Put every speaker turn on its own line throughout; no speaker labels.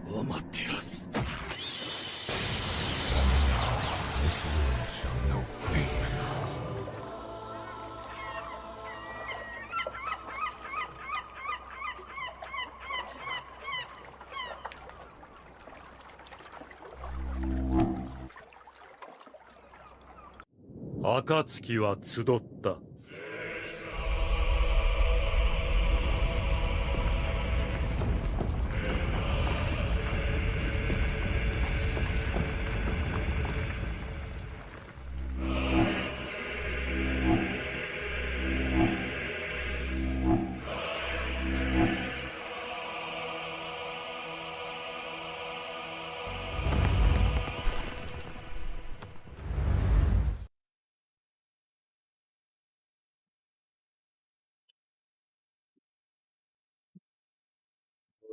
アマテラス。暁は集った。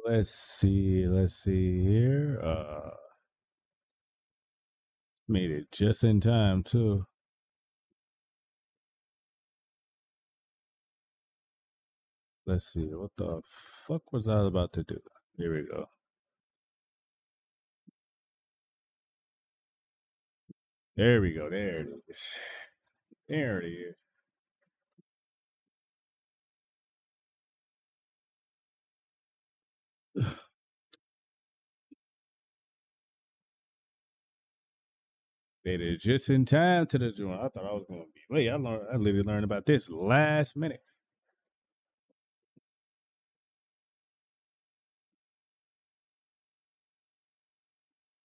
Let's see here. Made it just in time too. Let's see, what the fuck was I about to do? Here we go. There we go. There it is. There it is. Made it just in time to the joint. I thought I was gonna be late. I literally learned about this last minute.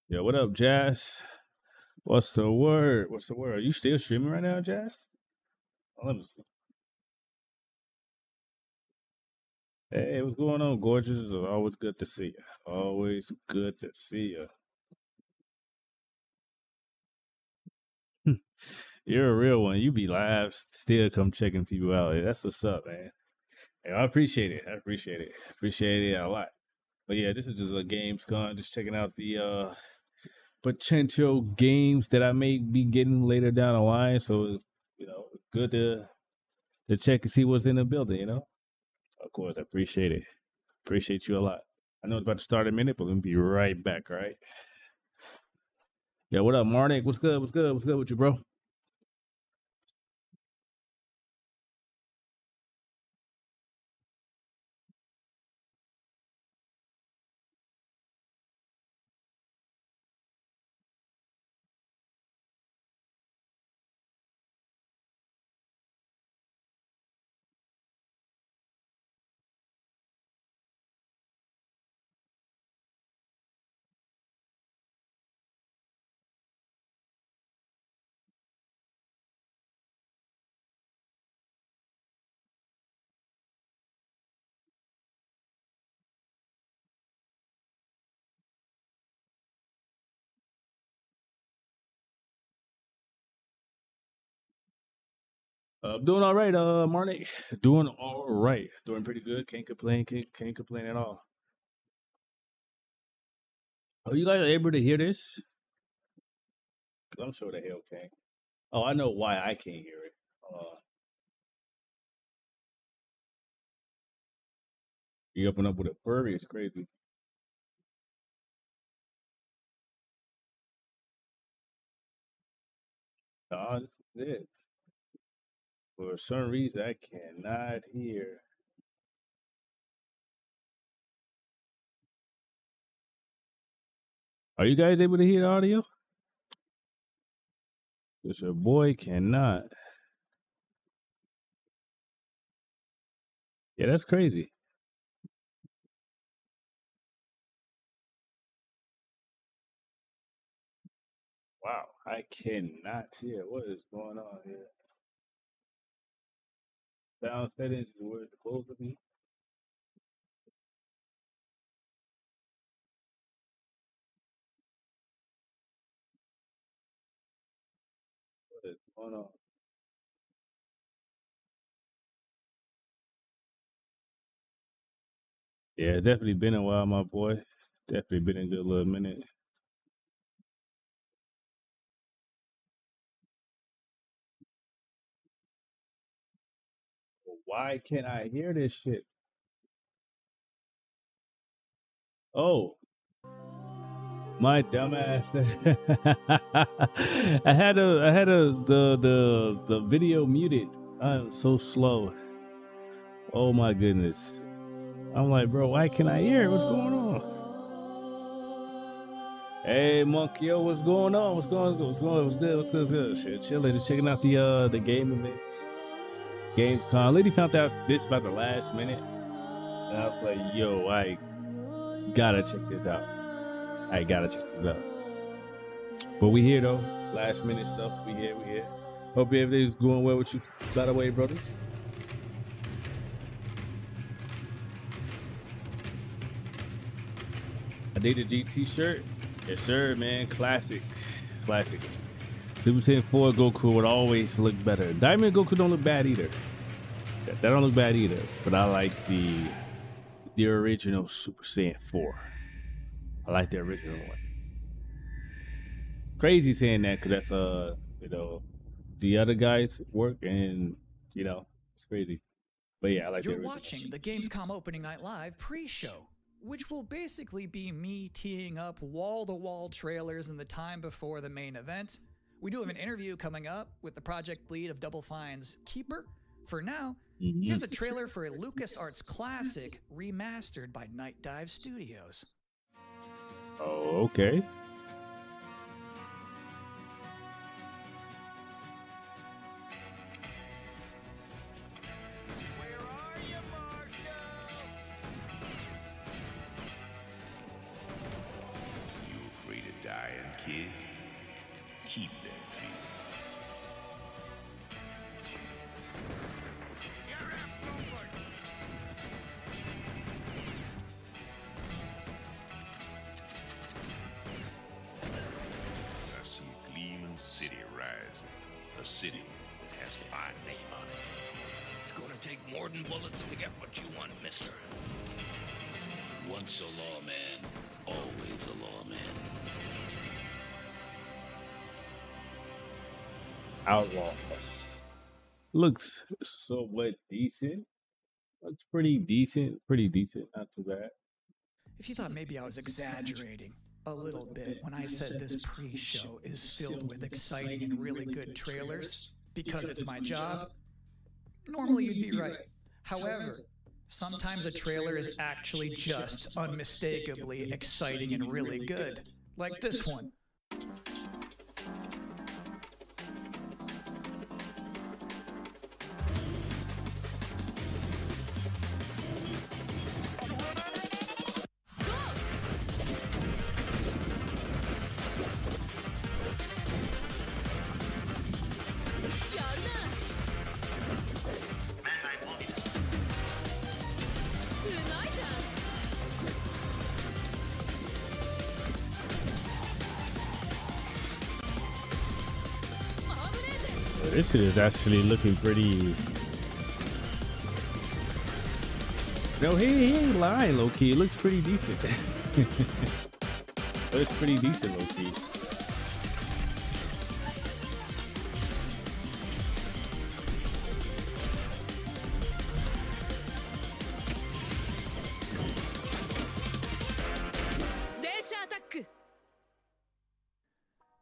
Yo, what up, Jazz? What's the word? What's the word? Are you still streaming right now, Jazz? Oh, let me see. Hey, what's going on, gorgeous? It's always good to see you. Always good to see you. You're a real one. You be live, still come checking people out. That's what's up, man. Hey, I appreciate it. I appreciate it. Appreciate it a lot. But yeah, this is just a gamescon. Just checking out the potential games that I may be getting later down the line. So it's good to check and see what's in the building. Of course, I appreciate it. Appreciate you a lot. I know it's about to start in a minute, but we'll be right back. All right. Yeah, what up, Marnik? What's good? What's good? What's good with you, bro? Doing all right, Marnik. Doing all right. Doing pretty good. Can't complain. Can't complain at all. Are you guys able to hear this? Cause I'm sure the hell can. Oh, I know why I can't hear it. You up and up with a furry? It's crazy. Nah, this is it. For some reason, I cannot hear. Are you guys able to hear the audio? Because your boy cannot. Yeah, that's crazy. Wow, I cannot hear. What is going on here? Sound settings is where it's supposed to be. What is going on? Yeah, it's definitely been a while, my boy. Definitely been a good little minute. But why can't I hear this shit? Oh, My dumbass. I had the video muted. I'm so slow. Oh my goodness. I'm like, bro, why can't I hear it? What's going on? Hey, Monkey, yo, what's going on? What's going on? What's going on? What's good? What's good? What's good? Shit, chilling. Just checking out the game events. gamescon. Lady found out this about the last minute. And I was like, yo, I gotta check this out. I gotta check this out. But we here though. Last minute stuff. We here. Hope everything's going well with you, by the way, brother. I did the GT shirt. Yes, sir, man. Classic. Super Saiyan 4 Goku would always look better. Diamond Goku don't look bad either. That don't look bad either. But I like the original Super Saiyan 4. I like the original one. Crazy saying that because that's the other guys work and it's crazy. But yeah, I like.
You're watching the Gamescom Opening Night Live pre-show, which will basically be me teeing up wall-to-wall trailers in the time before the main event. We do have an interview coming up with the project lead of Double Fine's Keeper. For now, here's a trailer for a LucasArts classic remastered by Night Dive Studios.
Oh, okay.
Kid, keep that feeling. I see a gleaming city rising, a city that has a fine name on it.
It's gonna take more than bullets to get what you want, mister. Once a lawman, always a lawman.
Outlaws. Looks somewhat decent. Looks pretty decent. Not too bad.
If you thought maybe I was exaggerating a little bit when I said this pre-show is filled with exciting and really good trailers because it's my job, normally you'd be right. However, sometimes a trailer is actually just unmistakably exciting and really good, like this one.
This shit is actually looking pretty. No, he ain't lying, low key. It looks pretty decent. Looks pretty decent, low key.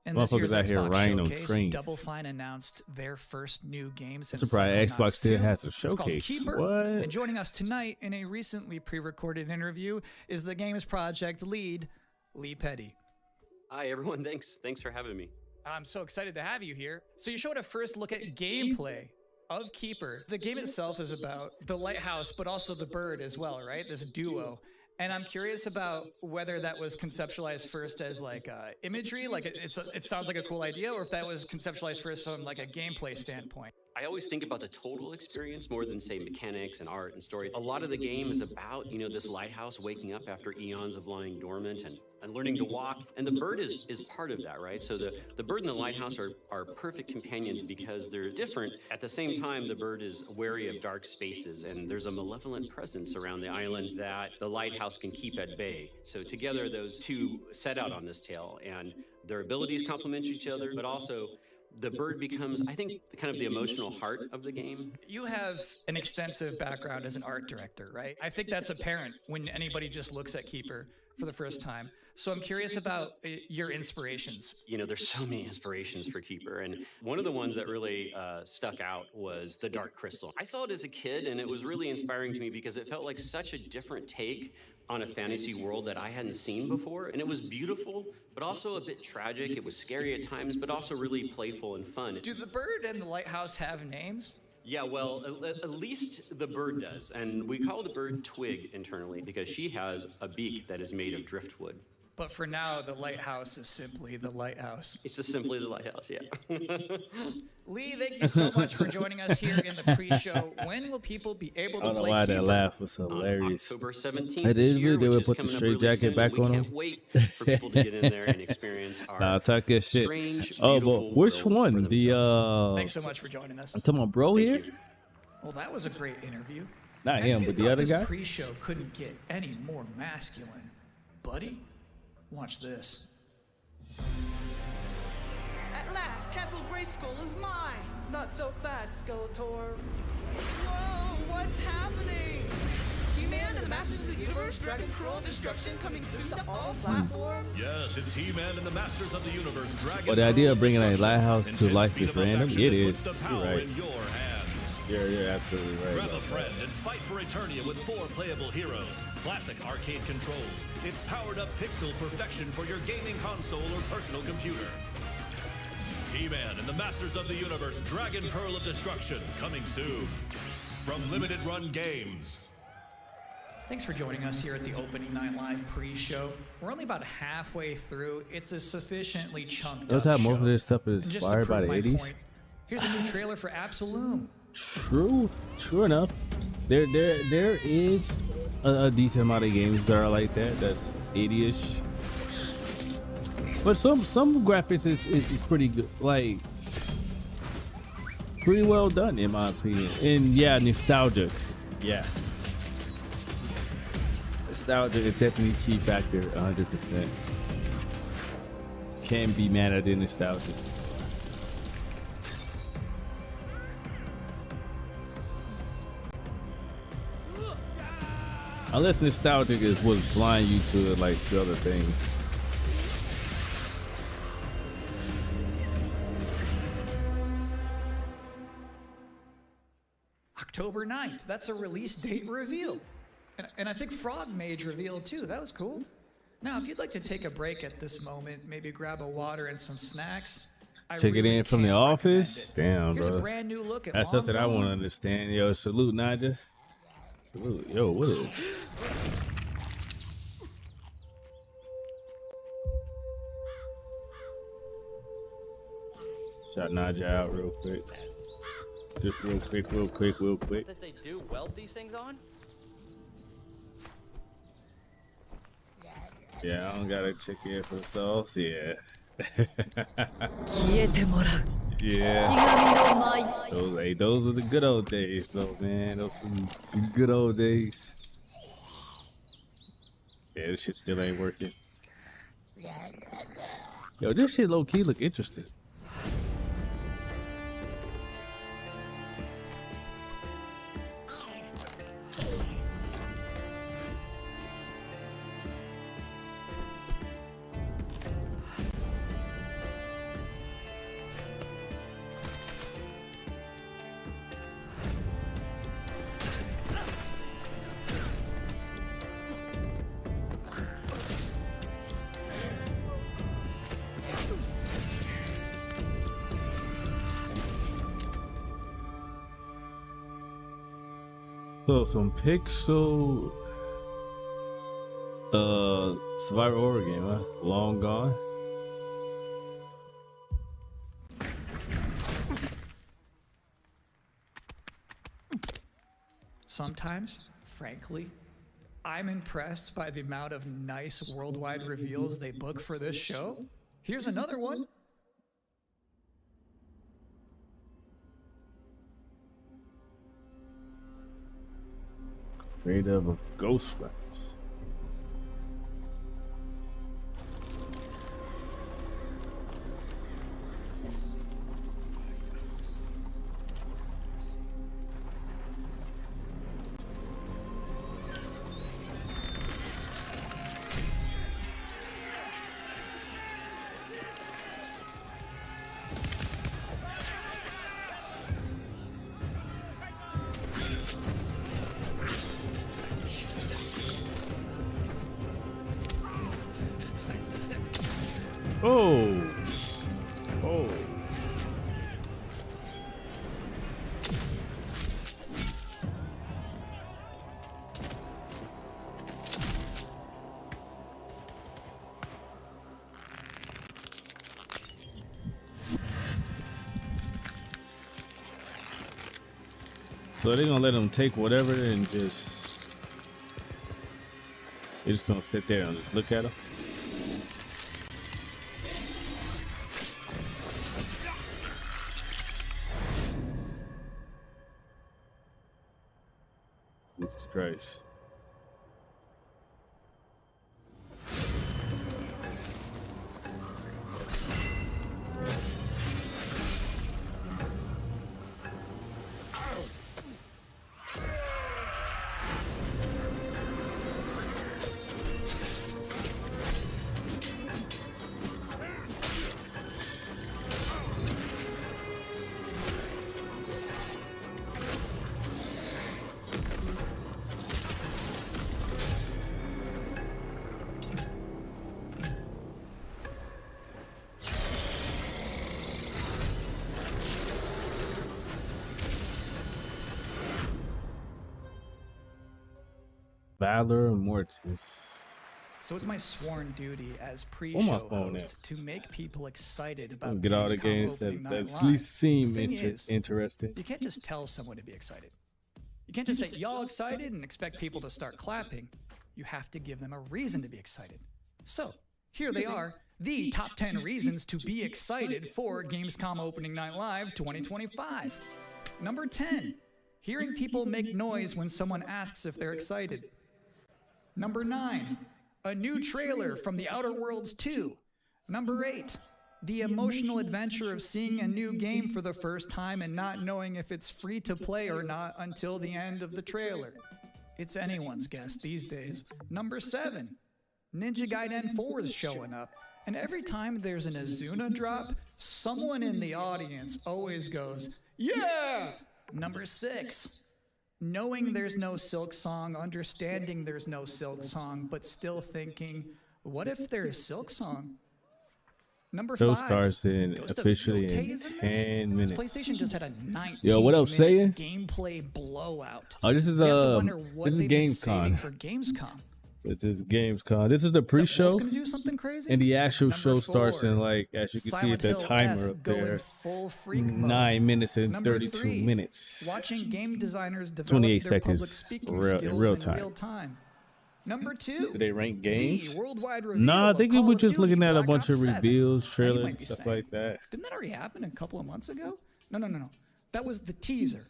In this year's
Motherfuckers out here
Xbox
riding on
showcase,
trains.
Double Fine announced their first new game since
Surprised Xbox still
2.
has a
It's called
showcase.
Keeper.
What?
And joining us tonight in a recently pre-recorded interview is the game's project lead, Lee Petty.
Hi everyone, thanks for having me.
I'm so excited to have you here. So you showed a first look at gameplay of Keeper. The game itself is about the lighthouse, but also the bird as well, right? This duo. And I'm curious about whether that was conceptualized first as like imagery, like it sounds like a cool idea, or if that was conceptualized first from like a gameplay standpoint.
I always think about the total experience more than say mechanics and art and story. A lot of the game is about, this lighthouse waking up after eons of lying dormant and learning to walk. And the bird is part of that, right? So the bird and the lighthouse are perfect companions because they're different. At the same time, the bird is wary of dark spaces and there's a malevolent presence around the island that the lighthouse can keep at bay. So together, those two set out on this tale and their abilities complement each other, but also the bird becomes, I think, kind of the emotional heart of the game.
You have an extensive background as an art director, right? I think that's apparent when anybody just looks at Keeper. for the first time. So I'm curious about your inspirations.
You know, there's so many inspirations for Keeper, and one of the ones that really stuck out was the Dark Crystal. I saw it as a kid, and it was really inspiring to me because it felt like such a different take on a fantasy world that I hadn't seen before, and it was beautiful, but also a bit tragic. It was scary at times, but also really playful and fun.
Do the bird and the lighthouse have names?
Yeah, well, at least the bird does, and we call the bird Twig internally because she has a beak that is made of driftwood.
But for now, the lighthouse is simply the lighthouse.
It's just simply the lighthouse, yeah.
Lee, thank you so much for joining us here in the pre-show. When will people be able to
I don't know
play
why
Keeper?
that laugh was hilarious.
October 17th
It is
this year,
weird they
which
would
is
put the
coming up
straight
really
jacket
soon.
back
We
on
can't
him.
wait for people to get in there and experience our
Nah, talk that shit.
strange,
Oh,
beautiful
but which
world for
one?
themselves.
Thanks so much for joining us.
I'm talking about bro
Thank
here?
you.
Well, that was a great interview.
Not
And
him,
if you
but the
thought
other
this
guy.
pre-show couldn't get any more masculine, buddy, watch this.
At last, Castle Grayskull is mine!
Not so fast, Skeletor.
Whoa, what's happening? He-Man and the Masters of the Universe, Dragon Pearl Destruction coming soon to all platforms?
Yes, it's He-Man and the Masters of the Universe. Dragon
Well, the idea of bringing a
Destruction.
lighthouse to
Intense
life
beat
is
'em up
random.
action
It
that
is.
puts the
You're
power
right.
in your hands.
You're absolutely right.
Grab a
about
friend and fight for Eternia with 4 playable heroes. Classic arcade controls. It's powered up pixel perfection for your gaming console or personal computer. He-Man and the Masters of the Universe Dragon Pearl of Destruction coming soon. From Limited Run Games.
Thanks for joining us here at the Opening Night Live pre-show. We're only about halfway through. It's a sufficiently chunked
Notice
up
how most
show.
of this stuff is
And just to
inspired by
prove
the
my
80s.
point, here's a new trailer for Absolum.
True enough. There is a decent amount of games that are like that. That's 80ish. But some graphics is pretty good. Like pretty well done in my opinion. And yeah, nostalgic. Yeah. Nostalgia is definitely a key factor, 100%. Can't be mad at the nostalgia. Unless nostalgic is what's blind you to like to other things.
October 9th. That's a release date reveal. And I think Frog Mage revealed too. That was cool. Now, if you'd like to take a break at this moment, maybe grab a water and some snacks. I
Check it
really
in from the
can't recommend
office.
it.
Damn,
Here's
bro.
a brand new look at
That's
Long
something I want to
Gone.
understand. Yo, salute, Naja. Salute. Yo, what is? Shout Naja out real quick. Just real quick.
That they do weld these things on?
Yeah, I don't gotta check in for the sauce. Yeah.
消えてもらう
Yeah.
気が身の舞い
Those are the good old days, though, man. Those are the good old days. Yeah, this shit still ain't working. Yo, this shit low key look interesting. So some pixel Survivor horror game, huh? Long Gone.
Sometimes, frankly, I'm impressed by the amount of nice worldwide reveals they book for this show. Here's another one.
Creator of Ghost Rights. Oh. Oh. So they're gonna let them take whatever and just they're just gonna sit there and just look at them. Jesus Christ. Valor Mortis.
So it's my sworn duty as
my
pre-show
phone
host to make people excited about
Get all the
Gamescom
games
opening
that
night
at
live.
least seem
The thing is,
interesting.
you can't just tell someone to be excited. You can't just say, y'all excited, and expect people to start clapping. You have to give them a reason to be excited. So, here they are, the top 10 reasons to be excited for Gamescom Opening Night Live 2025. Number 10, hearing people make noise when someone asks if they're excited. Number 9, a new trailer from The Outer Worlds 2. Number 8, the emotional adventure of seeing a new game for the first time and not knowing if it's free to play or not until the end of the trailer. It's anyone's guess these days. Number 7, Ninja Gaiden 4 is showing up. And every time there's an Azuna drop, someone in the audience always goes, yeah! Number 6, knowing there's no Silk Song, understanding there's no Silk Song, but still thinking, what if there's Silk Song? Number 5,
starts in
Ghost of
officially
Yote
in
is this?
10 minutes.
PlayStation just had a 19
Yo, what up, saying?
gameplay blowout.
Oh, this is
You have to wonder what
this is
they've been saving
GamesCon.
for Gamescom.
This is Gamescon. This is the
Is that
pre-show,
Wolf gonna do something crazy?
and the actual
Number
show starts
4,
in, like, as you can see
Silent
at the
Hill
timer
F
up
going
there,
full freak mode.
9 minutes and
Number
32
3,
minutes.
watching game designers develop
28
their public
seconds
speaking
in
skills
real
in
time.
real time. Number 2,
Do they rank
the
games?
worldwide reveal
Nah, I
of
think
Call
we were
of
just
Duty
looking at a
Black
bunch of
Ops 7.
reveals,
Now, you
trailers,
might be
stuff
saying,
like that.
Didn't that already happen a couple of months ago? No. That was the teaser.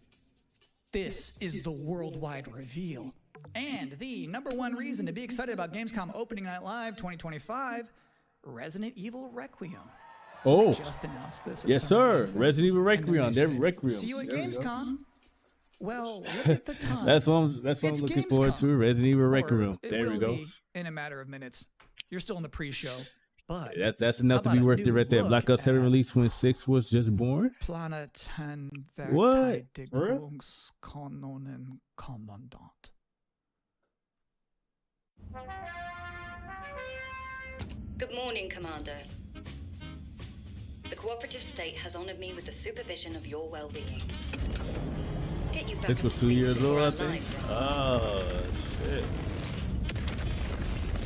This is the worldwide reveal. And the number 1 reason to be excited about Gamescom Opening Night Live 2025, Resident Evil Requiem. So
Oh.
they just announced this. at
Yes,
Summer
sir.
Game Fest,
Resident Evil
and then
Requiem.
they
They're
said,
Requiem.
See you at
There we go.
Gamescom. Well, look at the time.
That's what I'm
It's
looking forward
Gamescom.
to. Resident Evil
Or
Requiem.
it
There we
will
go.
be in a matter of minutes. You're still in the pre-show, but
That's enough to
how
be
about a
worth it
new
right there.
look
Black Ops 7
at
released when 6 was just born. What? For real?
Planetverteidigungskanonen Kommandant.
Good morning, Commander. The cooperative state has honored me with the supervision of your well-being. Get you back
This was
up to
2
speed
years
before
old, I
our
think.
lives run.
Oh shit!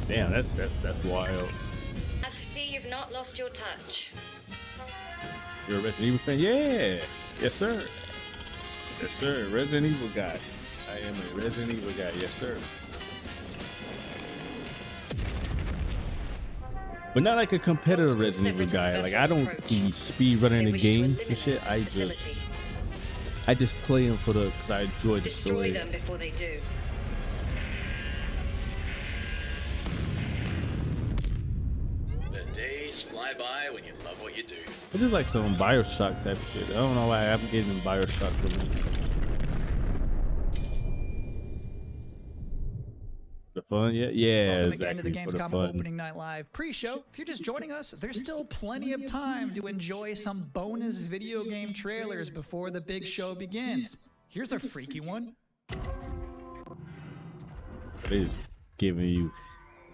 Damn, that's wild.
Glad to see you've not lost your touch.
You're a Resident Evil fan? Yeah. Yes, sir. Yes, sir. Resident Evil guy. I am a Resident Evil guy. Yes, sir. But not like a competitive Resident Evil guy. Like I don't be speed running the games and shit. I just play them for because I enjoy the
Destroy
story.
them before they do.
The days fly by when you love what you do.
This is like some Bioshock type of shit. I don't know why I'm getting Bioshock from this. The fun, yeah,
Welcome
exactly.
again to the
For the
Gamescom
fun.
Opening Night Live pre-show. If you're just joining us, there's still plenty of time to enjoy some bonus video game trailers before the big show begins. Here's a freaky one.
It is giving you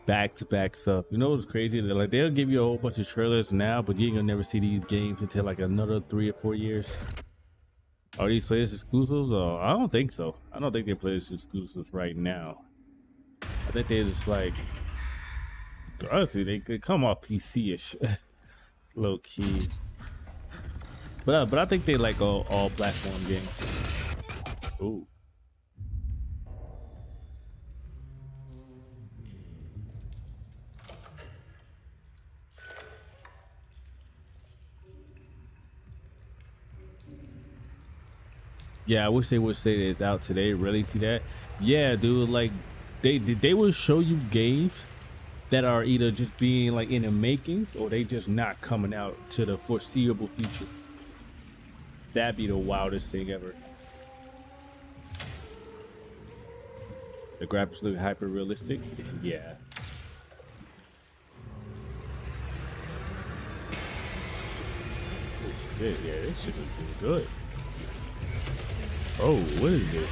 back-to-back stuff. You know what's crazy? They're like, they'll give you a whole bunch of trailers now, but you ain't gonna never see these games until like another 3 or 4 years. Are these players exclusives? Oh, I don't think so. I don't think they're players exclusives right now. I think they're just like, honestly, they come off PC-ish, low key. But I think they like all platform games. Ooh. Yeah, I wish they would say that it's out today. Really, see that? Yeah, dude. Like, they will show you games that are either just being like in the makings or they just not coming out to the foreseeable future. That'd be the wildest thing ever. The graphics look hyper realistic. Yeah. Yeah, this shit looks good. Oh, what is this?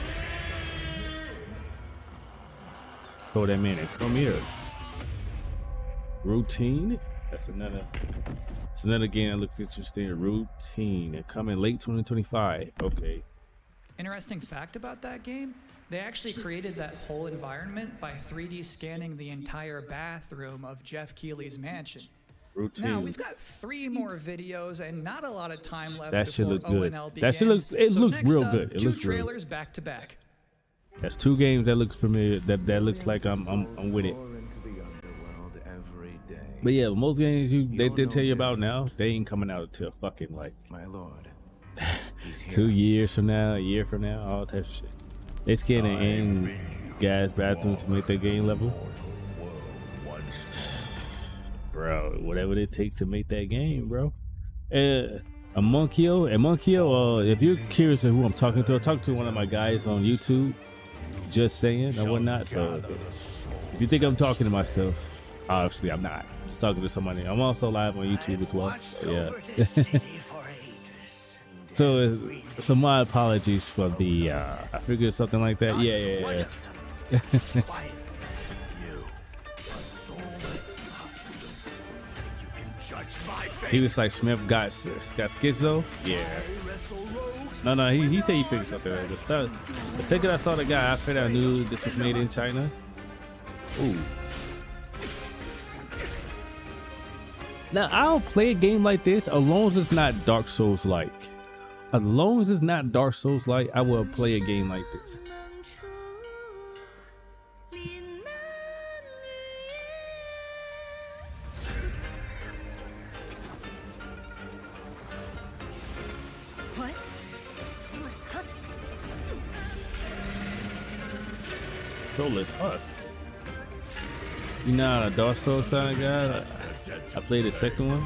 Oh, that man, come here. Routine? That's another. It's another game that looks interesting. Routine. It coming late 2025. Okay.
Interesting fact about that game, they actually created that whole environment by 3D scanning the entire bathroom of Jeff Keighley's mansion.
Routine.
Now we've got 3 more videos and not a lot of time left.
That shit
before
looks good.
O&L
That shit looks. It
so
looks
next
real
up,
good. It
2
looks
trailers back to back.
That's 2 games that looks familiar. That looks like I'm with it. But yeah, most games they tell you about now, they ain't coming out until fucking like
my lord.
2 years from now, a year from now, all types of shit. They scanning in guys' bathroom to make their game level. Bro, whatever it takes to make that game, bro. Monkio, if you're curious of who I'm talking to, I talked to one of my guys on YouTube, just saying and whatnot. So if you think I'm talking to myself, obviously I'm not. I'm just talking to somebody. I'm also live on YouTube as well. So, yeah. So my apologies for the I figured something like that. Yeah. He was like, Smith got schizo. Yeah. No. He said he figured something out. The second I saw the guy, I figured I knew this was made in China. Ooh. Now I'll play a game like this as long as it's not Dark Souls like. As long as it's not Dark Souls like, I will play a game like this.
What? Soulless husk?
Soulless husk. You know how a Dark Souls kind of guy? I played the second one.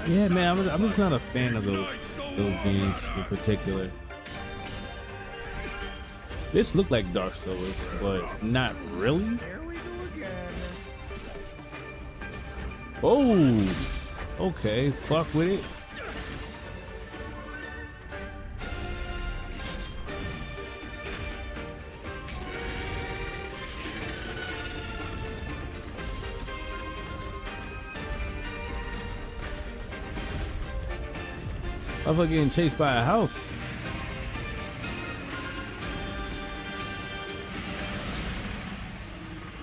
Yeah, man, I'm just not a fan of those games in particular. This looked like Dark Souls, but not really. Oh, okay, fuck with it. I'm getting chased by a house.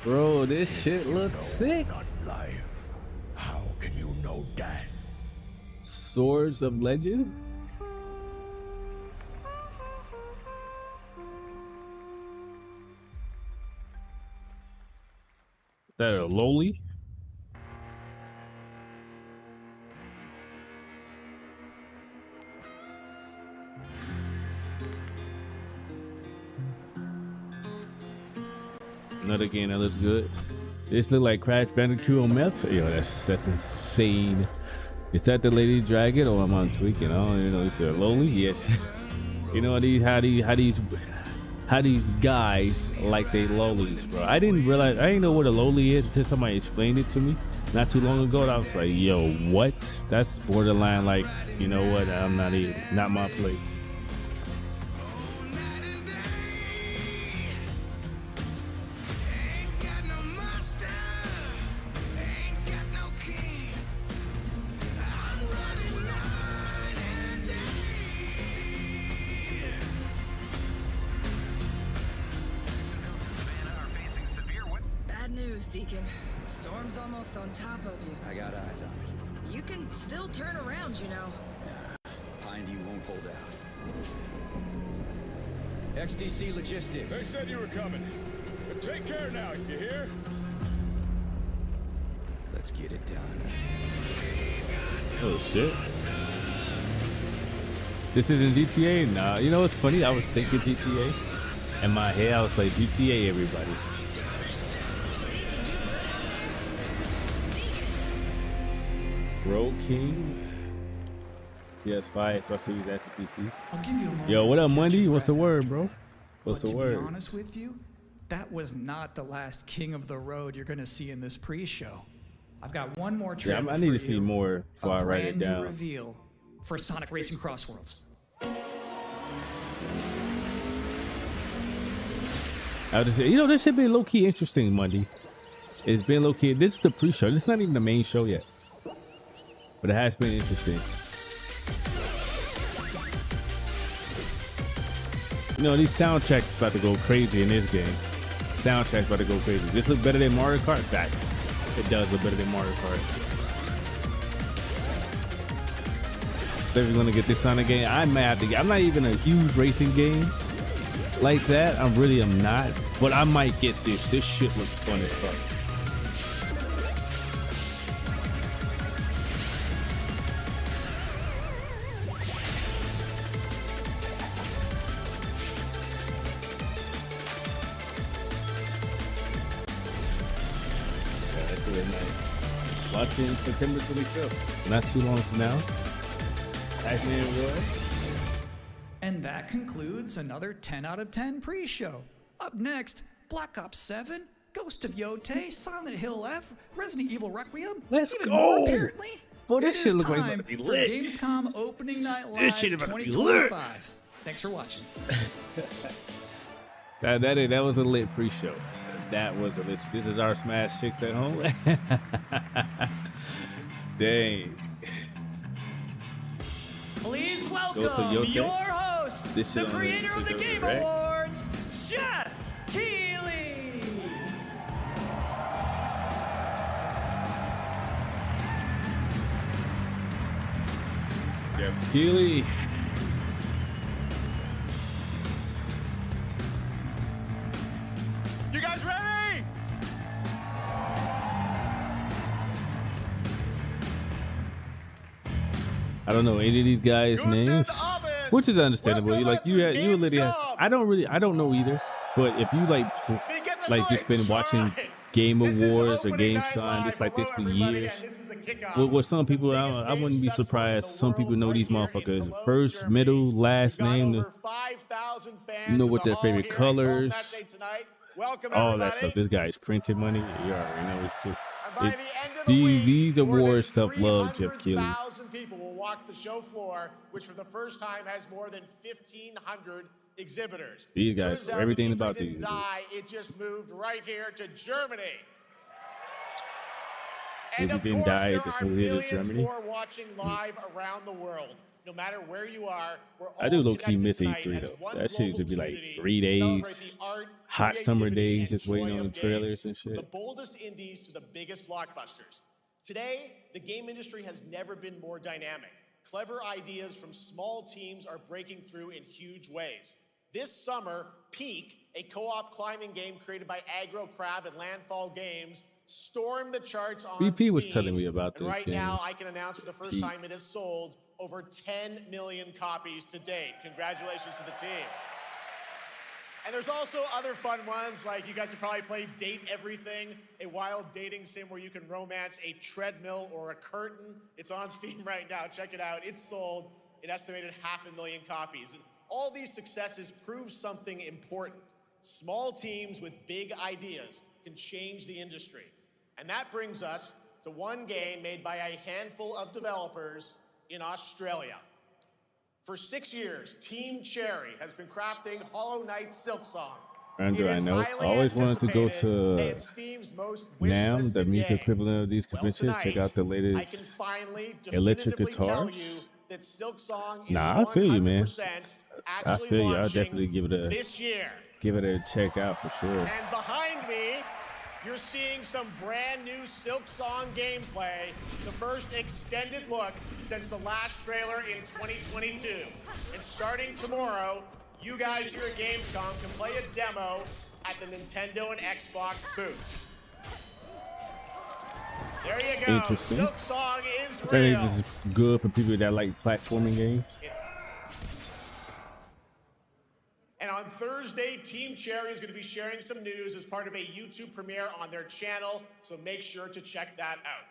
Bro, this shit looks sick.
How can you know that?
Swords of Legend? Is that a lowly? Another game that looks good. This look like Crash Bandicoot on meth. Yo, that's insane. Is that the Lady Dragon or am I tweaking? I don't even know. Is it lonely? Yes. You know how these guys like they lollies, bro. I didn't know what a lolly is until somebody explained it to me not too long ago. And I was like, yo, what? That's borderline like, you know what? I'm not my place.
Deacon. Storm's almost on top of you.
I got eyes on it.
You can still turn around, you know.
Pineview won't hold out. XTC Logistics.
They said you were coming. But take care now, you hear?
Let's get it done.
Oh shit. This isn't GTA? Nah. You know what's funny? I was thinking GTA. In my head, I was like, GTA, everybody. Road Kings. PS5, Xbox Series X, and PC.
I'll give you a moment.
Yo, what up,
to catch
Monday?
your
What's the
breath
word,
out
bro?
there.
What's
But
the
to
word?
be honest with you, that was not the last king of the road you're going to see in this pre-show. I've got one more
Yeah,
trailer
I need
for
to see
you.
more before I
A
write it
brand new
down.
reveal for Sonic Racing Crossworlds.
I would just say, you know, this should be low key interesting, Monday. It's been low key. This is the pre-show. This is not even the main show yet, but it has been interesting. You know, these soundtracks about to go crazy in this game. Soundtracks about to go crazy. This look better than Mario Kart? Facts. It does look better than Mario Kart. If you're gonna get this Sonic game, I might have to get. I'm not even a huge racing game like that. I really am not. But I might get this. This shit looks fun as fuck. Yeah, that's really nice. Watching September 25th. Not too long from now. Pac-Man Roy.
And that concludes another 10 out of 10 pre-show. Up next, Black Ops 7, Ghost of Yotei, Silent Hill F, Resident Evil Requiem.
Let's
even
go!
more, apparently.
Boy, this
It
shit
is
look like it's
time
about to be
for
lit.
Gamescom Opening Night Live
This shit about to be lit.
2025. Thanks for watching.
That was a lit pre-show. That was a lit. This is our Smash Chicks at home. Dang.
Please
Ghost
welcome
of Yotei?
your host,
This
the
shit on
creator of the
Nintendo
Game
Direct.
Awards, Jeff Keighley.
Jeff Keighley.
You guys ready?
I don't know any of these guys' names, which is understandable. You literally have, I don't know either. But if you like just been watching Game Awards or gamescon just like this for years, with some people, I wouldn't be surprised. Some people know these motherfuckers first, middle, last name. You know what their favorite colors, all that stuff. This guy's printed money. You already know. These award stuff love Jeff Keighley.
300,000 people will walk the show floor, which for the first time has more than 1,500 exhibitors.
These guys,
Turns out
everything
the
about
didn't
these.
die, it just moved right here to Germany.
If
And
you
of
didn't
course,
die,
there
just
are
moved here to
millions
Germany.
more watching live around the world. No matter where you are, we're all
I do low key
connected
miss
tonight
E3
as
though.
one
That shit
global
should be like
community
3
to celebrate
days,
the art,
hot summer
creativity,
days, just
and
waiting
joy
on the
of
trailers
games.
and shit.
The boldest indies to the biggest blockbusters. Today, the game industry has never been more dynamic. Clever ideas from small teams are breaking through in huge ways. This summer, Peak, a co-op climbing game created by Aggro Crab and Landfall Games, stormed the charts on
BP was
Steam,
telling me about
and
this
right
game.
now, I can announce for the first
Peak.
time it has sold over 10 million copies to date. Congratulations to the team. And there's also other fun ones, like you guys have probably played Date Everything, a wild dating sim where you can romance a treadmill or a curtain. It's on Steam right now. Check it out. It's sold an estimated 500,000 copies. And all these successes prove something important. Small teams with big ideas can change the industry. And that brings us to one game made by a handful of developers in Australia. For 6 years, Team Cherry has been crafting Hollow Knight Silksong.
Andrew, I know. I always wanted to go to NAMM, the music equivalent of these conventions. Check out the latest electric guitars. Nah, I feel you, man. I feel you. I'll definitely give it a check out for sure.
And behind me, you're seeing some brand new Silk Song gameplay, the first extended look since the last trailer in 2022. And starting tomorrow, you guys here at Gamescom can play a demo at the Nintendo and Xbox booth. There you go.
Interesting.
Silk Song is
I think
real.
this is good for people that like platforming games.
And on Thursday, Team Cherry is going to be sharing some news as part of a YouTube premiere on their channel, so make sure to check that out.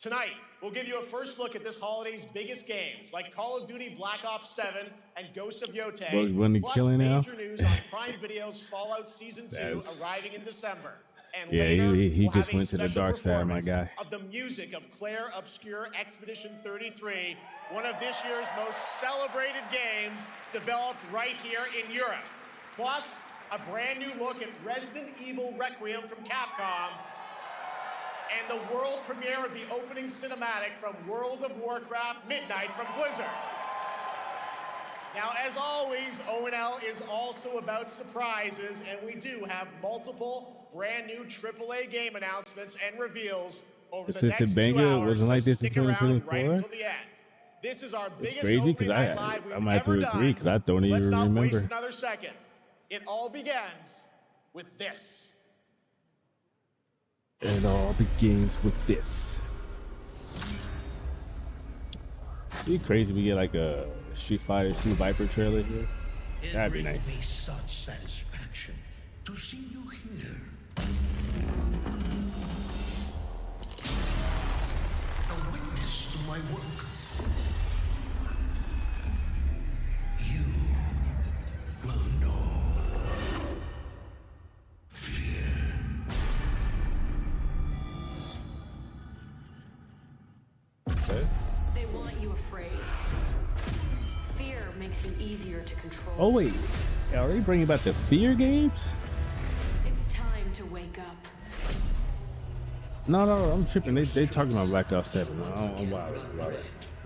Tonight, we'll give you a first look at this holiday's biggest games, like Call of Duty Black Ops 7 and Ghost of Yote,
Well, when they
plus
killing now?
major news on Prime Video's Fallout Season 2 arriving in December. And
Yeah,
later,
he
we'll
just
have a
went to the
special
dark side, my
performance
guy.
of the music of Claire Obscure Expedition 33, one of this year's most celebrated games developed right here in Europe. Plus, a brand new look at Resident Evil Requiem from Capcom, and the world premiere of the opening cinematic from World of Warcraft Midnight from Blizzard. Now, as always, ONL is also about surprises, and we do have multiple brand new AAA game announcements and reveals over the next 2
banger
hours,
wasn't
so
like this in
stick around right
2024?
until the end. This is our biggest
Crazy
opening
because
night live we've
I might have
ever
to agree
done,
because I don't
so let's
even
not waste
remember.
another second. It all begins with this.
It all begins with this. It'd be crazy if we get like a Street Fighter 2 Viper trailer here. That'd be nice.
It brings me such satisfaction to see you here. A witness to my work. You will know fear.
They want you afraid. Fear makes you easier to control.
Oh wait, are they bringing back the Fear games?
It's time to wake up.
No, I'm tripping. They talking about Black Ops 7. I'm wild.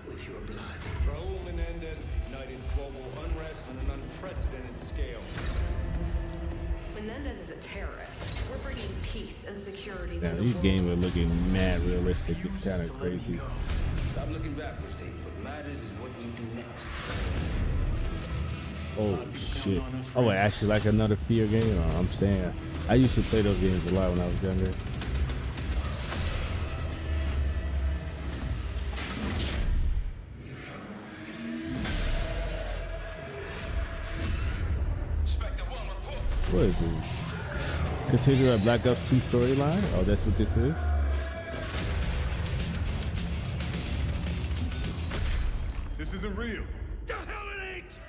With your blood.
Raul Menendez ignited global unrest on an unprecedented scale.
Menendez is a terrorist. We're bringing peace and security
Yeah,
to the
these
world.
games are looking mad realistic. It's kind of crazy.
Stop looking backwards, Dave. What matters is what we do next.
Oh shit. Oh, wait, actually like another Fear game? I'm saying I used to play those games a lot when I was younger. What is it? Continue a Black Ops 2 storyline? Oh, that's what this is?
This isn't real.
The hell it ain't!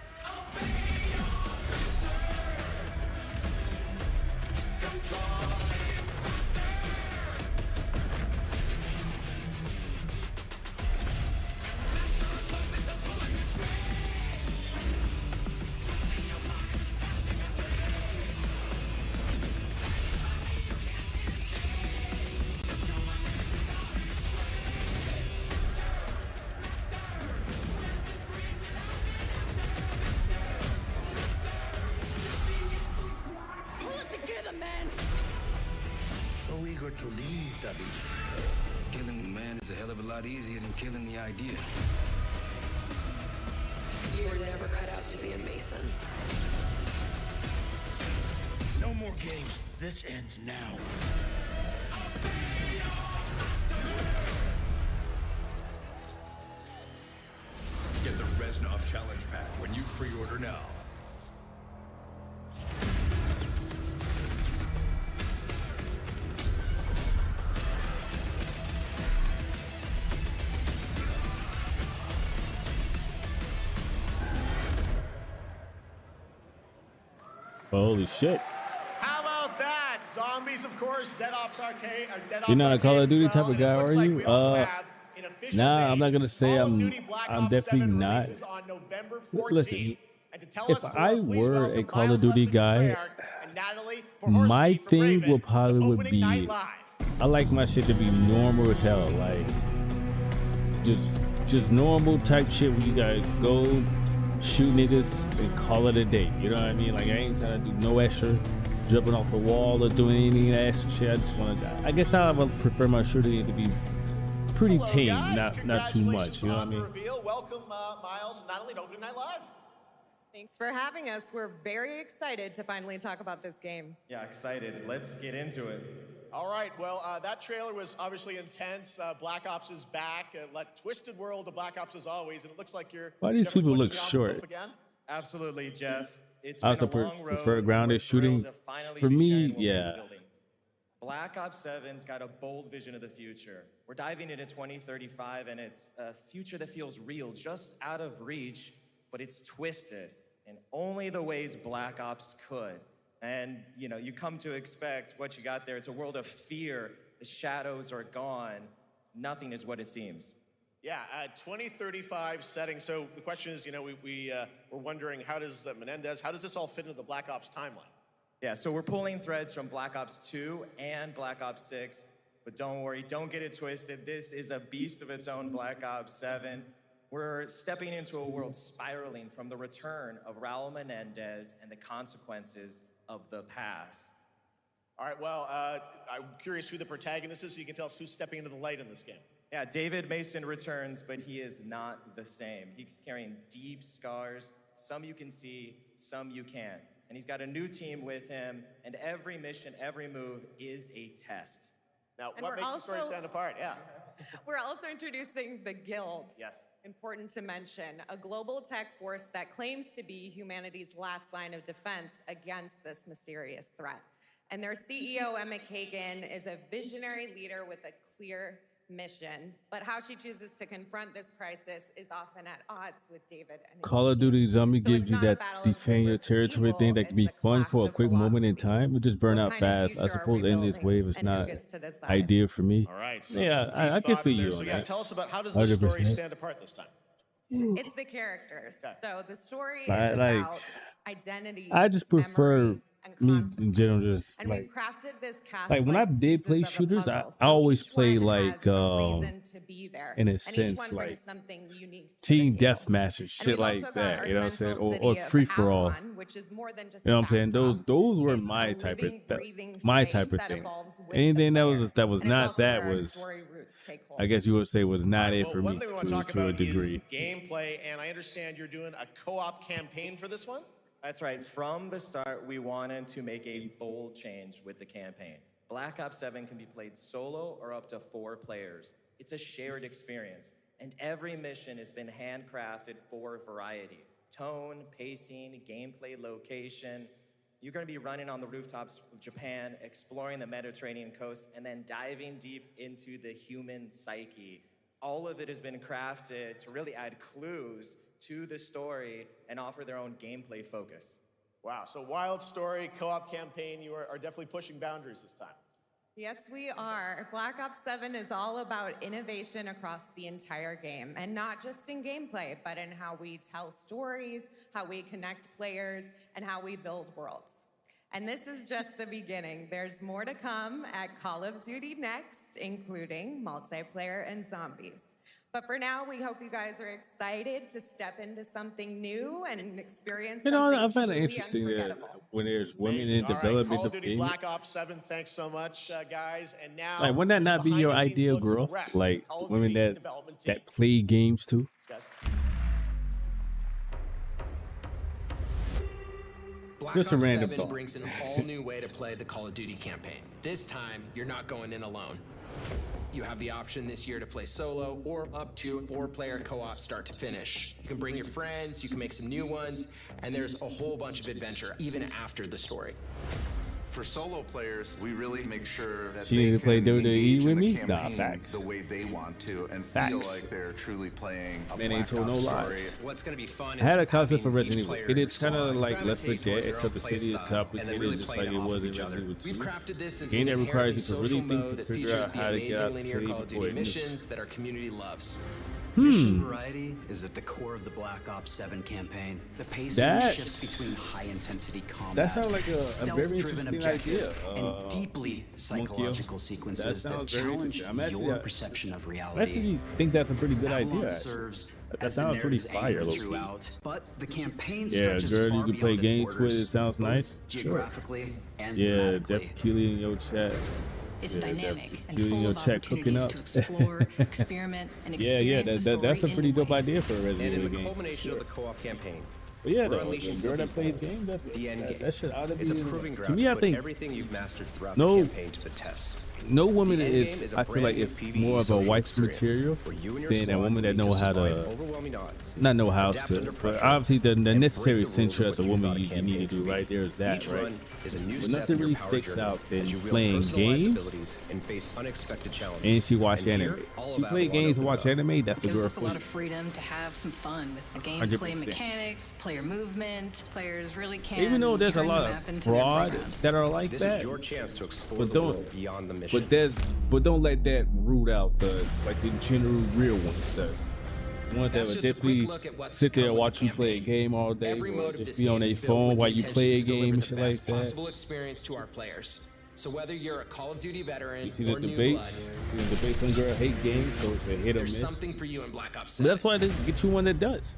Pull it together, man!
So eager to leave, David.
Killing the man is a hell of a lot easier than killing the idea.
You were never cut out to be a Mason.
No more games. This ends now.
Get the Reznov Challenge Pack when you pre-order now.
Holy shit.
How about that? Zombies, of course, Dead Ops Arcade.
You're not a Call of Duty type of guy,
It looks
are
like
you?
we also have an official
Nah,
date.
I'm not gonna say
Call of
I'm
Duty Black
I'm
Ops
definitely
7
not.
releases on November 14th.
Listen,
And to tell
if
us
I
more, please
were
welcome
a Call of
Miles
Duty
Leslie
guy,
Patriarch and Natalie
my
Pohorsky from
thing
Raven
will probably
to
would
Opening
be
Night Live.
I like my shit to be normal as hell, like just normal type shit where you guys go shoot niggas and call it a day. You know what I mean? Like I ain't trying to do no extra. jumping off the wall or doing any extra shit. I just want to. I guess I would prefer my shooting to be pretty tame, not too much. You know what I mean?
Reveal. Welcome, Miles, not only to Opening Night Live.
Thanks for having us. We're very excited to finally talk about this game.
Yeah, excited. Let's get into it.
All right, well, that trailer was obviously intense. Black Ops is back. Twisted world of Black Ops as always, and it looks like you're.
Why do these people look short?
Absolutely, Jeff. It's
I also prefer grounded shooting. For me, yeah.
Black Ops 7's got a bold vision of the future. We're diving into 2035, and it's a future that feels real, just out of reach, but it's twisted in only the ways Black Ops could. And, you know, you come to expect what you got there. It's a world of fear. The shadows are gone. Nothing is what it seems.
Yeah, 2035 setting. So the question is, you know, we're wondering, how does Menendez, how does this all fit into the Black Ops timeline?
Yeah, so we're pulling threads from Black Ops 2 and Black Ops 6, but don't worry, don't get it twisted. This is a beast of its own, Black Ops 7. We're stepping into a world spiraling from the return of Raul Menendez and the consequences of the past.
All right, well, I'm curious who the protagonist is, so you can tell us who's stepping into the light in this game.
Yeah, David Mason returns, but he is not the same. He's carrying deep scars. Some you can see, some you can't. And he's got a new team with him, and every mission, every move is a test.
Now, what makes the story stand apart? Yeah.
We're also introducing the Guild.
Yes.
Important to mention, a global tech force that claims to be humanity's last line of defense against this mysterious threat. And their CEO, Emma Kagan, is a visionary leader with a clear mission, but how she chooses to confront this crisis is often at odds with David and
Call of Duty Zombie gives you that defend your territory thing that can be fun for a quick moment in time, but just burn out fast. I suppose in this wave is not ideal for me.
All right. So
yeah, I can feel you on
yeah,
that.
tell us about how does the story stand apart this time?
It's the characters.
Okay.
So the story is
Like,
about identity.
I just prefer
memory,
me in general, just
and
like
we've crafted this cast
when I did play shooters, I always play like in a sense like team deathmatch and shit like that. You know what I'm saying? Or free for all. You know what I'm saying? Those were my type of thing. Anything that was not that was, I guess you would say, was not it for me to a degree.
Gameplay, and I understand you're doing a co-op campaign for this one.
That's right. From the start, we wanted to make a bold change with the campaign. Black Ops 7 can be played solo or up to 4 players. It's a shared experience, and every mission has been handcrafted for variety. Tone, pacing, gameplay, location. You're going to be running on the rooftops of Japan, exploring the Mediterranean coast, and then diving deep into the human psyche. All of it has been crafted to really add clues to the story and offer their own gameplay focus.
Wow, so wild story, co-op campaign, you are definitely pushing boundaries this time.
Yes, we are. Black Ops 7 is all about innovation across the entire game, and not just in gameplay, but in how we tell stories, how we connect players, and how we build worlds. And this is just the beginning. There's more to come at Call of Duty Next, including multiplayer and zombies. But for now, we hope you guys are excited to step into something new and experience something
I find it
truly
interesting that
unforgettable.
when there's women in
All right,
development
Call of
of
Duty
games,
Black Ops 7, thanks so much, guys. And now,
like wouldn't that not be your ideal girl? Like women that play games too.
Black
Just a
Ops
random
7
thought.
brings an all-new way to play the Call of Duty campaign. This time, you're not going in alone. You have the option this year to play solo or up to 4-player co-op start to finish. You can bring your friends, you can make some new ones, and there's a whole bunch of adventure even after the story.
For solo players, we really make sure that
She
they
need to play
can
WWE
engage
with
in
me?
the
Nah,
campaign
facts.
the way they want to and
Facts.
feel like they're truly playing a
Man ain't
Black
told no
Ops
lies.
story.
What's going to be fun
I had a
is
concept for
having
Resident
each
Evil.
player
It
in
is kind of
squad
like Let's
gravitate
Forget,
towards their
except
own
the
play
city is
style, and then
complicated,
really
just
play
like it
off
was
of
in
each other.
Resident Evil
We've
2.
crafted this as
Game
an
that requires
inherently
you to really
social
think
mode
to
that
figure
features
out
the
how to get
amazing
out the
linear
city
Call of
before
Duty
it moves.
missions that our community loves.
Mission variety is at the core of the Black Ops 7 campaign. The pacing shifts between high-intensity combat,
that sounds like a very
stealth-driven
interesting
objectives,
idea.
and deeply psychological sequences that
sounds very
challenge
interesting.
your perception of
I
reality.
actually think that's a pretty good
Avalon
idea.
serves
That
as the
sounds pretty
narrative's
fire,
anchor
low-key.
throughout, but the campaign
Yeah,
stretches
girl,
far
you can play
beyond its
games with.
borders,
It sounds
both
nice. Sure.
geographically and
Yeah,
thematically.
Def Keely in your chat.
It's
Yeah,
dynamic
Def
and
Keely in
full
your
of
chat cooking
opportunities
up.
to explore, experiment, and
Yeah,
experience the
that's
story
a pretty
in
dope
ways.
idea for a Resident
And in
Evil
the
game.
culmination
Sure.
of the co-op campaign,
But yeah,
we're
though,
unleashing
the girl that
something
plays game,
the end game.
that shit ought to be.
It's a proving
To
ground
me,
to
I
put
think
everything you've mastered throughout
no-
the campaign to the test.
no woman
The end game
is.
is a
I feel
brand
like
new
it's
PvE
more of a
social
wife's
experience
material
where you and your
than a
squad
woman that
need
know
to
how
survive
to.
overwhelming odds,
Not know how
adapt
to,
under
but
pressure,
obviously the
and break
necessary
the rules of
essential as
what
a
you
woman
thought a
you need
campaign
to do
could be.
right there is that,
Each
right?
run is a new
But
step
nothing
in your
really
power
sticks
journey
out than
as you wield
playing
personalized
games.
abilities and face unexpected challenges.
And she watch
And
anime.
here, all
She
of
play
Avalon
games and
opens
watch
up.
anime. That's the
Gives
girl
us a
for
lot
you.
of freedom to have some fun with the
100%.
gameplay mechanics, player movement. Players really can
Even though there's a
turn the
lot
map
of
into their
fraud
playground.
that are like
This
that,
is your chance to explore
but
the
don't
world beyond the mission.
but don't let that root out the general real ones. The ones that
That's
would
just a quick
definitely
look at what's
sit there
come
and
with
watch
the
you play a
campaign.
game all day,
Every
or
mode of
just
this
be on
game
their
is built
phone
with
while
the
you
intention
play a
to
game
deliver
and
the
shit like
best
that.
possible experience to our players. So whether you're a Call of Duty veteran
You see the
or new blood,
debates. You see the debates. Some girl hate games, so it's a hit or
there's
miss.
something for you in Black Ops
But
7.
that's why they get you one that does.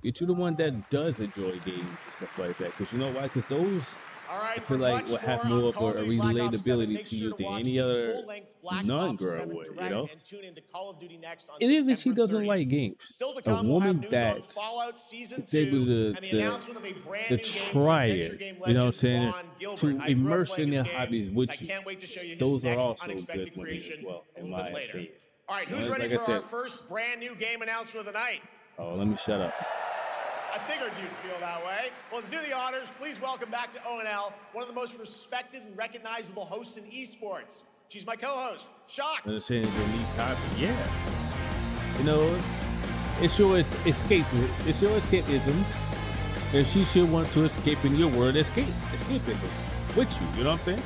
Get you the one that does enjoy games and stuff like that. Because you know why? Because those,
All right,
I feel
for
like,
much
will have
more on
more of
Call of
a
Duty Black Ops 7,
relatability
make
to
sure
you
to
than
watch
any
the
other
full-length Black
non-girl
7
would, you
Direct
know?
and tune into Call of Duty Next on
And even if she
September
doesn't
30th.
like games,
Still to
a
come, we'll have
woman
news on
that
Fallout Season
is able
2
to,
and the announcement of a brand
to
new game from
try
adventure
it,
game
you know what I'm
legend
saying,
Ron Gilbert.
to
I grew up
immerse
playing
in their
his games.
hobbies with
I
you.
can't wait to show you his
Those are
next
also
unexpected
good women as
creation
well,
a
in
little
my
bit later.
opinion.
All right, who's
Like
ready
I
for our
said-
first brand new game announcement of the night?
Oh, let me shut up.
I figured you'd feel that way. Well, to do the honors, please welcome back to ONL one of the most respected and recognizable hosts in esports. She's my co-host, Shocks.
I'm saying it's a neat topic. Yeah. You know, it's your escapism. It's your escapism. And she should want to escape in your world, escapism with you. You know what I'm saying?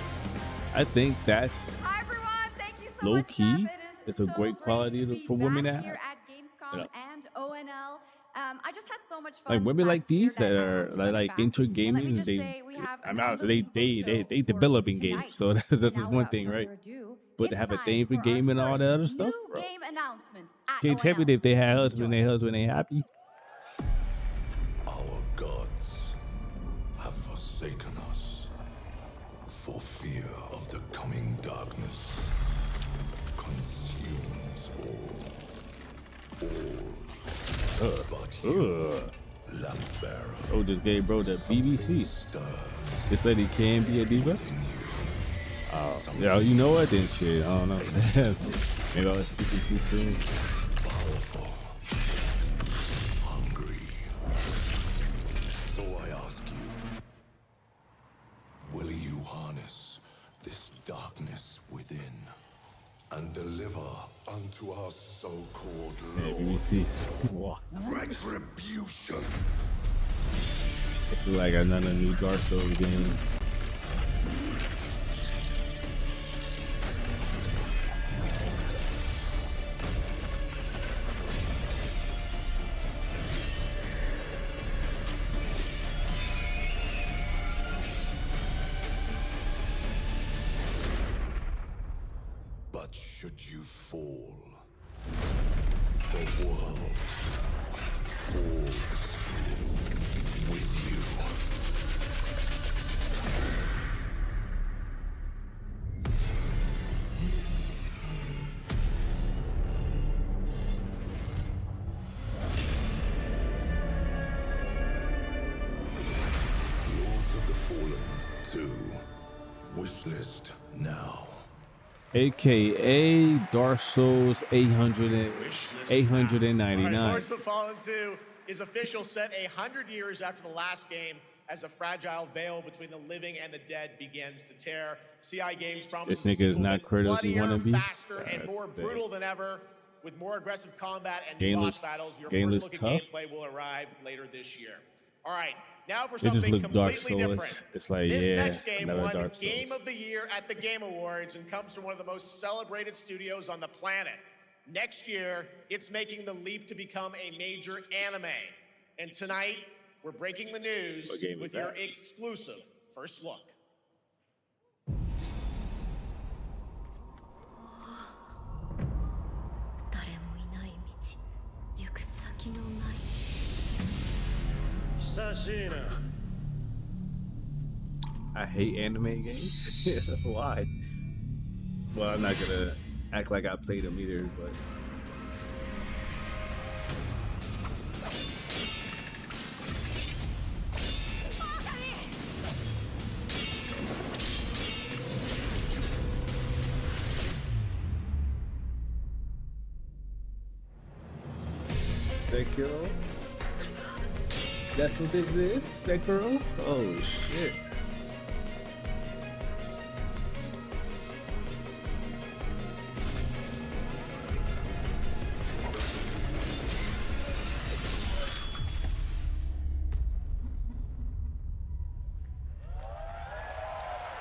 I think that's
Hi everyone, thank you so
low
much,
key.
Jeff. It is
It's a
so
great quality
to be
for women to
back
have.
here at Gamescom
You know.
and ONL. I just had so much fun.
Like women like
last year
these that
I
are
want to bring it
like
back.
into
Well, let me
gaming,
just
they
say we have
I'm
an
out. They
unbelievable show for
develop
you
in
tonight.
games, so that's
And
just
now,
one
without
thing,
further
right?
ado,
But to
it's
have a
time
thing for
our
gaming and all
first
that other stuff,
new
bro.
game announcement at
Can't tell me
ONL.
that if they had
Please
husband,
join
their husband ain't happy.
Our gods have forsaken us for fear of the coming darkness consumes all but you, lamp bearer.
Oh, just gave bro the BBC. This lady can be a diva. Oh, yeah, you know what? Then shit, I don't know. Maybe I was speaking too soon.
Powerful, hungry. So I ask you, will you harness this darkness within and deliver unto our so-called Lord
BBC. Wow.
retribution?
I feel like another new Dark Souls game.
But should you fall, the world falls with you. Lords of the Fallen 2. Wishlist now.
AKA Dark Souls 899.
Lords of the Fallen 2 is official, set 100 years after the last game, as a fragile veil between the living and the dead begins to tear. CI Games promises
This nigga is
a
not
sequel
Kratos
that's
he
bloodier,
wanna be.
faster, and
That's
more
the-
brutal than ever, with more aggressive combat and new
Gameless-
boss battles. Your
gameless
first look
tough.
at gameplay will arrive later this year. All right, now for
They just
something
look Dark
completely
Souls.
different.
It's like,
This
yeah,
next game
another
won
Dark
Game
Souls.
of the Year at the Game Awards and comes from one of the most celebrated studios on the planet. next year, it's making the leap to become a major anime. And tonight, we're breaking the news with your exclusive first look.
I hate anime games. Why? Well, I'm not gonna act like I played them either, but. Sekiro? That's what this is? Sekiro? Oh shit.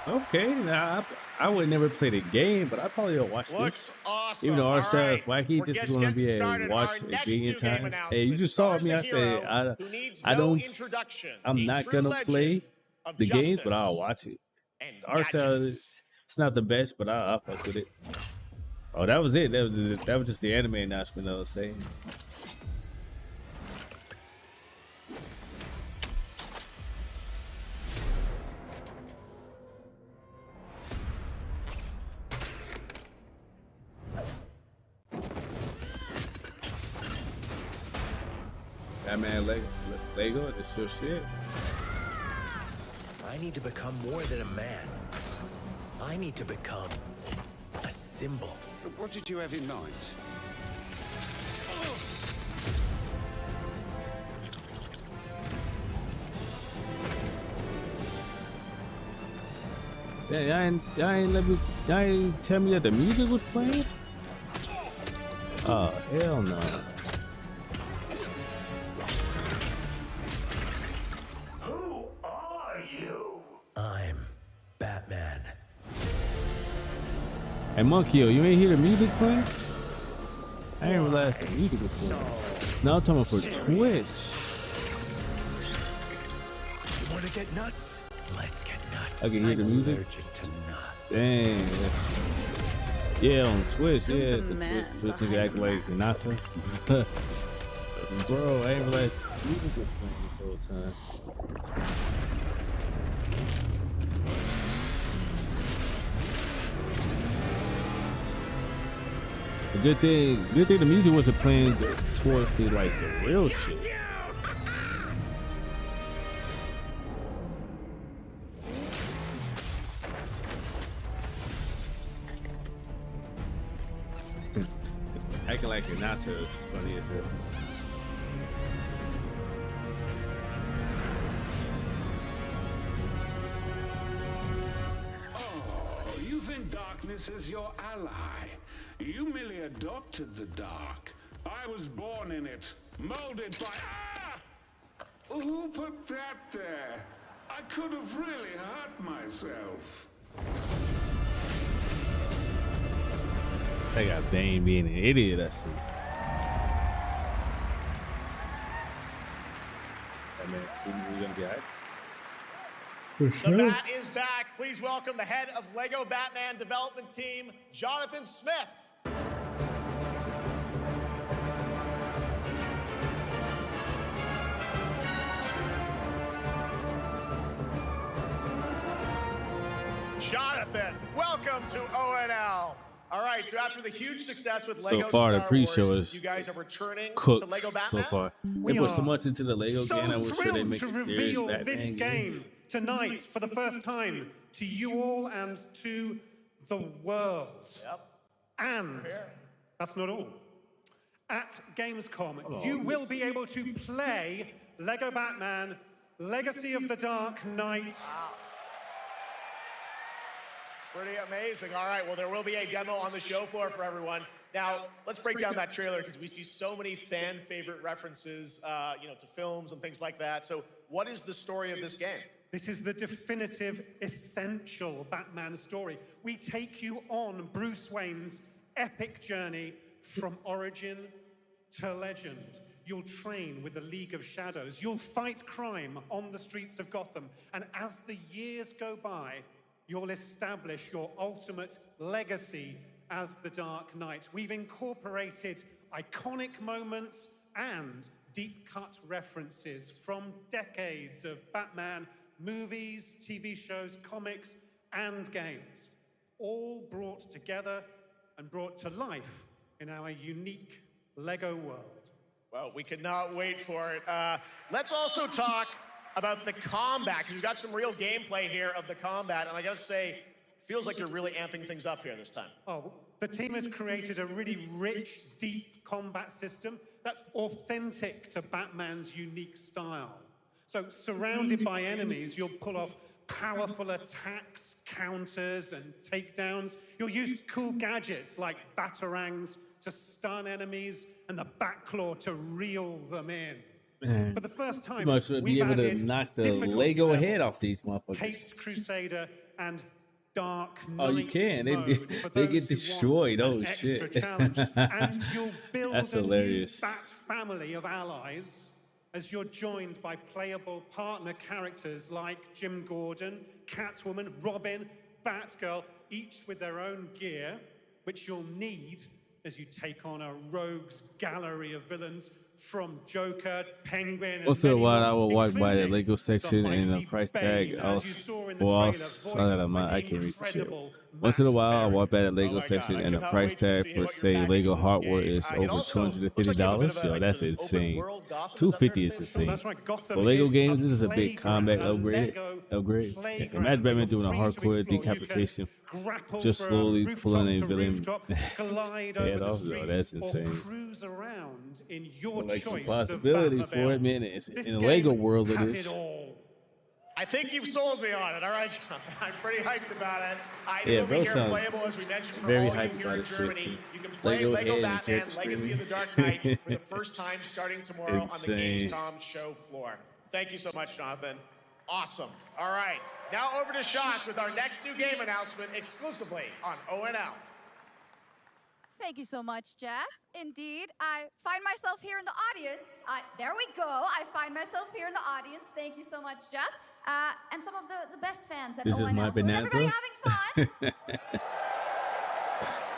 Okay, now I would never play the game, but I probably will watch this.
Awesome.
Even though our style is
Right.
wacky, this is going to be a watch a billion times. Hey, you just saw me. I said I don't. I'm not gonna play the games, but I'll watch it. Our style is it's not the best, but I'll fuck with it. Oh, that was it. That was just the anime announcement I was saying. Batman Lego, that's your shit.
I need to become more than a man. I need to become a symbol.
What did you have in mind?
Yeah, y'all ain't tell me that the music was playing? Oh, hell no.
Who are you? I'm Batman.
Hey, Monkey, you ain't hear the music playing? I ain't realize the music was playing. No, I'm talking about for Twitch.
You want to get nuts? Let's get nuts.
I can hear the music.
Allergic to nuts.
Dang. Yeah, on Twitch. Yeah, the Twitch nigga act like Nasa. Bro, I ain't realized the music was playing this whole time. The good thing the music wasn't playing towards the like the real shit. Acting like Hinata is funny as hell.
Oh, you think darkness is your ally? You merely adopted the dark. I was born in it, molded by... Ah! Who put that there? I could have really hurt myself.
They got Bane being an idiot, I see. That man, we're gonna be alright. For
The Bat is back. Please welcome the head of Lego Batman development team, Jonathan Smith. Jonathan, welcome to ONL. All right, so after the huge success with Lego
so far, the
Star
pre-show
Wars,
is
you guys are returning
cooked
to Lego Batman?
so far. They put so much into the Lego game. I wish they make
to
a serious
reveal
Batman
this game tonight for the first time to you all and to the world.
Yep.
And that's not all. At Gamescom, you will be able to play Lego Batman Legacy of the Dark Knight.
Wow. Pretty amazing. All right, well, there will be a demo on the show floor for everyone. Now, let's break down that trailer because we see so many fan favorite references, to films and things like that. So what is the story of this game?
This is the definitive, essential Batman story. We take you on Bruce Wayne's epic journey from origin to legend. You'll train with the League of Shadows. You'll fight crime on the streets of Gotham. And as the years go by, you'll establish your ultimate legacy as the Dark Knight. We've incorporated iconic moments and deep-cut references from decades of Batman movies, TV shows, comics, and games, all brought together and brought to life in our unique Lego world.
Well, we could not wait for it. Let's also talk about the combat, because we've got some real gameplay here of the combat, and I gotta say, feels like you're really amping things up here this time.
Oh, the team has created a really rich, deep combat system that's authentic to Batman's unique style. So, surrounded by enemies, you'll pull off powerful attacks, counters, and takedowns. You'll use cool gadgets like batarangs to stun enemies and the Batclaw to reel them in.
Man,
For the first time,
you must be
we've
able to
added
knock the
difficulty
Lego
levels,
head off these motherfuckers.
Caped Crusader and Dark Knight
Oh, you can.
mode for
They
those
get
who
destroyed.
want
Oh,
an extra
shit.
challenge. And you'll build
That's
a
hilarious.
new Bat family of allies as you're joined by playable partner characters like Jim Gordon, Catwoman, Robin, Batgirl, each with their own gear, which you'll need as you take on a rogues gallery of villains from Joker, Penguin, and
Once in a
many
while,
more,
I will walk by the
including
Lego
the
section and the
mighty
price
Bane,
tag.
as you saw in the
Well,
trailer,
I can't read the shit.
incredible
Once in a while, I
Matt
walk by the Lego
Oh my God,
section
I
and the
cannot
price
wait to
tag
see
for
what
say
you're packing
Lego
in this
hardware
game.
is
It
over
also looks like you have a
$250.
bit of a,
Yo,
like,
that's
sort of open
insane.
world Gotham, is that fair
$250
to
is
say?
insane.
That's right, Gotham
For Lego
is
games,
a
this is a big combat
playground, a
upgrade.
Lego
Imagine
playground where
Batman doing a
you're free to
hardcore
explore. You can
decapitation,
grapple
just
from
slowly
rooftop
pulling a
to
villain
rooftop, glide
head
over the
off. Yo,
streets,
that's
or
insane.
cruise around in your
Like some
choice
possibility
of
for
Batmobile.
it, man. It's
This
in the
game
Lego world. It
has
is.
it all.
I think you've sold me on it. All right, John. I'm pretty hyped about it. It
Yeah,
will
bro
be here
sounds
playable, as we mentioned, for
very
all you
hyped
here
about
in
this shit,
Germany.
too.
You can play
Lego
Lego
head and
Batman
character
Legacy of the
screaming.
Dark Knight for the first time starting tomorrow on the
Insane.
Gamescom show floor. Thank you so much, Jonathan. Awesome. All right. Now over to Shots with our next new game announcement exclusively on ONL.
Thank you so much, Jeff. Indeed, I find myself here in the audience. There we go. I find myself here in the audience. Thank you so much, Jeff. And some of the best fans at
This is
ONL.
my
So is everybody
banana.
having fun?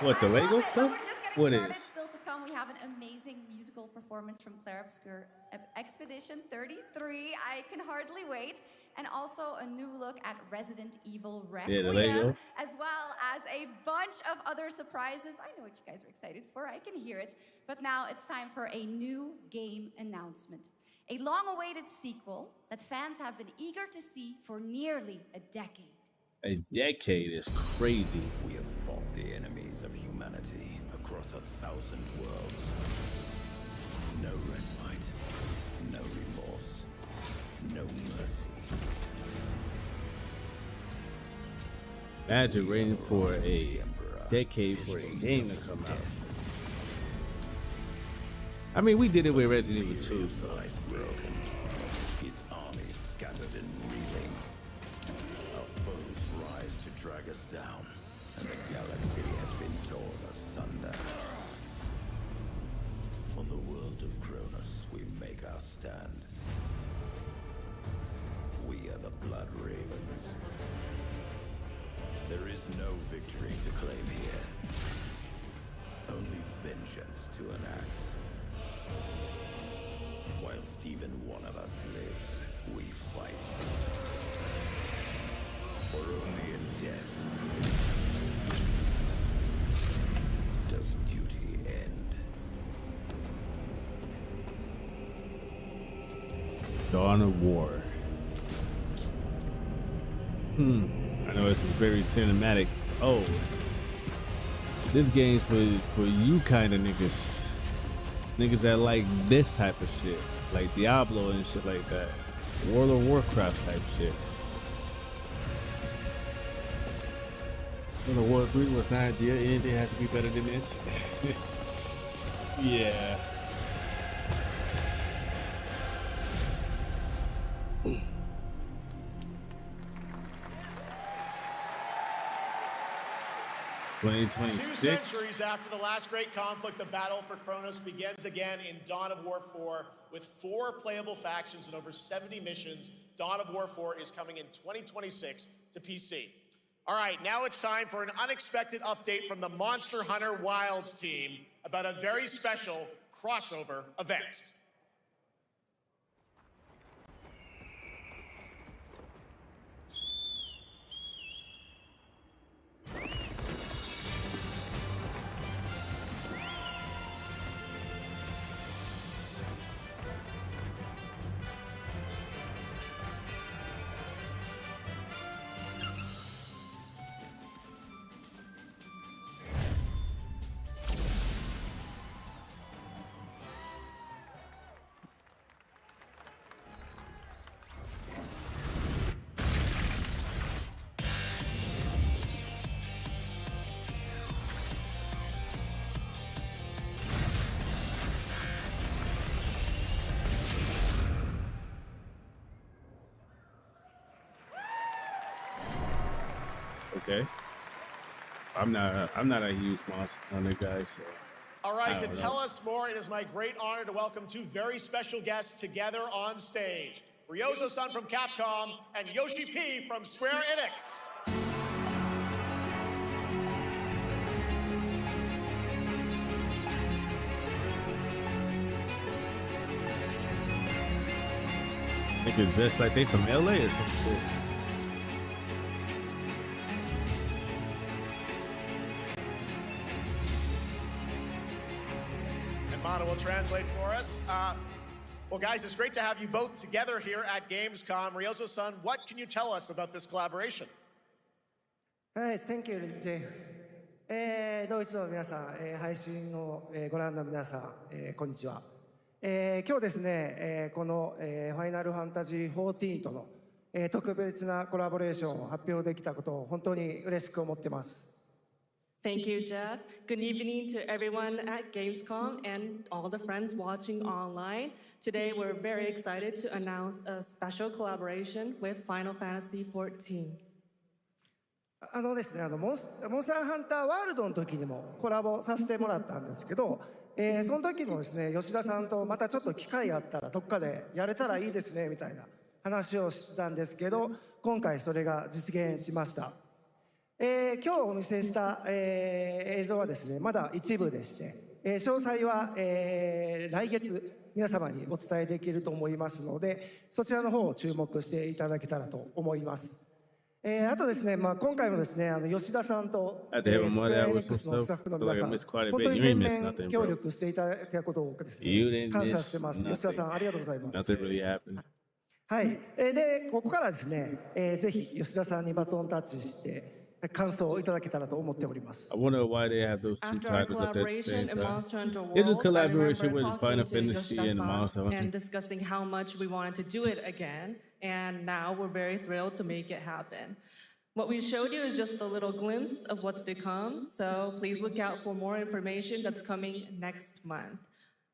What, the Lego stuff?
We're just getting
What
started.
is?
Still to come, we have an amazing musical performance from Claire Obscure Expedition 33. I can hardly wait. And also a new look at Resident Evil
Yeah, the
Requiem,
Lego.
as well as a bunch of other surprises. I know what you guys are excited for. I can hear it. But now it's time for a new game announcement. A long-awaited sequel that fans have been eager to see for nearly a decade.
A decade is crazy.
We have fought the enemies of humanity across 1,000 worlds. No respite, no remorse, no mercy.
Imagine waiting for a decade for a game to come out. I mean, we did it with Resident Evil 2. So.
Lies broken, its armies scattered and reeling. Our foes rise to drag us down, and the galaxy has been torn asunder. On the world of Cronus, we make our stand. We are the Blood Ravens. There is no victory to claim here. Only vengeance to enact. Whilst even one of us lives, we fight. For only in death does duty end.
Dawn of War. I know this is very cinematic. Oh, this game's for you kind of niggas. Niggas that like this type of shit, like Diablo and shit like that, World of Warcraft type shit. World of War 3 was not ideal. Anything has to be better than this. Yeah.
2
2026.
centuries after the last great conflict, the battle for Kronos begins again in Dawn of War 4 with 4 playable factions and over 70 missions. Dawn of War 4 is coming in 2026 to PC. All right, now it's time for an unexpected update from the Monster Hunter Wilds team about a very special crossover event.
Okay. I'm not a huge Monster Hunter guy, so.
All right, to tell us more, it is my great honor to welcome 2 very special guests together on stage. Ryozo-san from Capcom and Yoshi P from Square Enix.
They could dress like they from LA or something.
And Mana will translate for us. Well, guys, it's great to have you both together here at Gamescom. Ryozo-san, what can you tell us about this collaboration?
Hi, thank you, Jay. ドイツの皆さん、配信をご覧の皆さん、こんにちは。今日ですね、このファイナルファンタジー14との特別なコラボレーションを発表できたことを本当に嬉しく思ってます。
Thank you, Jeff. Good evening to everyone at Gamescom and all the friends watching online. Today, we're very excited to announce a special collaboration with Final Fantasy XIV.
ですね、モンスターハンターワールドの時にもコラボさせてもらったんですけど、その時もですね、吉田さんとまたちょっと機会があったらどっかでやれたらいいですねみたいな話をしてたんですけど、今回それが実現しました。今日お見せした、映像はですね、まだ一部でして、詳細は、来月皆様にお伝えできると思いますので、そちらの方を注目していただけたらと思います。あとですね、今回もですね、吉田さんとスクエアエニックスのスタッフの皆さん、本当に全面協力していただいたことをですね、感謝してます。吉田さん、ありがとうございます。はい、で、ここからですね、ぜひ吉田さんにバトンタッチして、感想をいただけたらと思っております。
I wonder why they have those two titles at the same time. It's a collaboration with Final Fantasy and Monster Hunter.
And discussing how much we wanted to do it again, and now we're very thrilled to make it happen. What we showed you is just a little glimpse of what's to come, so please look out for more information that's coming next month.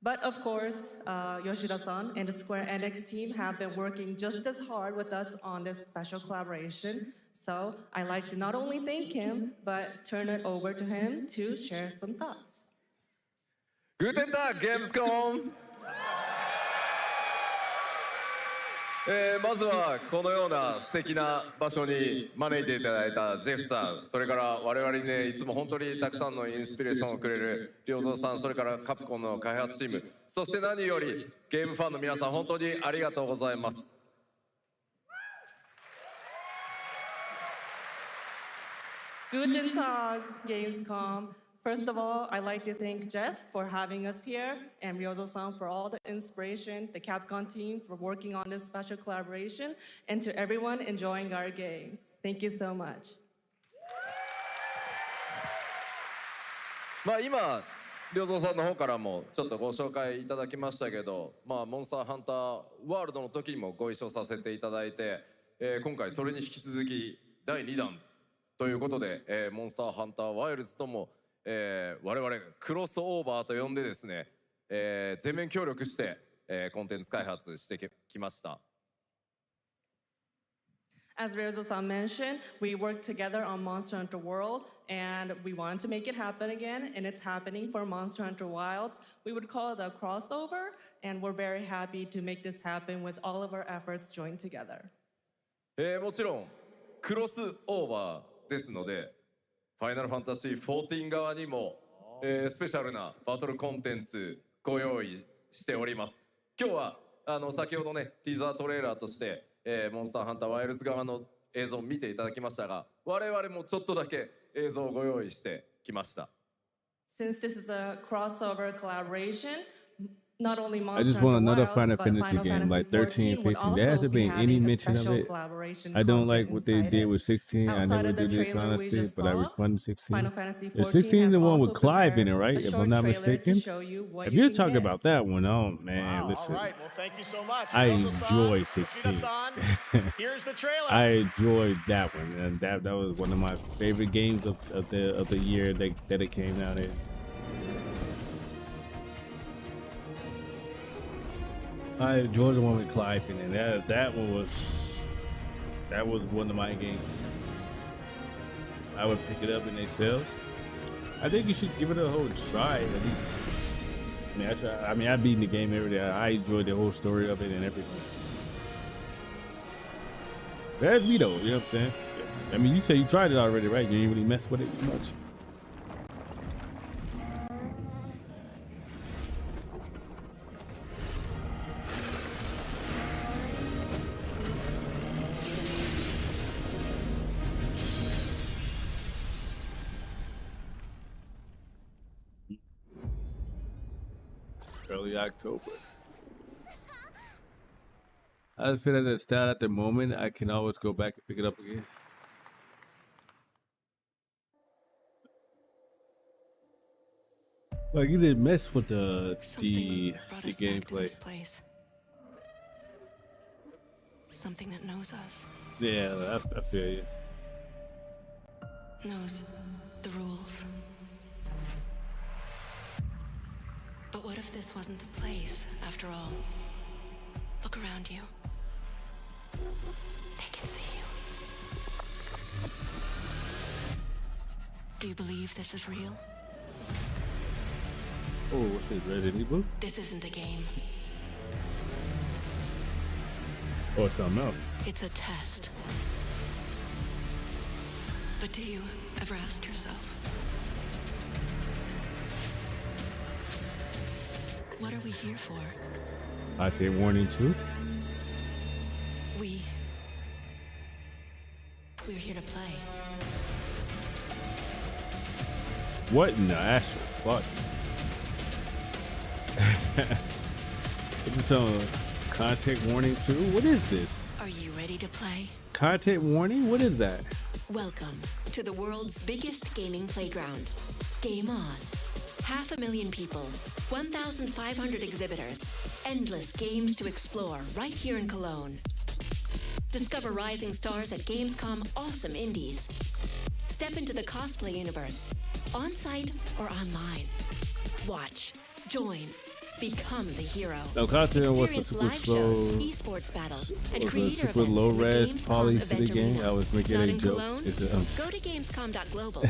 But of course, Yoshida-san and the Square Enix team have been working just as hard with us on this special collaboration. So I'd like to not only thank him, but turn it over to him to share some thoughts.
Guten Tag, Gamescom! まずはこのような素敵な場所に招いていただいたジェフさん、それから我々にね、いつも本当にたくさんのインスピレーションをくれる良三さん、それからカプコンの開発チーム、そして何よりゲームファンの皆さん、本当にありがとうございます。
Guten Tag, Gamescom. First of all, I'd like to thank Jeff for having us here and Ryozo-san for all the inspiration, the Capcom team for working on this special collaboration, and to everyone enjoying our games. Thank you so much.
今、良三さんの方からもちょっとご紹介いただきましたけど、モンスターハンターワールドの時にもご一緒させていただいて、今回それに引き続き第2弾ということで、モンスターハンターワイルズとも我々クロスオーバーと呼んでですね、全面協力して、コンテンツ開発してきました。
As Reza-san mentioned, we worked together on Monster Hunter World, and we wanted to make it happen again, and it's happening for Monster Hunter Wilds. We would call it a crossover, and we're very happy to make this happen with all of our efforts joined together.
もちろんクロスオーバーですので、ファイナルファンタジー14側にも、スペシャルなバトルコンテンツご用意しております。今日は先ほどねティザートレーラーとして、モンスターハンターワイルズ側の映像を見ていただきましたが、我々もちょっとだけ映像をご用意してきました。
Since this is a crossover collaboration, not only
I
Monster
just
Hunter
want another
Wilds,
Final
but
Fantasy
Final
game,
Fantasy
like 13
14 would
15. There
also
hasn't
be
been any
having a
mention of
special
it.
collaboration
I don't like
content
what they
inside
did
it.
with 16. I
Outside
never
of the
do this,
trailer we
honestly,
just
but I
saw,
refund 16.
Final Fantasy
The
14
16 is
has
the one
also
with Clive in it,
prepared
right?
a
If I'm
short
not
trailer to
mistaken.
show you what
If
you
you're
can
talking
get.
about that one, oh man,
Wow,
listen.
all right. Well, thank you so much.
I
Rosa-san,
enjoy 16.
Yoshida-san, here's the trailer.
I enjoyed that one, and that was one of my favorite games of the year that it came out in. I enjoyed the one with Clive in it. That was one of my games. I would pick it up and they sell. I think you should give it a whole try at least. I mean, I've beaten the game every day. I enjoyed the whole story of it and everything. That's me though, you know what I'm saying? Yes. I mean, you say you tried it already, right? You didn't really mess with it too much. Early October. I feel that it's down at the moment. I can always go back and pick it up again. Like you didn't mess with the gameplay.
Something that knows us.
Yeah, I feel you.
Knows the rules. But what if this wasn't the place, after all? Look around you. They can see you. Do you believe this is real?
Oh, what's this, Resident Evil?
This isn't a game.
Or something else.
It's a test. But do you ever ask yourself, what are we here for?
Content warning too.
We're here to play.
What in the actual fuck? Is this some content warning too? What is this?
Are you ready to play?
Content warning? What is that?
Welcome to the world's biggest gaming playground. Game on. 500,000 people, 1,500 exhibitors, endless games to explore right here in Cologne. Discover rising stars at Gamescom Awesome Indies. Step into the cosplay universe, on-site or online. Watch, join, become the hero.
No, content was a
Experience
super
live
slow,
shows, esports battles, and
was a
creator
super
events
low
in the
res
Gamescom
poly to the
event
game.
arena.
I was making
Not
a
in
joke.
Cologne?
It's
Go to gamescom.global.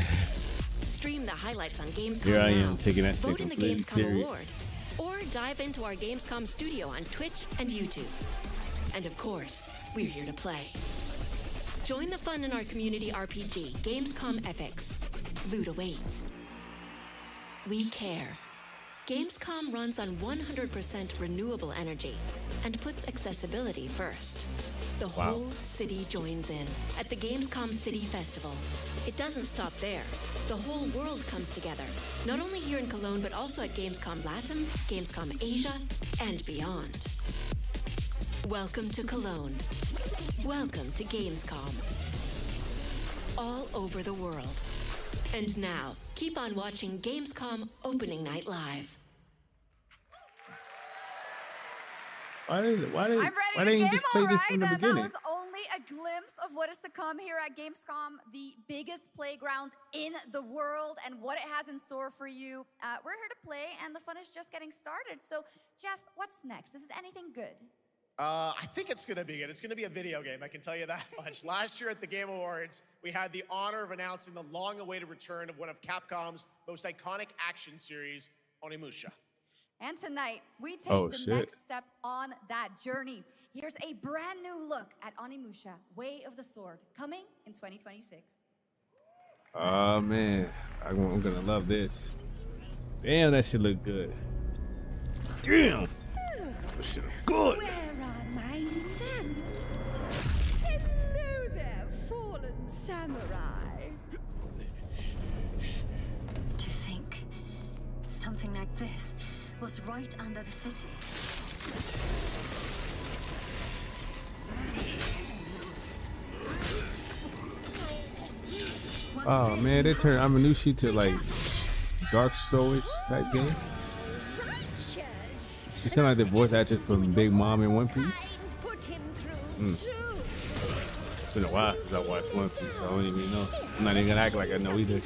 Stream the highlights on Gamescom
Here I
now.
am taking that shit
Vote in the
completely
Gamescom
serious.
Award. Or dive into our Gamescom studio on Twitch and YouTube. And of course, we're here to play. Join the fun in our community RPG, Gamescom Epics. Loot awaits. We care. Gamescom runs on 100% renewable energy and puts accessibility first. The whole city joins in at the Gamescom City Festival. It doesn't stop there. The whole world comes together, not only here in Cologne, but also at Gamescom Latin, Gamescom Asia, and beyond. Welcome to Cologne. Welcome to Gamescom. All over the world. And now, keep on watching Gamescom Opening Night Live.
Why didn't you just play this from the
That
beginning?
was only a glimpse of what is to come here at Gamescom, the biggest playground in the world, and what it has in store for you. We're here to play, and the fun is just getting started. So, Jeff, what's next? Is it anything good?
I think it's going to be good. It's going to be a video game, I can tell you that much. Last year at the Game Awards, we had the honor of announcing the long-awaited return of one of Capcom's most iconic action series, Onimusha.
And tonight, we take
Oh,
the
shit.
next step on that journey. Here's a brand new look at Onimusha, Way of the Sword, coming in 2026.
Oh man, I'm gonna love this. Damn, that shit look good. Damn, that shit look good.
Where are my lamps? Hello there, fallen samurai.
To think something like this was right under the city.
Oh man, they turned Amanushi to like Dark Souls type game. She sounded like the voice actress from Big Mom in One Piece. It's been a while since I watched One Piece, so I don't even know. I'm not even gonna act like I know either.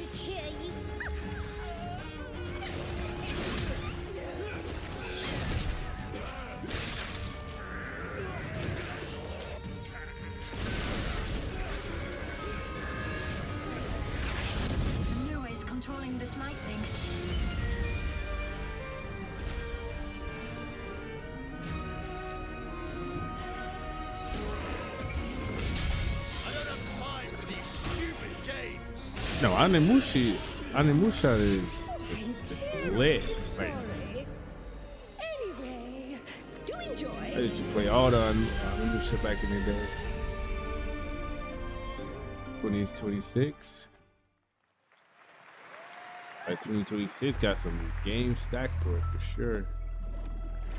Nua is controlling this lightning.
No, Animusha is lit. Like,
Anyway, do enjoy.
I used to play all the Animusha back in the day. 2026. Like 2026 got some games stacked for it for sure.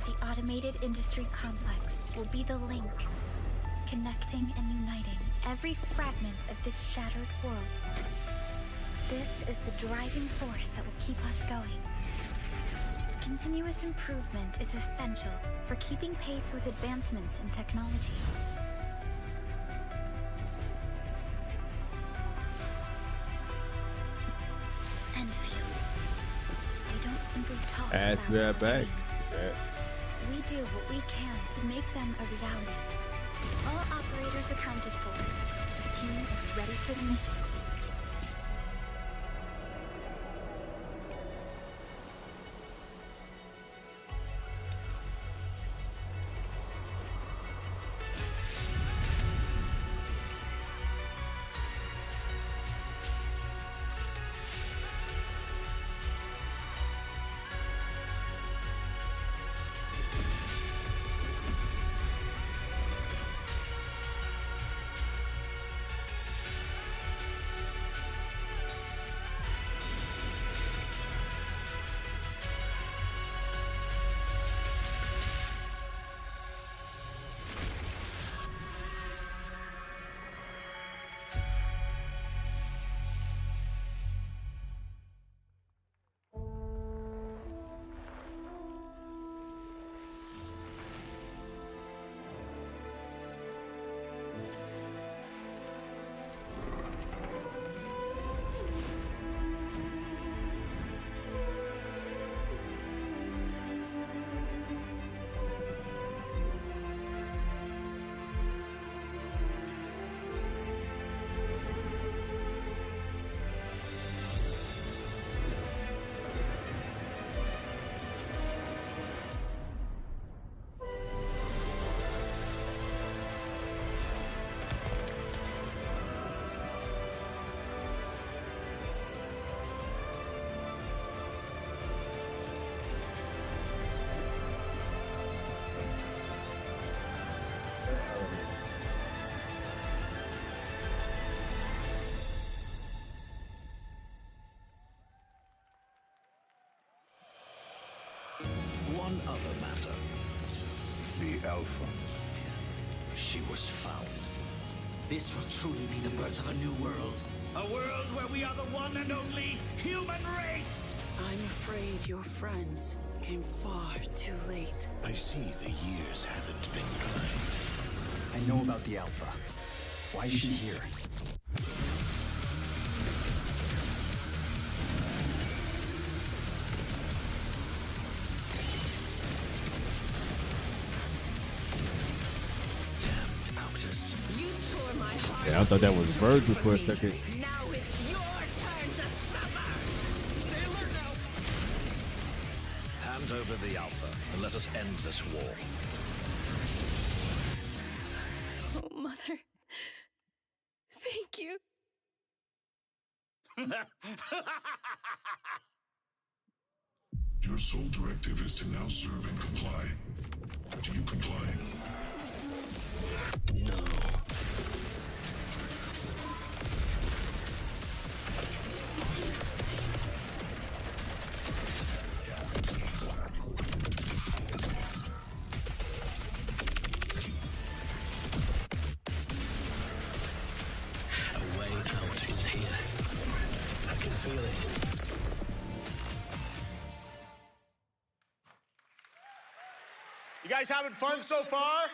The automated industry complex will be the link, connecting and uniting every fragment of this shattered world. This is the driving force that will keep us going. Continuous improvement is essential for keeping pace with advancements in technology. Enfield. They don't simply talk
Ask
about
that back.
dreams. We do what we can to make them a reality. All operators accounted for. The team is ready for the mission.
One other matter.
The Alpha.
She was found. This will truly be the birth of a new world. A world where we are the one and only human race!
I'm afraid your friends came far too late.
I see the years haven't been kind. I know about the Alpha. Why is she here?
tore my heart
Yeah, I thought that was Virgil for a second.
Now it's your turn to suffer. Stay alert now.
Hand over the Alpha and let us end this war.
Oh, Mother. Thank you.
Your sole directive is to now serve and comply. Do you comply?
No. A way out is here. I can feel it.
You guys having fun so far?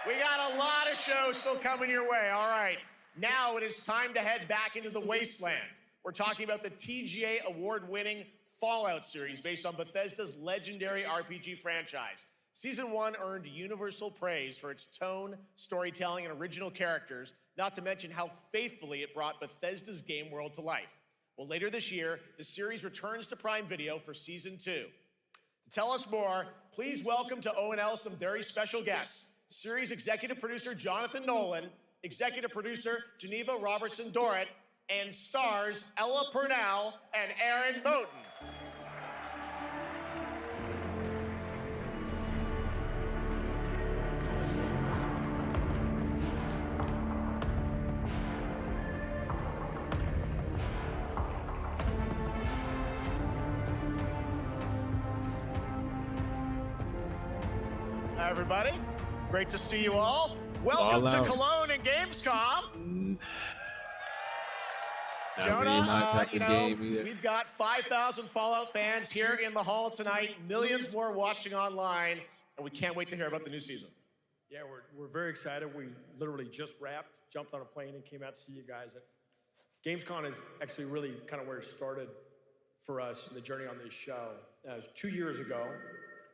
We got a lot of shows still coming your way. All right, now it is time to head back into the wasteland. We're talking about the TGA award-winning Fallout series based on Bethesda's legendary RPG franchise. Season 1 earned universal praise for its tone, storytelling, and original characters, not to mention how faithfully it brought Bethesda's game world to life. Well, later this year, the series returns to Prime Video for Season 2. To tell us more, please welcome to ONL some very special guests. Series executive producer Jonathan Nolan, executive producer Geneva Robertson-Dorrit, and stars Ella Purnell and Aaron Moten. Hi, everybody. Great to see you all. Welcome to Cologne and Gamescom. Jonah, we've got 5,000 Fallout fans here in the hall tonight, millions more watching online, and we can't wait to hear about the new season.
Yeah, we're very excited. We literally just wrapped, jumped on a plane, and came out to see you guys. Gamescon is actually really kind of where it started for us in the journey on this show. It was 2 years ago.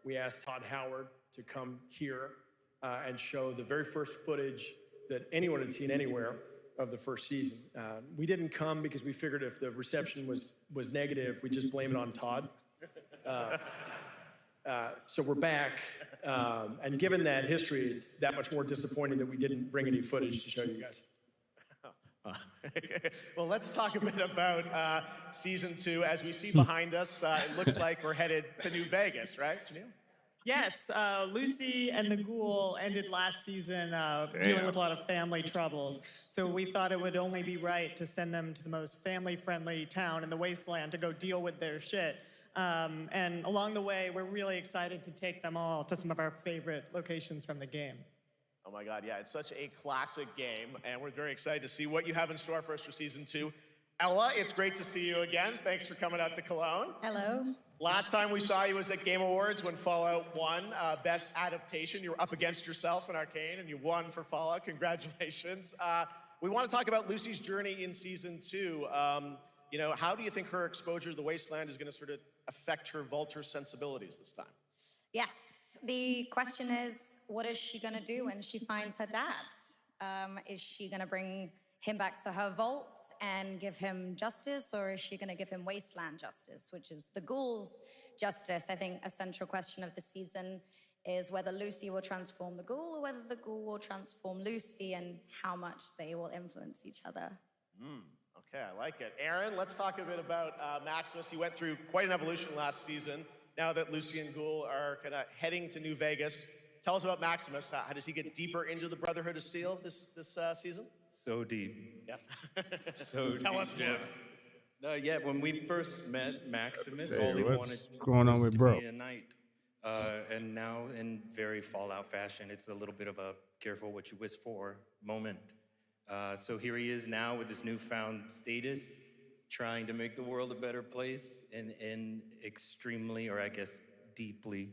We asked Todd Howard to come here and show the very first footage that anyone had seen anywhere of the first season. We didn't come because we figured if the reception was negative, we'd just blame it on Todd. So we're back, and given that history, it's that much more disappointing that we didn't bring any footage to show you guys.
Well, let's talk a bit about Season 2. As we see behind us, it looks like we're headed to New Vegas, right, Janelle?
Yes, Lucy and the Ghoul ended last season dealing with a lot of family troubles. So we thought it would only be right to send them to the most family-friendly town in the wasteland to go deal with their shit. And along the way, we're really excited to take them all to some of our favorite locations from the game.
Oh my God, yeah, it's such a classic game, and we're very excited to see what you have in store for us for Season 2. Ella, it's great to see you again. Thanks for coming out to Cologne.
Hello.
Last time we saw you was at Game Awards when Fallout won Best Adaptation. You were up against yourself in Arcane, and you won for Fallout. Congratulations. We want to talk about Lucy's journey in Season 2. How do you think her exposure to the Wasteland is going to sort of affect her Vulture sensibilities this time?
Yes, the question is, what is she going to do when she finds her dad? Is she going to bring him back to her vault and give him justice, or is she going to give him wasteland justice, which is the Ghoul's justice? I think a central question of the season is whether Lucy will transform the Ghoul or whether the Ghoul will transform Lucy, and how much they will influence each other.
Okay, I like it. Aaron, let's talk a bit about Maximus. He went through quite an evolution last season. Now that Lucy and Ghoul are kind of heading to New Vegas, tell us about Maximus. How does he get deeper into the Brotherhood of Steel this season?
So deep.
Yes.
So
Tell
deep,
us more.
Jeff. Yeah, when we first met Maximus,
Say,
all he
what's
wanted
going on
was
with
to
bro?
be a knight. And now, in very Fallout fashion, it's a little bit of a careful what you wish for moment. So here he is now with this newfound status, trying to make the world a better place in extremely, or I guess deeply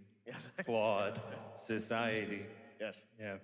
flawed society.
Yes.
Yeah.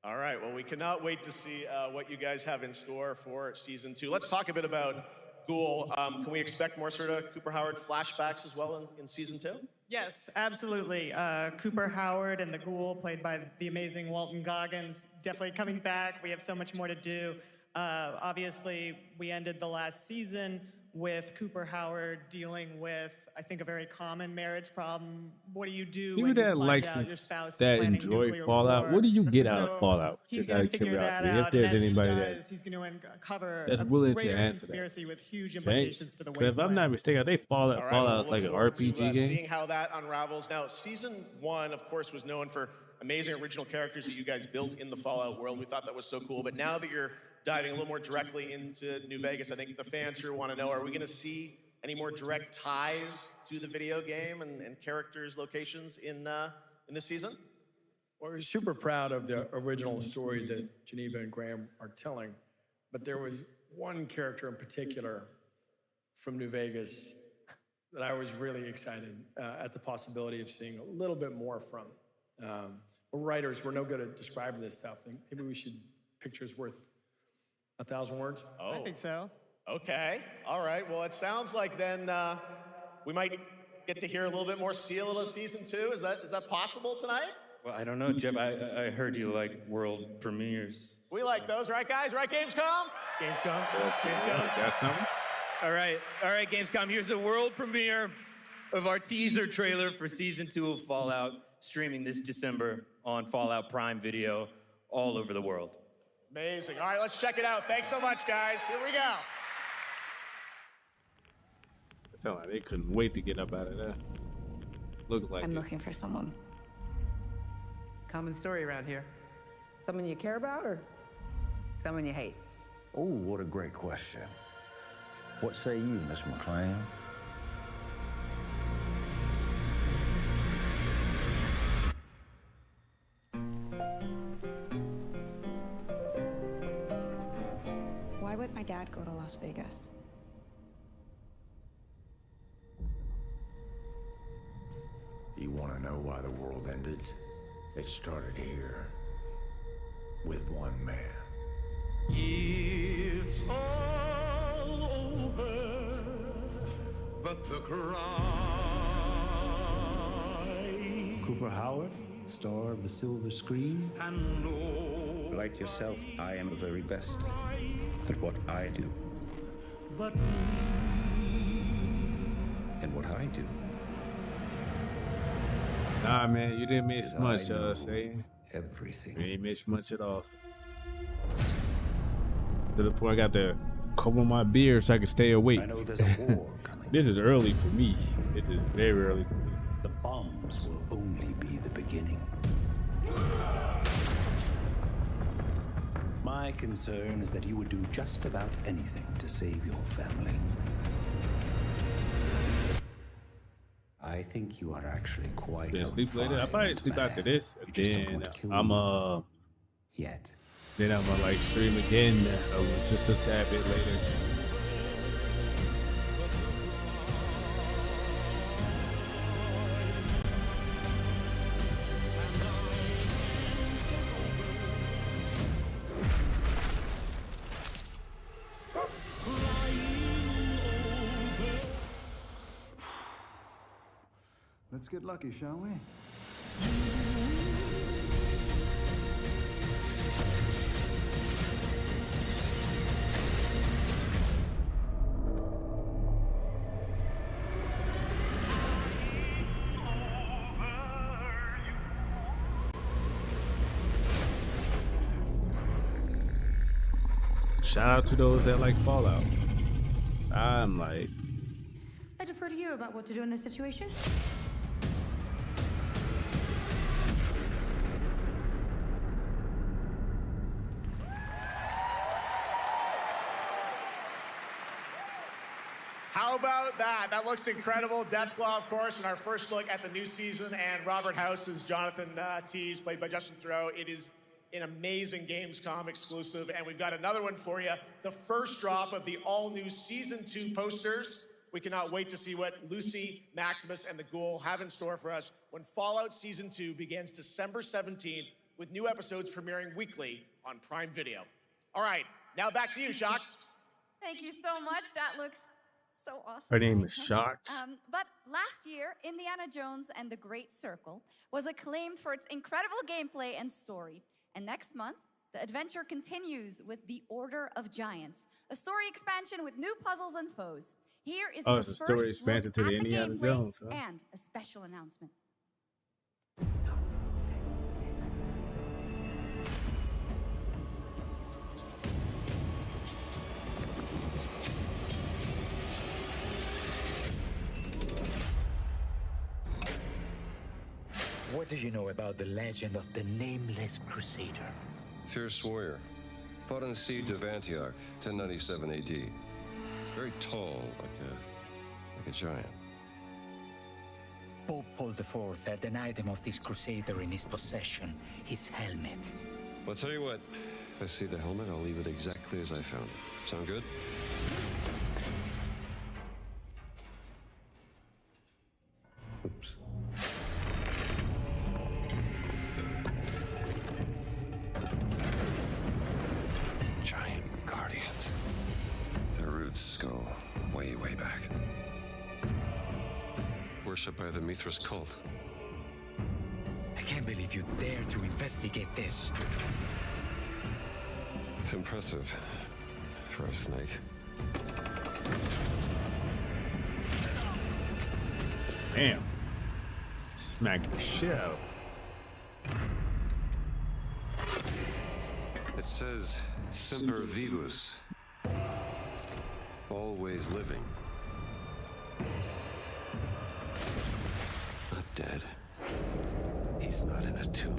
All right, well, we cannot wait to see what you guys have in store for Season 2. Let's talk a bit about Ghoul, can we expect more sort of Cooper Howard flashbacks as well in season 2?
Yes, absolutely. Cooper Howard and the Ghoul, played by the amazing Walton Goggins, definitely coming back. We have so much more to do. Obviously, we ended the last season with Cooper Howard dealing with, I think, a very common marriage problem. What do you do
People
when you
that
find
like
out your spouse is
that
planning
enjoy
nuclear
Fallout,
war?
what do you get out
So
of Fallout?
he's
Just
going
out
to
of
figure that
curiosity, if
out,
there's
and as
anybody
he
that
does, he's going to uncover
that's
a
willing to
greater
answer that.
conspiracy with huge
Okay?
implications for the
'Cause if I'm
wasteland.
not mistaken, I think
All right, well,
Fallout's
we'll
like
look
an
forward
RPG
to,
game.
seeing how that unravels. Now, season 1, of course, was known for amazing original characters that you guys built in the Fallout world. We thought that was so cool. But now that you're diving a little more directly into New Vegas, I think the fans here want to know, are we going to see any more direct ties to the video game and characters, locations in this season?
Well, we're super proud of the original story that Geneva and Graham are telling, but there was one character in particular from New Vegas that I was really excited at the possibility of seeing a little bit more from. We're writers, we're no good at describing this stuff. Maybe we should, pictures worth 1,000 words?
Oh.
I think so.
Okay, all right. Well, it sounds like then we might get to hear a little bit more Seal of season 2. Is that possible tonight?
Well, I don't know, Jeff. I heard you like world premieres.
We like those, right, guys? Right, Gamescom?
Gamescom?
Got something?
All right, Gamescom. Here's the world premiere of our teaser trailer for season 2 of Fallout, streaming this December on Fallout Prime Video all over the world.
Amazing. All right, let's check it out. Thanks so much, guys. Here we go.
It sounded like they couldn't wait to get up out of there. Looks like
I'm
it.
looking for someone.
Common story around here. Someone you care about or someone you hate?
Oh, what a great question. What say you, Miss McClane?
Why would my dad go to Las Vegas?
You want to know why the world ended? It started here with one man.
It's all over, but the cry.
Cooper Howard, star of the silver screen. Like yourself, I am the very best at what I do.
But
and what I do.
Nah, man, you didn't miss much,
know
say.
Everything.
You ain't miss much at all. To the point I got to cover my beard so I can stay awake.
I know there's a war coming.
This is early for me. This is very early for me.
The bombs will only be the beginning. My concern is that you would do just about anything to save your family. I think you are actually quite
Then sleep later. I'll probably sleep after this.
just don't
Then
want to kill
I'm
me. Yet.
Then I'm gonna like stream again just a tad bit later.
Let's get lucky, shall we?
Shout out to those that like Fallout. I'm like,
I defer to you about what to do in this situation.
How about that? That looks incredible. Deathclaw, of course, in our first look at the new season, and Robert House is Jonathan Tease, played by Justin Theroux. It is an amazing Gamescom exclusive, and we've got another one for you. The first drop of the all-new Season 2 posters. We cannot wait to see what Lucy, Maximus, and the Ghoul have in store for us when Fallout Season 2 begins December 17th, with new episodes premiering weekly on Prime Video. All right, now back to you, Shocks.
Thank you so much. That looks so awesome.
Her name
I
is
can't
Sharks.
wait. But last year, Indiana Jones and the Great Circle was acclaimed for its incredible gameplay and story. And next month, the adventure continues with The Order of Giants, a story expansion with new puzzles and foes. Here is your
It's a
first
story
look
expansion
at
to the
the
Indiana
gameplay
Jones, huh?
and a special announcement.
What do you know about the legend of the Nameless Crusader?
Fierce warrior. Fought in the siege of Antioch, 1097 AD. Very tall, like a giant.
Pope Paul IV had an item of this crusader in his possession, his helmet.
Well, I'll tell you what. If I see the helmet, I'll leave it exactly as I found it. Sound good? Oops. Giant guardians. Their roots go way, way back. Worshipped by the Mithras cult.
I can't believe you dare to investigate this.
Impressive for a snake.
Damn. Smack the shit out.
It says Semper Vivus. Always living. Not dead. He's not in a tomb.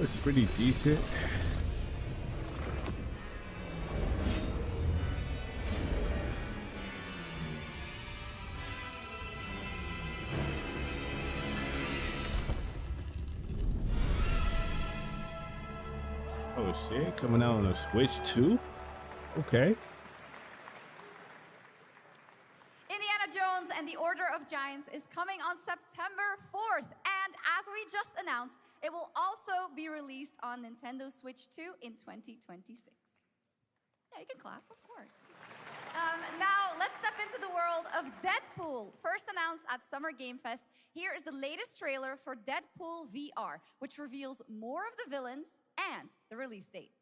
It's pretty decent. Oh shit, coming out on a Switch too? Okay.
Indiana Jones and the Order of Giants is coming on September 4th. And as we just announced, it will also be released on Nintendo Switch 2 in 2026. Yeah, you can clap, of course. Now, let's step into the world of Deadpool. First announced at Summer Game Fest, here is the latest trailer for Deadpool VR, which reveals more of the villains and the release date.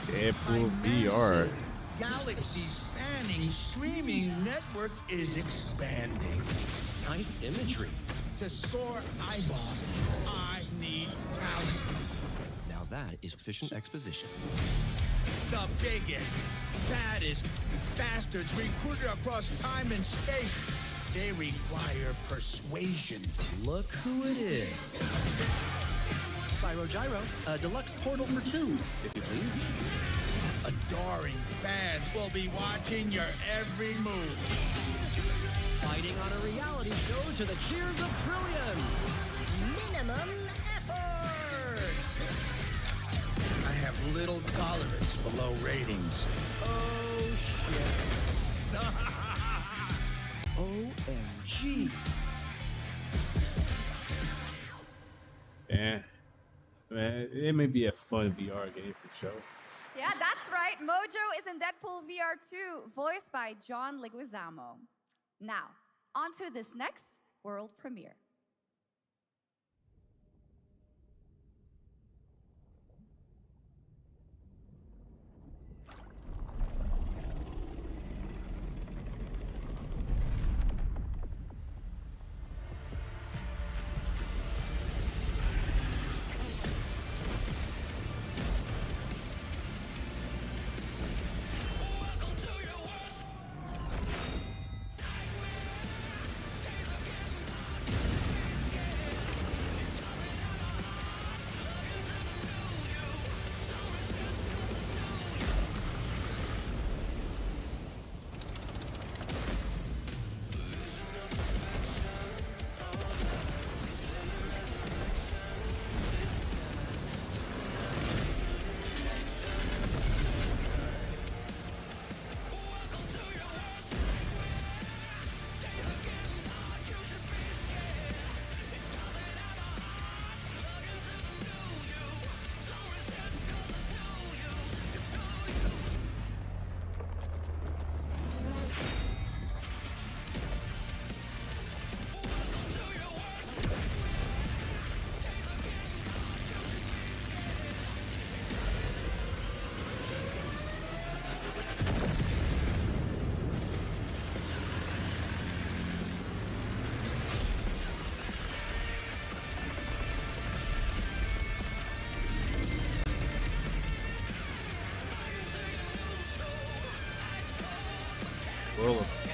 Deadpool VR.
Galaxy-spanning streaming network is expanding.
Nice imagery.
To score eyeballs, I need talent.
Now that is efficient exposition.
The biggest, baddest bastards recruited across time and space. They require persuasion.
Look who it is. Spyro Gyro, a deluxe portal for 2, if you please.
Adoring fans will be watching your every move.
Fighting on a reality show to the cheers of trillions.
Minimum effort. I have little tolerance for low ratings.
Oh, shit. OMG.
Yeah. Man, it may be a fun VR game for sure.
Yeah, that's right. Mojo is in Deadpool VR 2, voiced by John Leguizamo. Now, on to this next world premiere.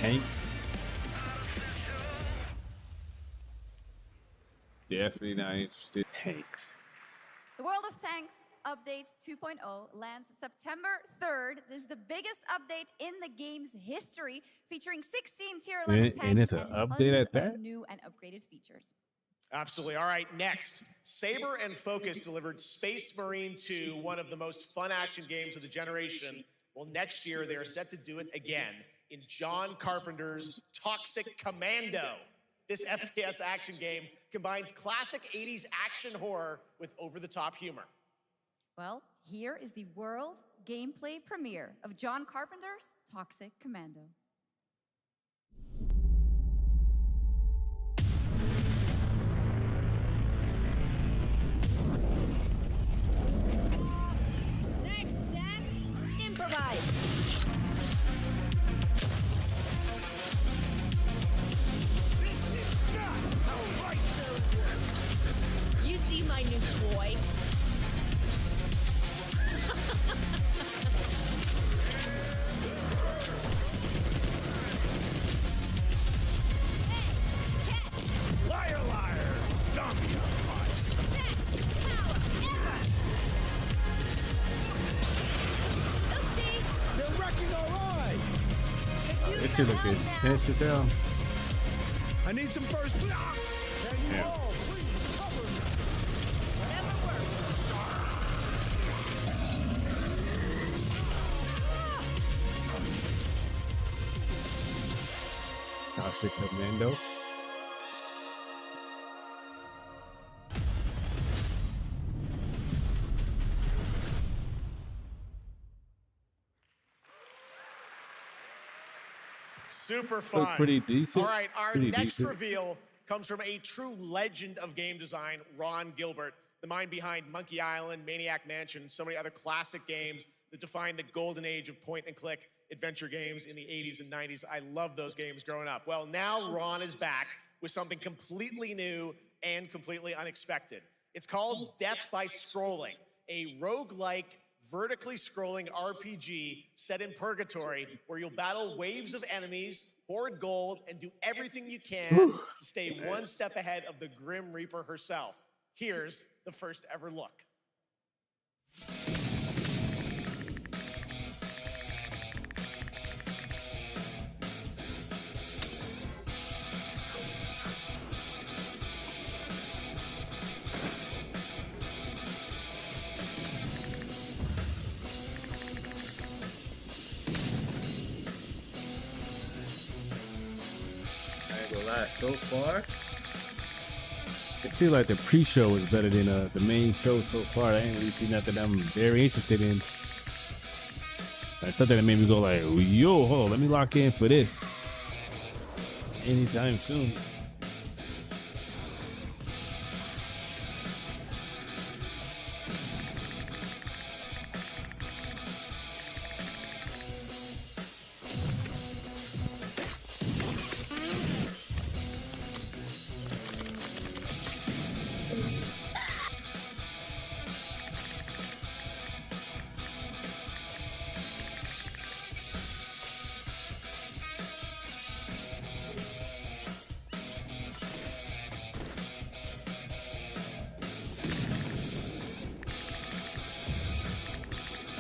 Hanks. Definitely not interested. Hanks.
The World of Tanks Update 2.0 lands September 3rd. This is the biggest update in the game's history, featuring 16 tier 11 tanks
And it's an update
tons
at that?
of new and upgraded features.
Absolutely. All right, next. Saber and Focus delivered Space Marine 2, one of the most fun action games of the generation. Well, next year, they are set to do it again in John Carpenter's Toxic Commando. This FPS action game combines classic 80s action horror with over-the-top humor.
Well, here is the world gameplay premiere of John Carpenter's Toxic Commando.
Next step, improvise.
This is not how lightsaber works.
You see my new toy?
Liar, liar, zombie They're wrecking our ride.
This shit look intense as hell.
I need some first. Can you
Yeah.
all please cover me?
Toxic Commando.
Super fun.
Look pretty decent.
All right, our
Pretty
next
decent.
reveal comes from a true legend of game design, Ron Gilbert, the mind behind Monkey Island, Maniac Mansion, and so many other classic games that defined the golden age of point-and-click adventure games in the 80s and 90s. I love those games growing up. Well, now Ron is back with something completely new and completely unexpected. It's called Death by Scrolling, a roguelike, vertically scrolling RPG set in purgatory where you'll battle waves of enemies, hoard gold, and do everything you can to stay one step ahead of the Grim Reaper herself. Here's the first ever look.
I ain't gonna lie, so far, it seems like the pre-show is better than the main show so far. I ain't really seen nothing I'm very interested in. Like something that made me go like, yo, hold on, let me lock in for this anytime soon.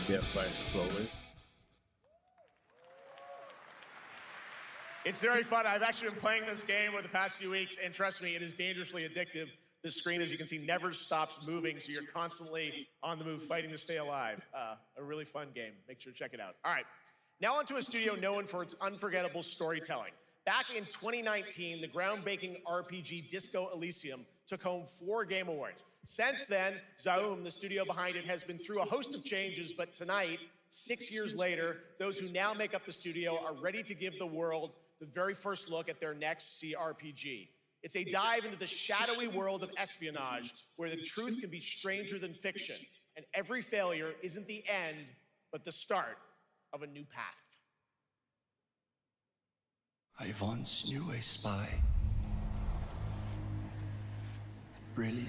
Death by Scrolling.
It's very fun. I've actually been playing this game over the past few weeks, and trust me, it is dangerously addictive. The screen, as you can see, never stops moving, so you're constantly on the move, fighting to stay alive. A really fun game. Make sure to check it out. All right, now onto a studio known for its unforgettable storytelling. Back in 2019, the groundbreaking RPG Disco Elysium took home 4 Game Awards. Since then, Zaum, the studio behind it, has been through a host of changes, but tonight, 6 years later, those who now make up the studio are ready to give the world the very first look at their next CRPG. It's a dive into the shadowy world of espionage, where the truth can be stranger than fiction, and every failure isn't the end, but the start of a new path.
I once knew a spy. Brilliant,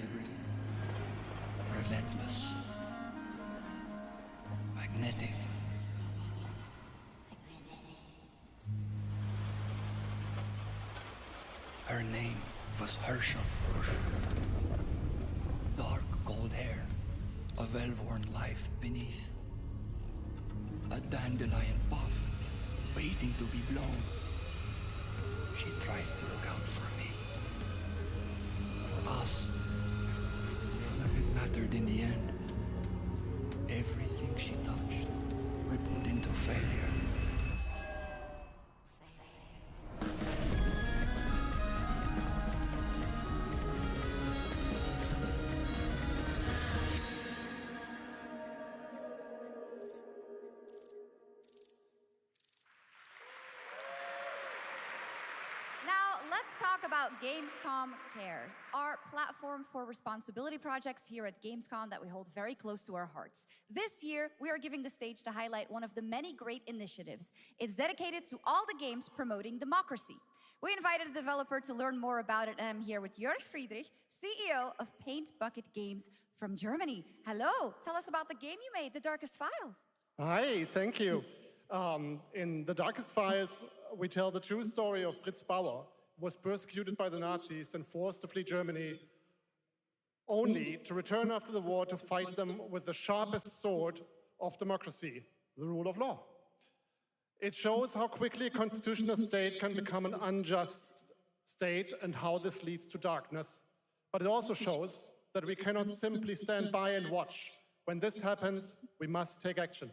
relentless, magnetic. Her name was Herschel. Dark gold hair, a well-worn life beneath. A dandelion puff, waiting to be blown. She tried to look out for me. For us. None of it mattered in the end. Everything she touched rippled into failure.
Now, let's talk about Gamescom Cares, our platform for responsibility projects here at Gamescom that we hold very close to our hearts. This year, we are giving the stage to highlight one of the many great initiatives. It's dedicated to all the games promoting democracy. We invited a developer to learn more about it, and I'm here with Jörg Friedrich, CEO of Paint Bucket Games from Germany. Hello, tell us about the game you made, The Darkest Files.
Hi, thank you. In The Darkest Files, we tell the true story of Fritz Bauer, who was persecuted by the Nazis and forced to flee Germany, only to return after the war to fight them with the sharpest sword of democracy, the rule of law. It shows how quickly a constitutional state can become an unjust state and how this leads to darkness. But it also shows that we cannot simply stand by and watch. When this happens, we must take action.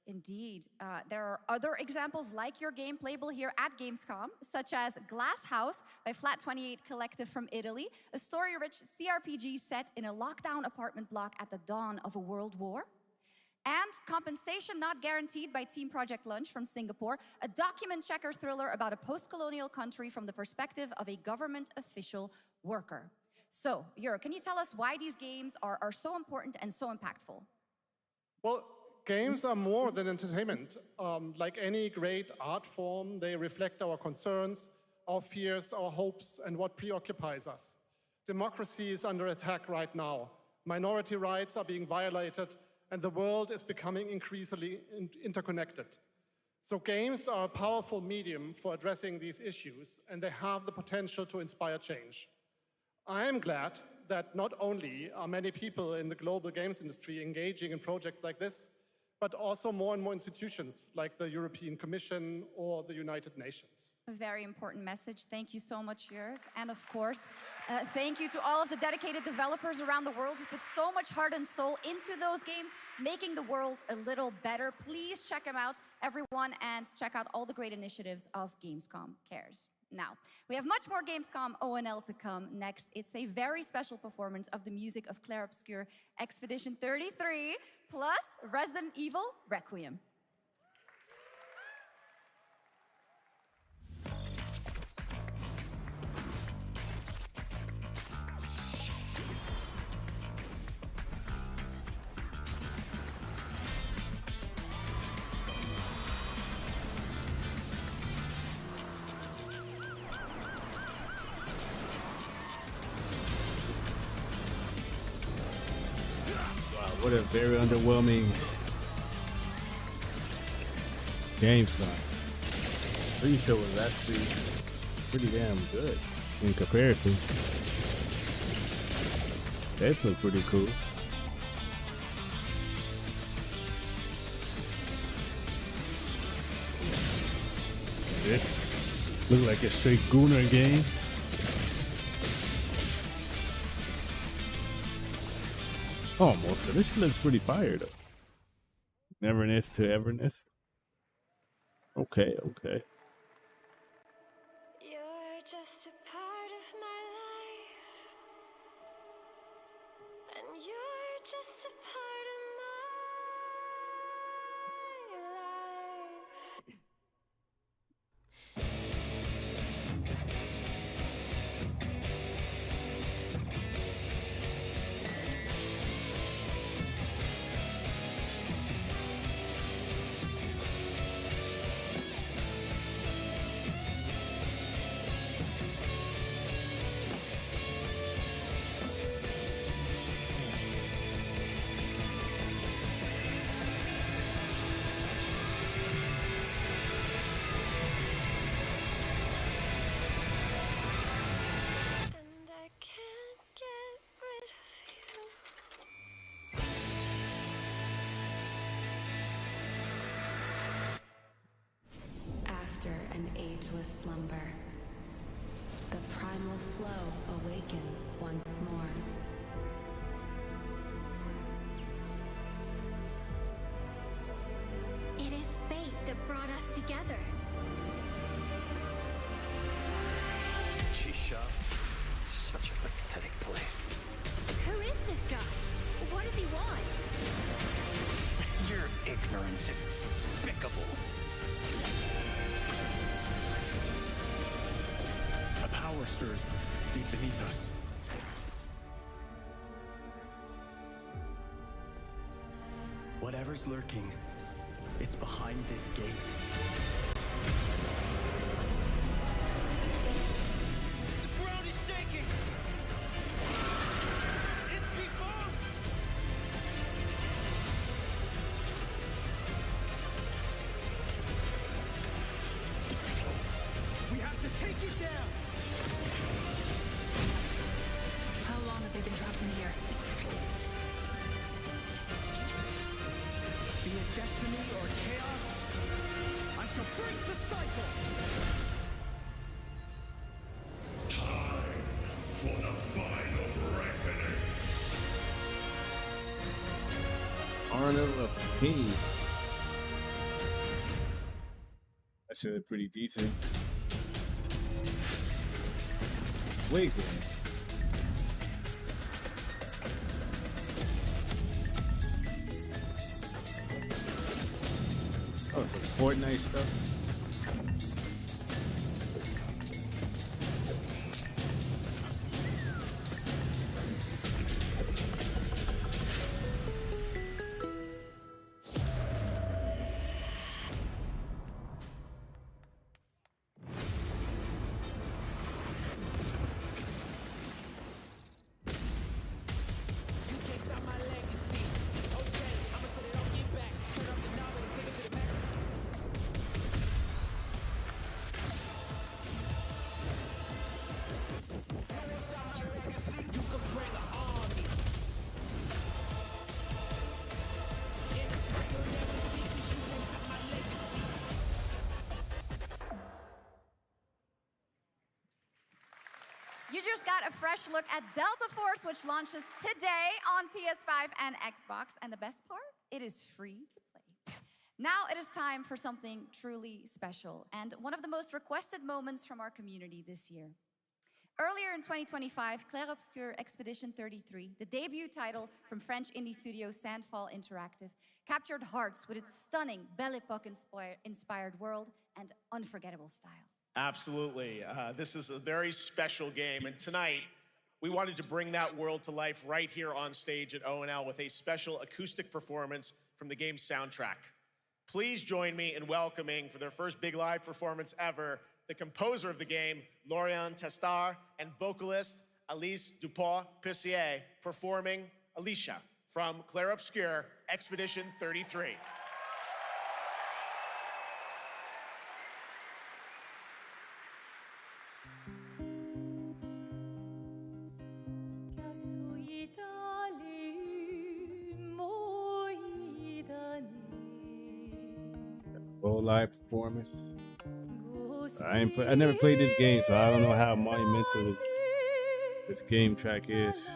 Indeed. There are other examples like your game playable here at Gamescom, such as Glass House by Flat 28 Collective from Italy, a story-rich CRPG set in a lockdown apartment block at the dawn of a world war. And Compensation Not Guaranteed by Team Project Lunch from Singapore, a document checker thriller about a post-colonial country from the perspective of a government official worker. So, Jörg, can you tell us why these games are so important and so impactful?
Well, games are more than entertainment. Like any great art form, they reflect our concerns, our fears, our hopes, and what preoccupies us. Democracy is under attack right now. Minority rights are being violated, and the world is becoming increasingly interconnected. So games are a powerful medium for addressing these issues, and they have the potential to inspire change. I am glad that not only are many people in the global games industry engaging in projects like this, but also more and more institutions like the European Commission or the United Nations.
A very important message. Thank you so much, Jörg. And of course, thank you to all of the dedicated developers around the world who put so much heart and soul into those games, making the world a little better. Please check them out, everyone, and check out all the great initiatives of Gamescom Cares. Now, we have much more Gamescom ONL to come next. It's a very special performance of the music of Clair Obscur Expedition 33, plus Resident Evil Requiem.
What a very underwhelming Gamescom. Pre-show was actually pretty damn good in comparison. This look pretty cool. It look like a straight Gunnar game. Almost. This shit looks pretty fire though. Neverness to Everness. Okay, okay.
You're just a part of my life, and you're just a part of my life.
a slumber. The primal flow awakens once more.
It is fate that brought us together.
Shisha. Such a pathetic place.
Who is this guy? What does he want?
Your ignorance is despicable.
A power stirs deep beneath us.
Whatever's lurking, it's behind this gate.
The ground is shaking! It's people!
We have to take it down!
How long have they been trapped in here?
Be it destiny or chaos, I shall break the cycle!
Time for the final reckoning.
Honor of King. That shit is pretty decent. Wait, oh, some Fortnite stuff.
You can't stop my legacy. Okay, I'ma set it off, get back. Turn up the knob and take it to the max. You can bring an army. In the spot you'll never see, 'cause you can't stop my legacy.
You just got a fresh look at Delta Force, which launches today on PS5 and Xbox. And the best part, it is free to play. Now it is time for something truly special and one of the most requested moments from our community this year. Earlier in 2025, Clair Obscur Expedition 33, the debut title from French indie studio Sandfall Interactive, captured hearts with its stunning Belle Epoque-inspired world and unforgettable style.
Absolutely. This is a very special game, and tonight we wanted to bring that world to life right here on stage at ONL with a special acoustic performance from the game's soundtrack. Please join me in welcoming, for their first big live performance ever, the composer of the game, Laurent Testard, and vocalist Alice Dupont-Pissier, performing Alicia from Clair Obscur Expedition 33.
Full live performance. I never played this game, so I don't know how monumental this game track is.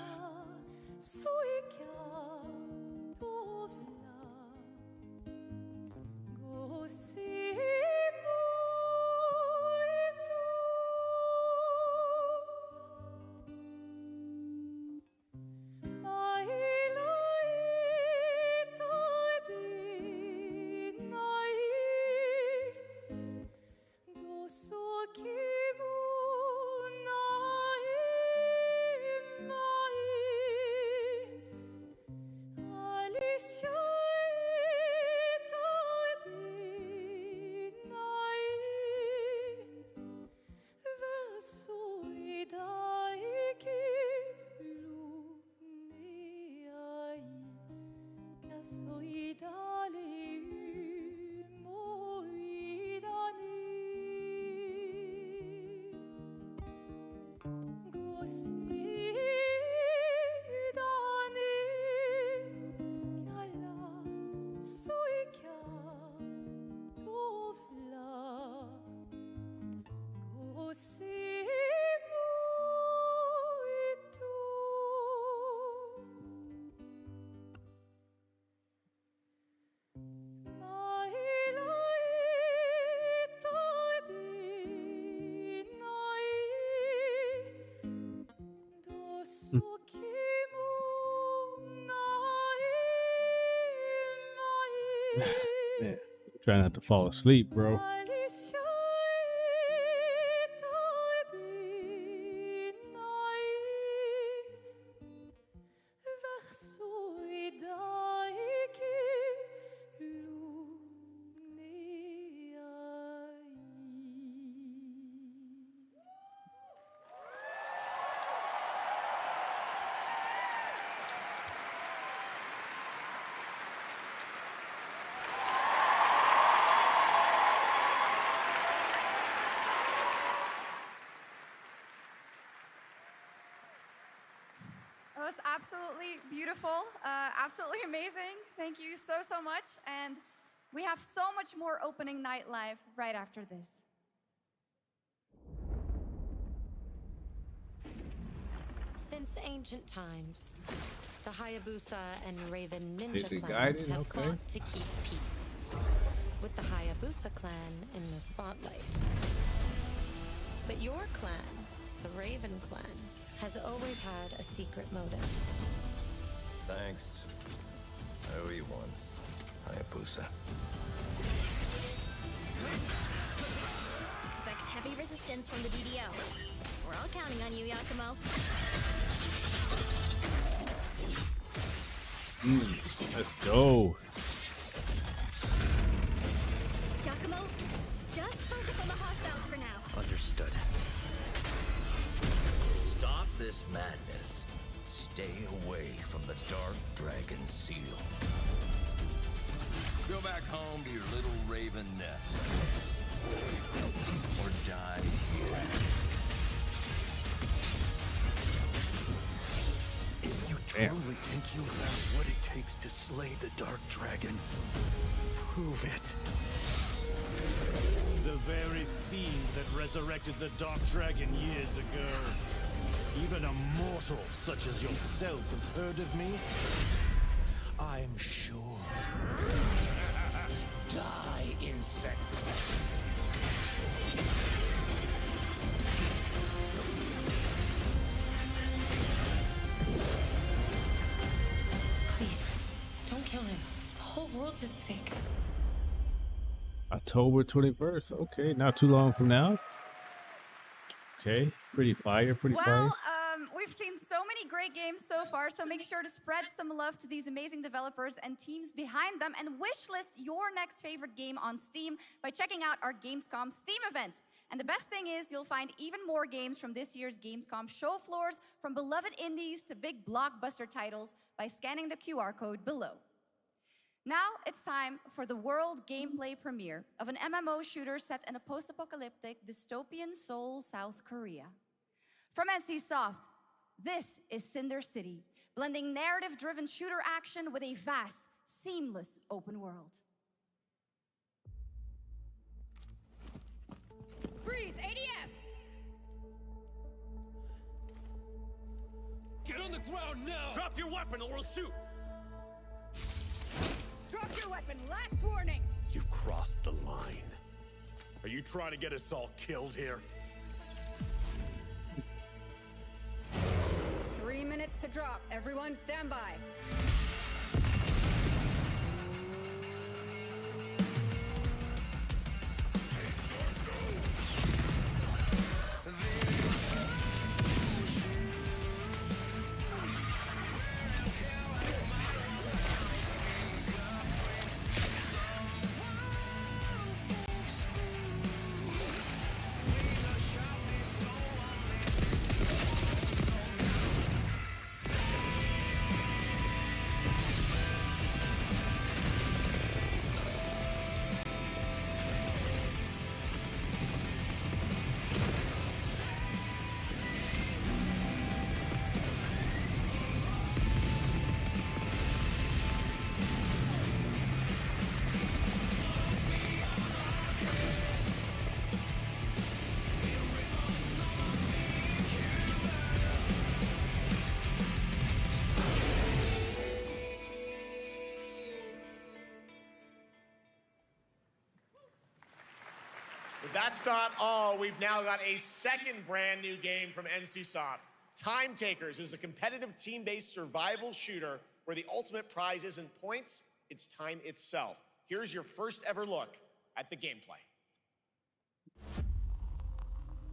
Man, trying not to fall asleep, bro.
It was absolutely beautiful, absolutely amazing. Thank you so, so much. And we have so much more opening night live right after this.
Since ancient times, the Hayabusa and Raven
Is
ninja
it
clans
guided?
have
Okay.
fought to keep peace, with the Hayabusa clan in the spotlight. But your clan, the Raven clan, has always had a secret motive.
Thanks. I owe you one, Hayabusa.
Expect heavy resistance from the BDO. We're all counting on you, Yakumo.
Let's go.
Yakumo, just focus on the hostiles for now.
Understood. Stop this madness. Stay away from the Dark Dragon Seal. Go back home to your little raven nest. Or die here.
If you truly think you have what it takes to slay the Dark Dragon, prove it.
The very fiend that resurrected the Dark Dragon years ago. Even a mortal such as yourself has heard of me? I'm sure. Die, insect.
Please, don't kill him. The whole world's at stake.
October 21st. Okay, not too long from now. Okay, pretty fire, pretty fire.
Well, we've seen so many great games so far, so make sure to spread some love to these amazing developers and teams behind them, and wishlist your next favorite game on Steam by checking out our Gamescom Steam event. And the best thing is you'll find even more games from this year's Gamescom show floors, from beloved indies to big blockbuster titles, by scanning the QR code below. Now it's time for the world gameplay premiere of an MMO shooter set in a post-apocalyptic dystopian Seoul, South Korea. From NCSoft, this is Cinder City, blending narrative-driven shooter action with a vast, seamless open world.
Freeze, ADF!
Get on the ground now! Drop your weapon or we'll shoot!
Drop your weapon, last warning!
You've crossed the line. Are you trying to get us all killed here?
3 minutes to drop. Everyone stand by.
That's not all. We've now got a second brand new game from NCSoft. Time Takers is a competitive team-based survival shooter where the ultimate prize isn't points, it's time itself. Here's your first ever look at the gameplay.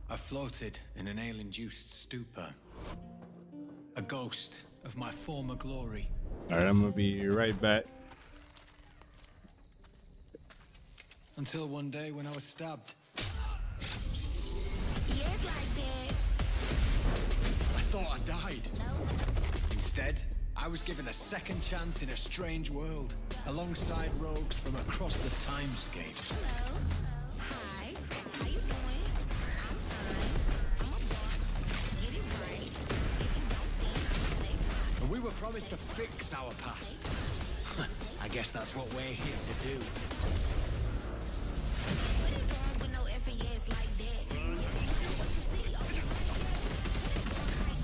I floated in an ale-induced stupor. A ghost of my former glory.
All right, I'm gonna be right back.
Until one day when I was stabbed.
Yes, like that.
I thought I died. Instead, I was given a second chance in a strange world, alongside rogues from across the timescape.
Hello. Hi. How you doing? I'm fine. I'm a boss. Get it right. If you don't think, say bye.
And we were promised to fix our past. I guess that's what we're here to do.
What you doing with no FES like that? What you see? Oh,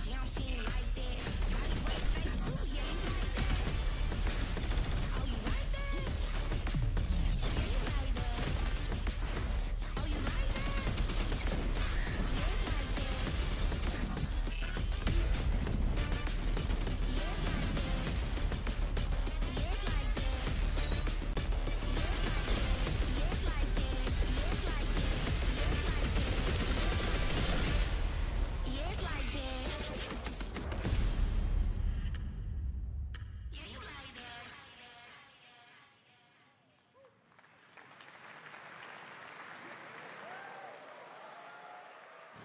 you don't seem like that. Body weight, face, ooh, yeah, you like that. Oh, you like that? Yeah, you like that. Oh, you like that? Yes, like that. Yes, like that. Yeah, you like that.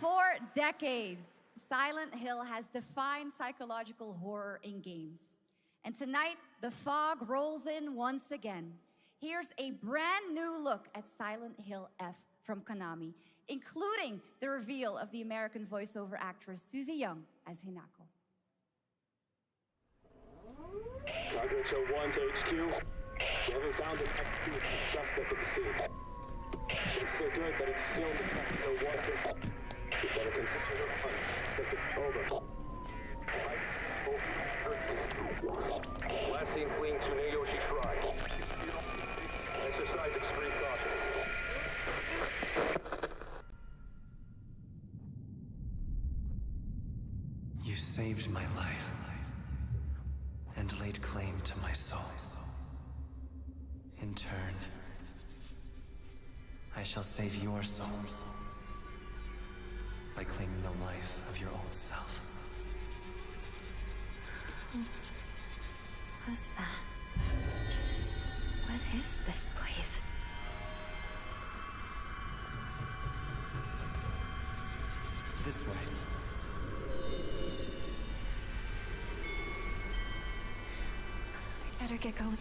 For decades, Silent Hill has defined psychological horror in games. And tonight, the fog rolls in once again. Here's a brand new look at Silent Hill F from Konami, including the reveal of the American voiceover actress Susie Young as Hinako.
Cargo Show 1 to HQ. We haven't found an active suspect at the scene. Chances are good that it's still in the no water. We better consider the hunt. Over. Last seen fleeing Tsuneyoshi Shrine. Exercise extreme caution.
You saved my life and laid claim to my soul. In turn, I shall save your soul by claiming the life of your old self.
What's that? What is this place?
This way.
I better get going.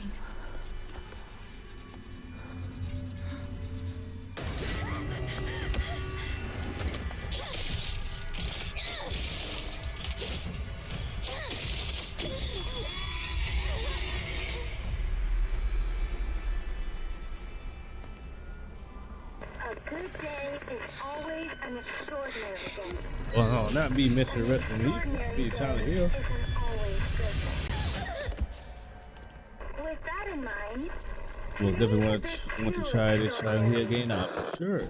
A good day is always an extraordinary day.
Well, no, not be Mr. Wrestling League, be Silent Hill.
With that in mind,
We'll definitely want to try this Silent Hill game out for sure.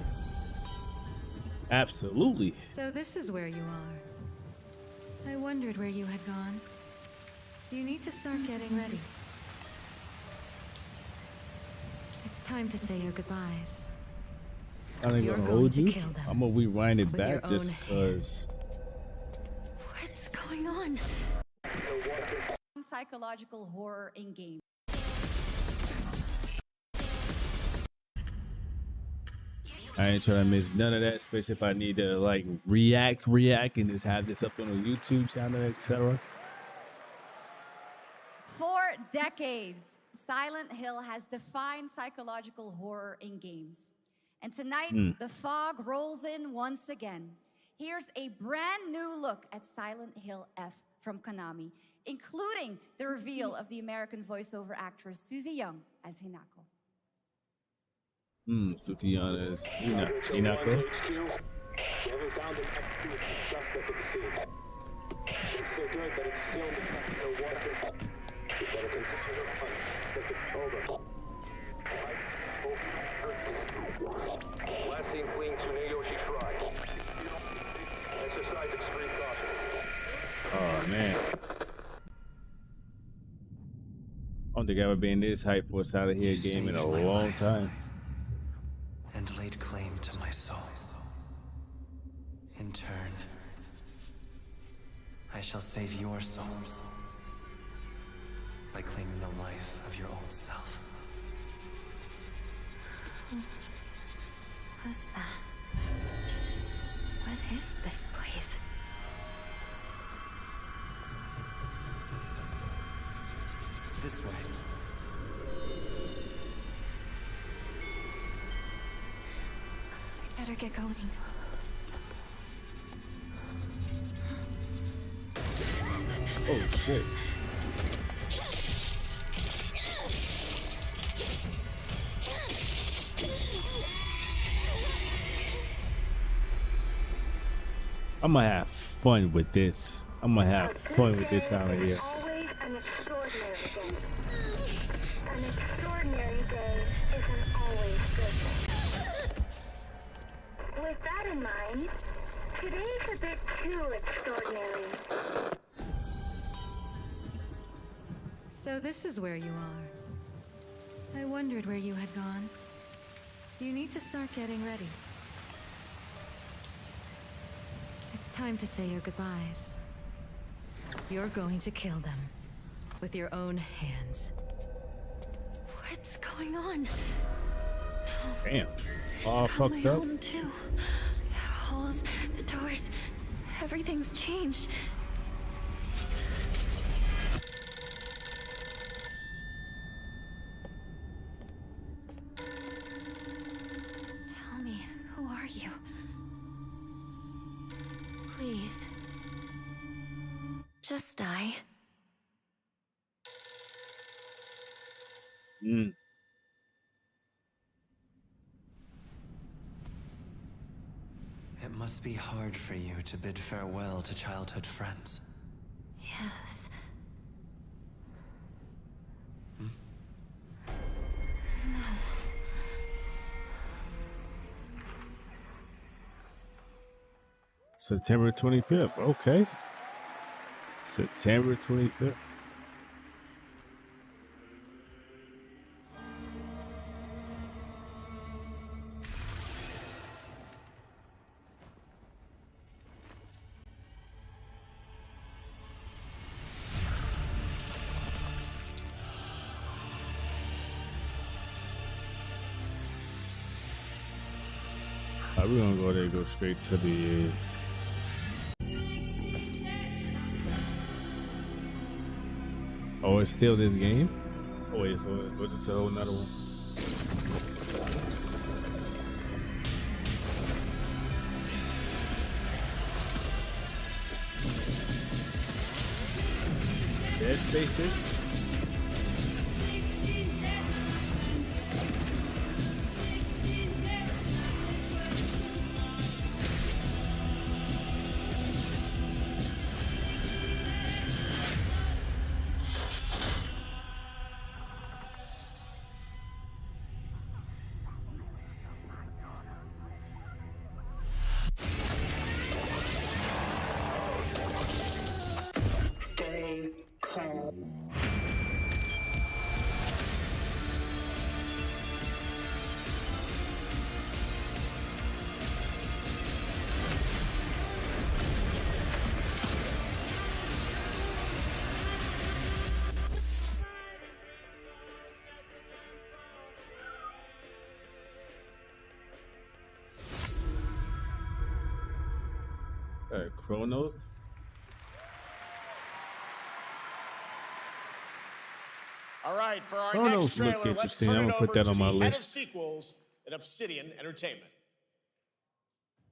Absolutely.
So this is where you are. I wondered where you had gone. You need to start getting ready. It's time to say your goodbyes.
I ain't
You're
gonna
going
hold
to
you.
kill them
I'm gonna rewind it
with
back
your
just
own
because.
What's going on?
Psychological horror in games.
I ain't trying to miss none of that, especially if I need to like react, and just have this up on a YouTube channel, etc.
For decades, Silent Hill has defined psychological horror in games. And tonight, the fog rolls in once again. Here's a brand new look at Silent Hill F from Konami, including the reveal of the American voiceover actress Susie Young as Hinako.
50 on us. Hinako.
HQ. We haven't found an active suspect at the scene. Chances are good that it's still in the no water. We better consider the hunt. Over. Last last seen fleeing Tsuneyoshi Shrine. Exercise extreme caution.
Oh man. I don't think I've ever been this hyped for a Silent Hill game in a long time.
And laid claim to my soul. In turn, I shall save your souls by claiming the life of your own self.
What's that? What is this place?
This way.
I better get going.
Oh shit. I'm gonna have fun with this. I'm gonna have fun with this out here.
Always an extraordinary day. An extraordinary day isn't always good. With that in mind, today's a bit too extraordinary.
So this is where you are. I wondered where you had gone. You need to start getting ready. It's time to say your goodbyes. You're going to kill them with your own hands. What's going on? No.
Damn. All
It's got my
fucked up.
home too. The halls, the doors, everything's changed. Tell me, who are you? Please. Just die.
It must be hard for you to bid farewell to childhood friends.
Yes.
Hmm?
No.
September 25th. Okay. September 25th. We're gonna go there and go straight to the oh, it's still this game? Oh wait, so we'll just a whole another one. Dead Spaces?
Stay calm.
Chronos?
All right, for our
Chronos
next
look
trailer, let's
interesting.
turn
I'm
it
gonna
over
put that
to
on my
the head of
list.
sequels at Obsidian Entertainment.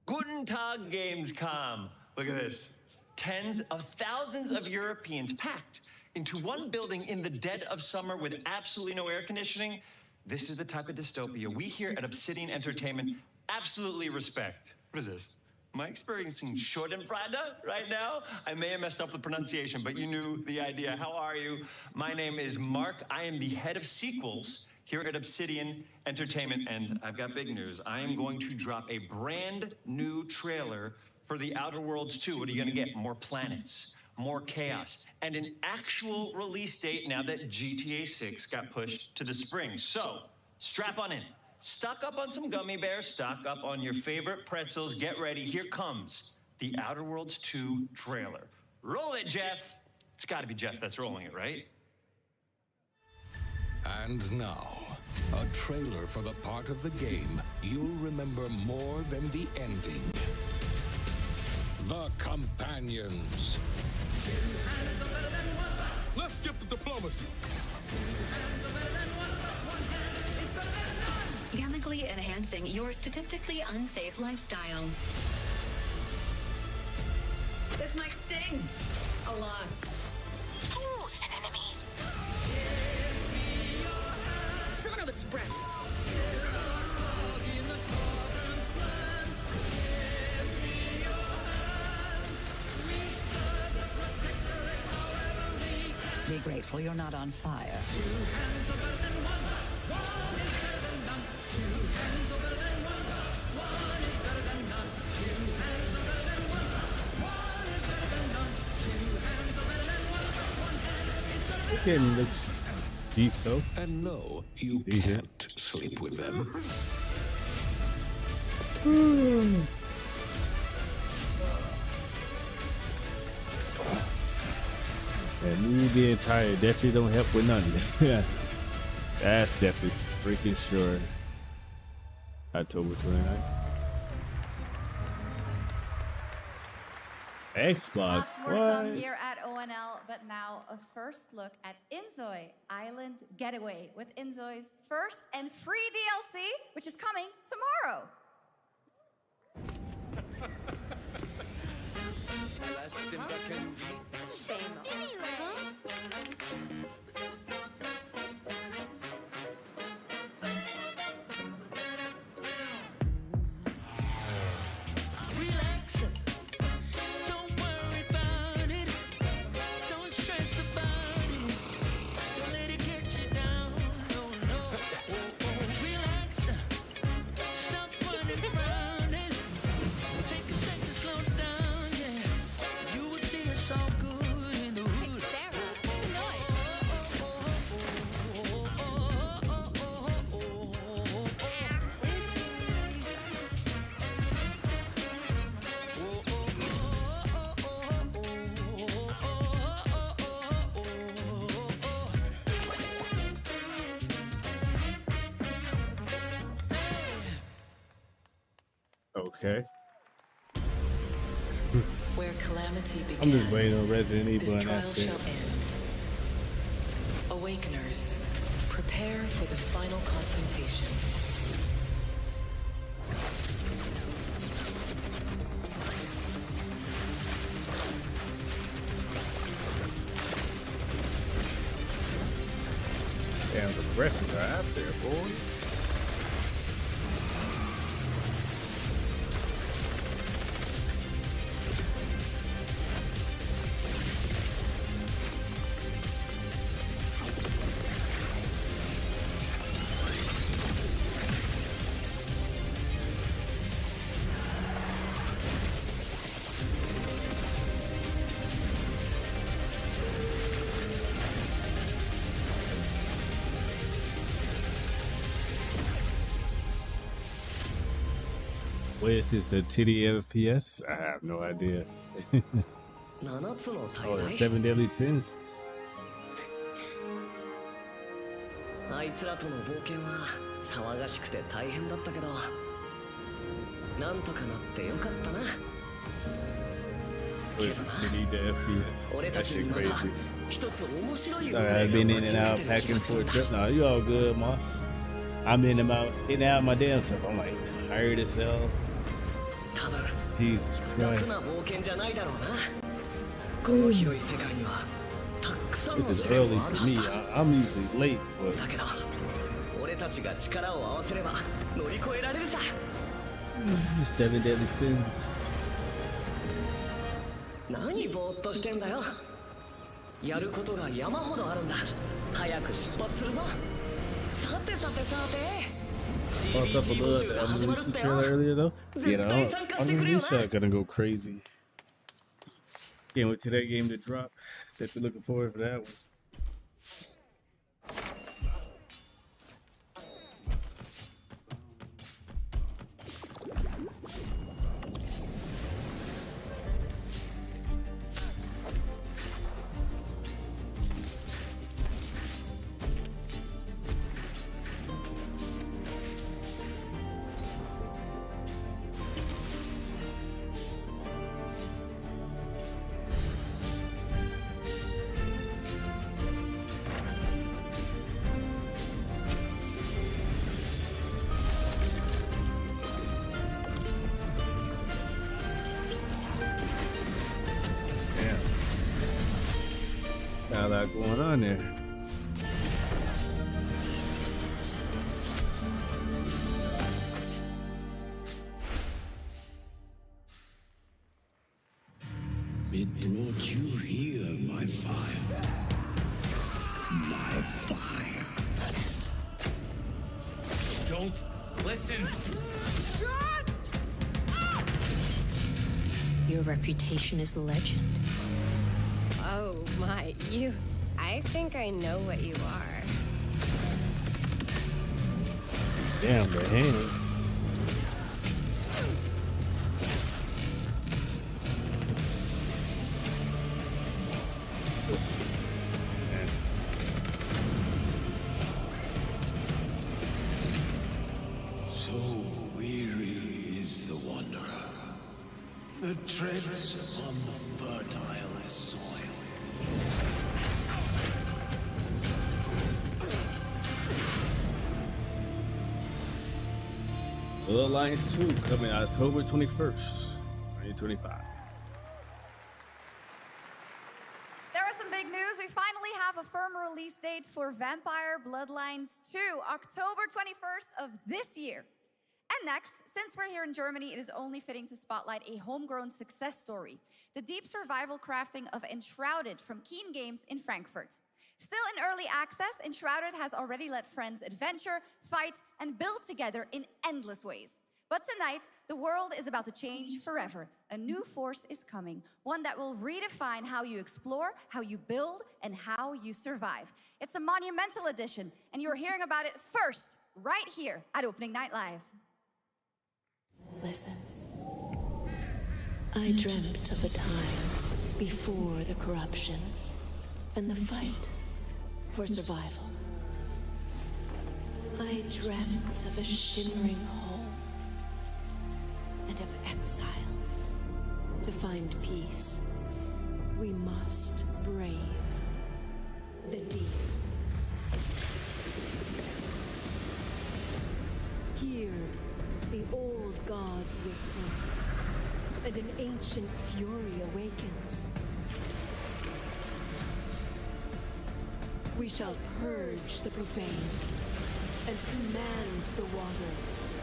Guten Tag, Gamescom. Look at this. Tens of thousands of Europeans packed into one building in the dead of summer with absolutely no air conditioning. This is the type of dystopia we here at Obsidian Entertainment absolutely respect. What is this? Am I experiencing Schadenfreude right now? I may have messed up the pronunciation, but you knew the idea. How are you? My name is Mark. I am the head of sequels here at Obsidian Entertainment, and I've got big news. I am going to drop a brand new trailer for The Outer Worlds 2. What are you gonna get? More planets, more chaos, and an actual release date now that GTA 6 got pushed to the spring. So, strap on in. Stock up on some gummy bears, stock up on your favorite pretzels. Get ready, here comes The Outer Worlds 2 trailer. Roll it, Jeff. It's gotta be Jeff that's rolling it, right?
And now, a trailer for the part of the game you'll remember more than the ending. The Companions.
Let's skip the diplomacy.
Chemically enhancing your statistically unsafe lifestyle. This might sting a lot.
Ooh, an enemy.
Son of a spread.
Be grateful you're not on fire.
This game looks deep, though.
And no, you can't sleep with them.
And me being tired definitely don't help with nothing. That's definitely freaking sure. October 29th. Xbox.
Lots more to
What?
come here at ONL, but now a first look at Inzoi Island Getaway with Inzoi's first and free DLC, which is coming tomorrow.
Relax. Don't worry about it. Don't stress about it. Don't let it get you down. No, no. Relax. Stop running around it. Take a second, slow down, yeah. You will see it's all good in the hood.
Okay.
Where calamity began,
I'm just waiting on Resident Evil
this
and
trial
that's it.
shall end. Awakeners, prepare for the final confrontation.
Damn, the progressions are out there, boy. What is this, the titty FPS? I have no idea. Oh, the 7 Deadly Sins?
あいつらとの冒険は騒がしくて大変だったけど、なんとかなってよかったな。
What is the titty the FPS?
俺た
That
ちに
shit
また
crazy.
一つ面白い運
Sorry, I've
命
been
が
in
待
and
ち受
out,
けてる気
packing
がす
for
る
a
な。
trip. No, you all good, Moss. I'm in and out, my damn self. I'm like tired as hell.
多分
Jesus
楽
Christ.
な冒険じゃないだろうな。この広い世界にはたくさん
This
の
is
試練
early
もある
for
は
me.
ずだ。
I'm usually late, but
だけど俺たちが力を合わせれば乗り越えられるさ。
7 Deadly Sins.
何ぼーっとしてんだよ。やることが山ほどあるんだ。早く出発するぞ。さ
Fucked up a little at the unreleased trailer earlier though. Yeah, I'm really gonna go crazy. Can't wait till that game to drop. Definitely looking forward for that one. Got a lot going on there.
It brought you here, my fire. My fire.
Don't listen.
Your reputation is legend.
Oh my, you. I think I know what you are.
Damn, the hands.
So weary is the wanderer that treads upon the fertile soil.
Bloodlines 2 coming October 21st, 2025.
There are some big news. We finally have a firm release date for Vampire Bloodlines 2, October 21st of this year. And next, since we're here in Germany, it is only fitting to spotlight a homegrown success story, the deep survival crafting of Enshrouded from Keen Games in Frankfurt. Still in early access, Enshrouded has already let friends adventure, fight, and build together in endless ways. But tonight, the world is about to change forever. A new force is coming, one that will redefine how you explore, how you build, and how you survive. It's a monumental edition, and you're hearing about it first, right here at Opening Night Live.
Listen. I dreamt of a time before the corruption and the fight for survival. I dreamt of a shimmering home and of exile. To find peace, we must brave the deep. Hear the old gods whisper, and an ancient fury awakens. We shall purge the profane and command the water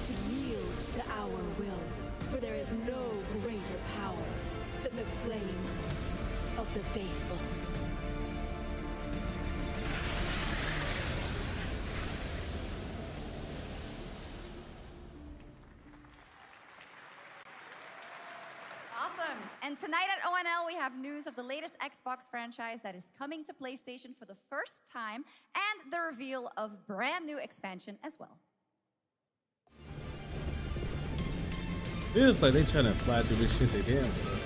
to yield to our will, for there is no greater power than the flame of the faithful.
Awesome. And tonight at ONL, we have news of the latest Xbox franchise that is coming to PlayStation for the first time, and the reveal of brand new expansion as well.
Feels like they trying to fly through this shit they damn self.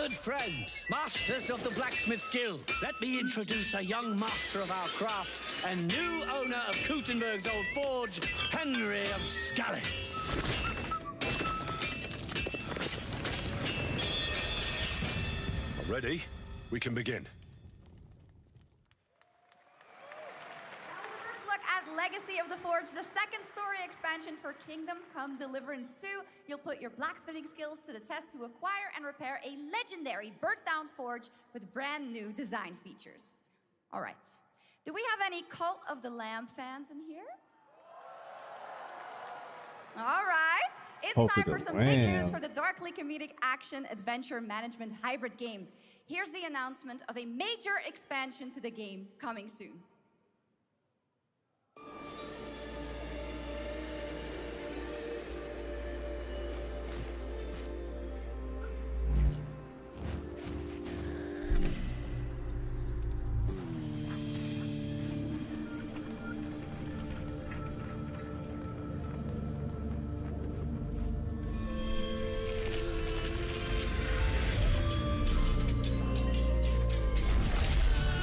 Honored friends, masters of the blacksmith's guild, let me introduce a young master of our craft and new owner of Kutenberg's old forge, Henry of Skalitz.
Ready? We can begin.
First look at Legacy of the Forge, the second story expansion for Kingdom Come Deliverance 2. You'll put your blacksmithing skills to the test to acquire and repair a legendary burnt-down forge with brand new design features. All right. Do we have any Cult of the Lamb fans in here? All right. It's
Cult of
time
the
for some big news
Lamb.
for the darkly comedic action adventure management hybrid game. Here's the announcement of a major expansion to the game coming soon.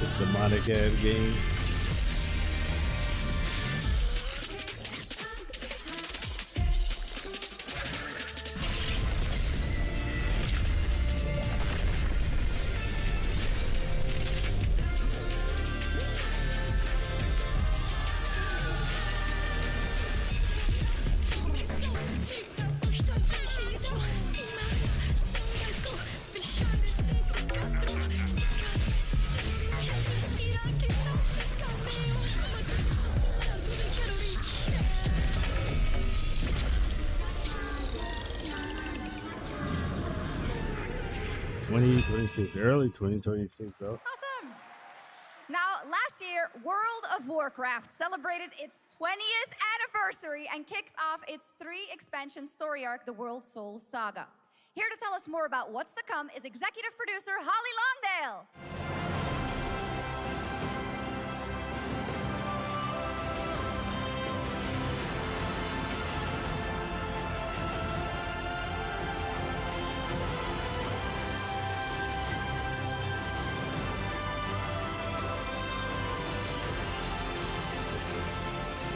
This demonic ass game. Early 2026, bro.
Awesome. Now, last year, World of Warcraft celebrated its 20th anniversary and kicked off its 3-expansion story arc, the World Souls Saga. Here to tell us more about what's to come is executive producer Holly Longdale.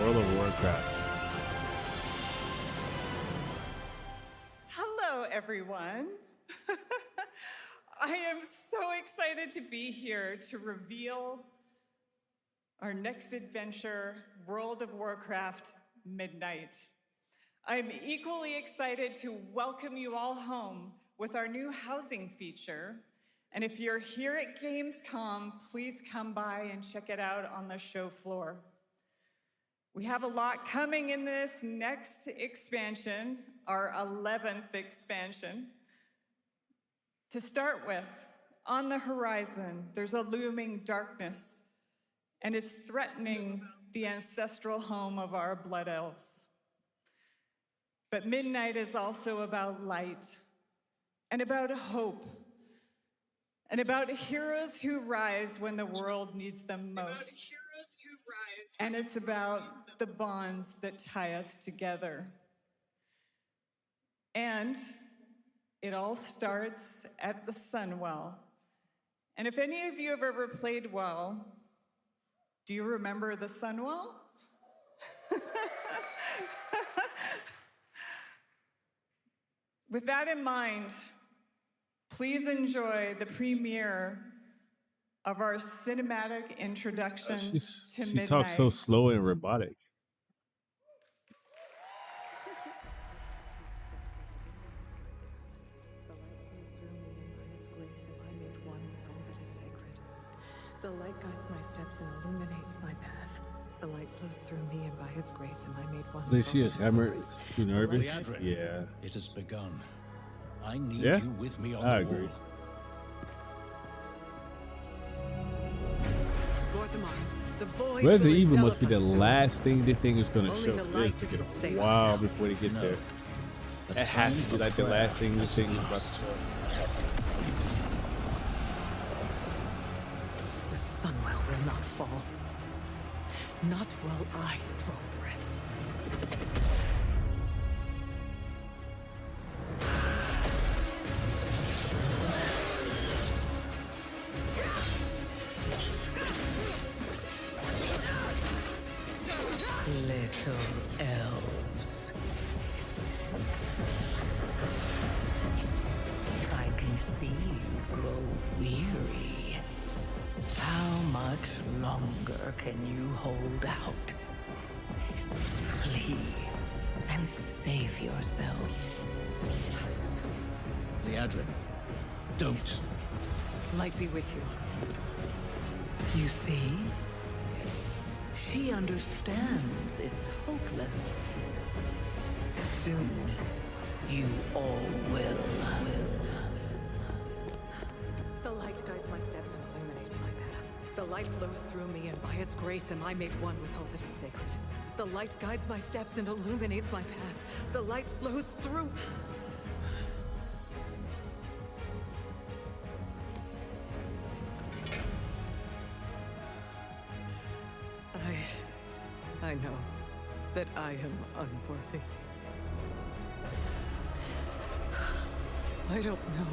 World of Warcraft.
Hello, everyone. I am so excited to be here to reveal our next adventure, World of Warcraft Midnight. I'm equally excited to welcome you all home with our new housing feature. And if you're here at Gamescom, please come by and check it out on the show floor. We have a lot coming in this next expansion, our 11th expansion. To start with, on the horizon, there's a looming darkness, and it's threatening the ancestral home of our blood elves. But Midnight is also about light, and about hope, and about heroes who rise when the world needs them most. And it's about the bonds that tie us together. And it all starts at the Sunwell. And if any of you have ever played WoW, do you remember the Sunwell? With that in mind, please enjoy the premiere of our cinematic introduction to
She
Midnight.
talks so slow and robotic.
The light guides my steps and illuminates my path. The light flows through me, and by its grace am I made one.
Like she is hammered, too nervous.
Leandrin,
Yeah.
it has begun. I need
Yeah?
you with me on
I
the
agree.
wall.
The void
Resident
will
Evil must be
envelop
the
us soon.
last thing this thing is gonna
Only
show.
the
It's
light
taking
can save
a
us
while
now.
before it gets
No.
there.
The
It has
time
to be
for
like the
prayer
last thing this
has
thing is
passed.
about.
The Sunwell will not fall. Not while I draw breath.
elves. I can see you grow weary. How much longer can you hold out? Flee and save yourselves.
Leadrin, don't.
Light be with you.
You see? She understands it's hopeless. Soon, you all will.
The light guides my steps and illuminates my path. The light flows through me, and by its grace am I made one with all that is sacred. The light guides my steps and illuminates my path. The light flows through... I know that I am unworthy. I don't know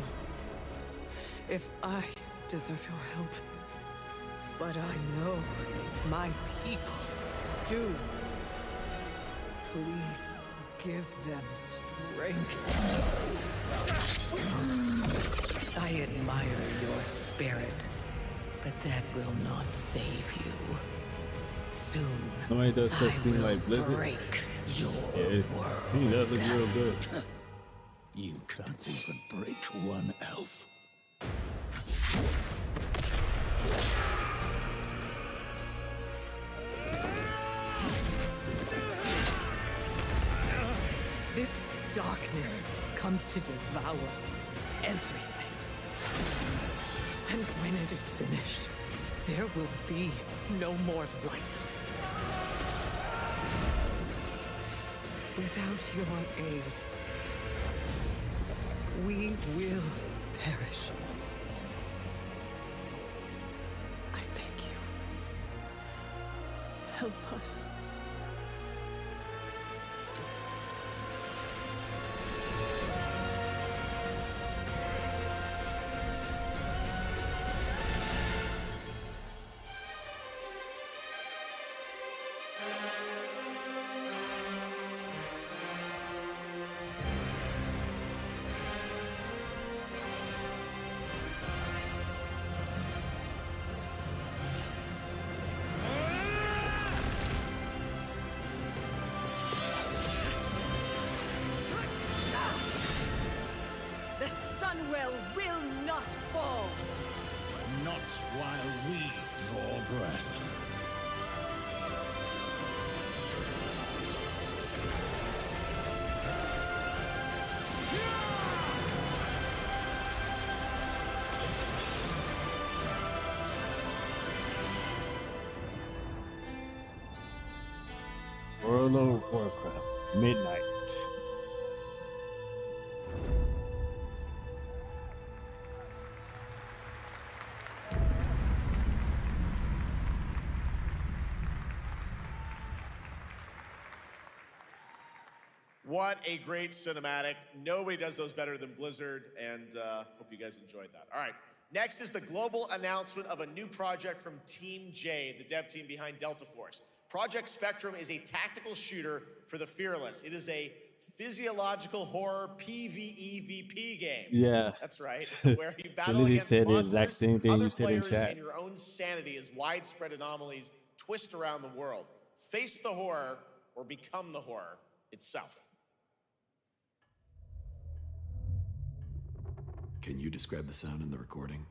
if I deserve your help, but I know my people do. Please give them strength.
I admire your spirit, but that will not save you. Soon,
Nobody does such
I
thing
will
like Blizzard.
break your
Yeah,
world.
he does look real good.
You can't even break one elf.
This darkness comes to devour everything. And when it is finished, there will be no more light. Without your aid, we will perish. I beg you, help us. The Sunwell will not fall!
Not while we draw breath.
World of Warcraft Midnight.
What a great cinematic. Nobody does those better than Blizzard, and hope you guys enjoyed that. All right, next is the global announcement of a new project from Team J, the dev team behind Delta Force. Project Spectrum is a tactical shooter for the fearless. It is a physiological horror PvEVP game.
Yeah.
That's right, where you battle
literally
against
said the
monsters,
exact same thing
other
you said in
players,
chat.
and your own sanity as widespread anomalies twist around the world. Face the horror or become the horror itself.
Can you describe the sound in the recording?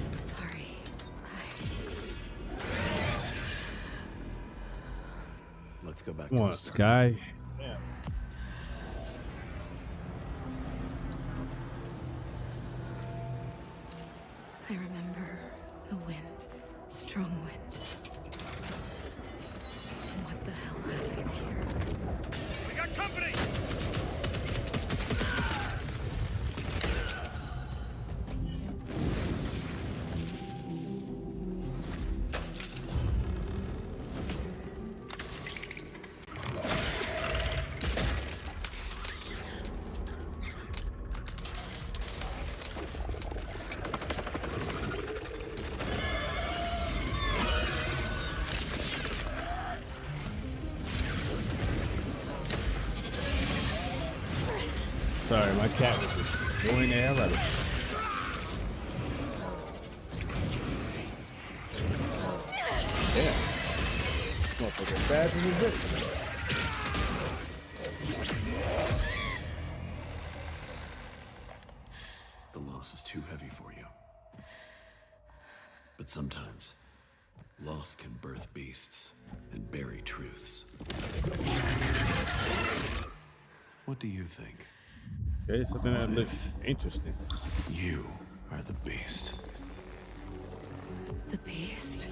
Sorry.
Let's go back
Come
to
on,
the start.
Sky.
I remember a wind, strong wind. What the hell happened here?
We got company!
Sorry, my cat was just going the hell out of me. Yeah. Motherfucker fast as a bitch.
The loss is too heavy for you. But sometimes, loss can birth beasts and bury truths. What do you think?
There's something that looks interesting.
You are the beast.
The beast?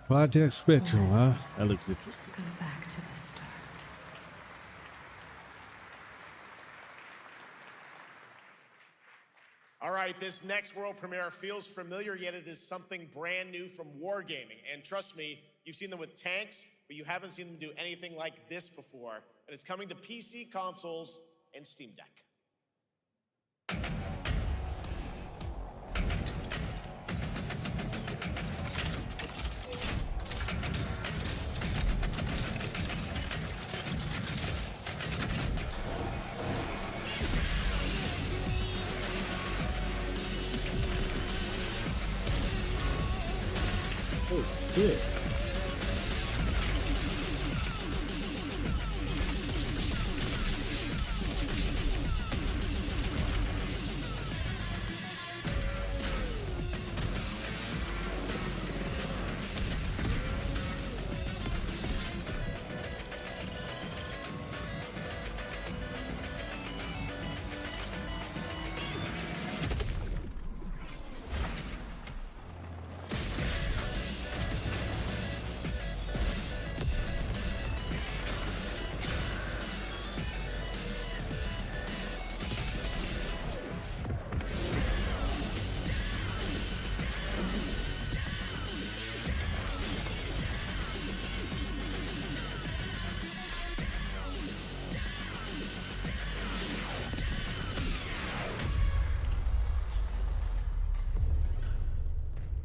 Project Spectrum, huh? That looks interesting.
Go back to the start.
All right, this next world premiere feels familiar, yet it is something brand new from Wargaming. And trust me, you've seen them with tanks, but you haven't seen them do anything like this before. And it's coming to PC, consoles, and Steam Deck.
Oh, shit.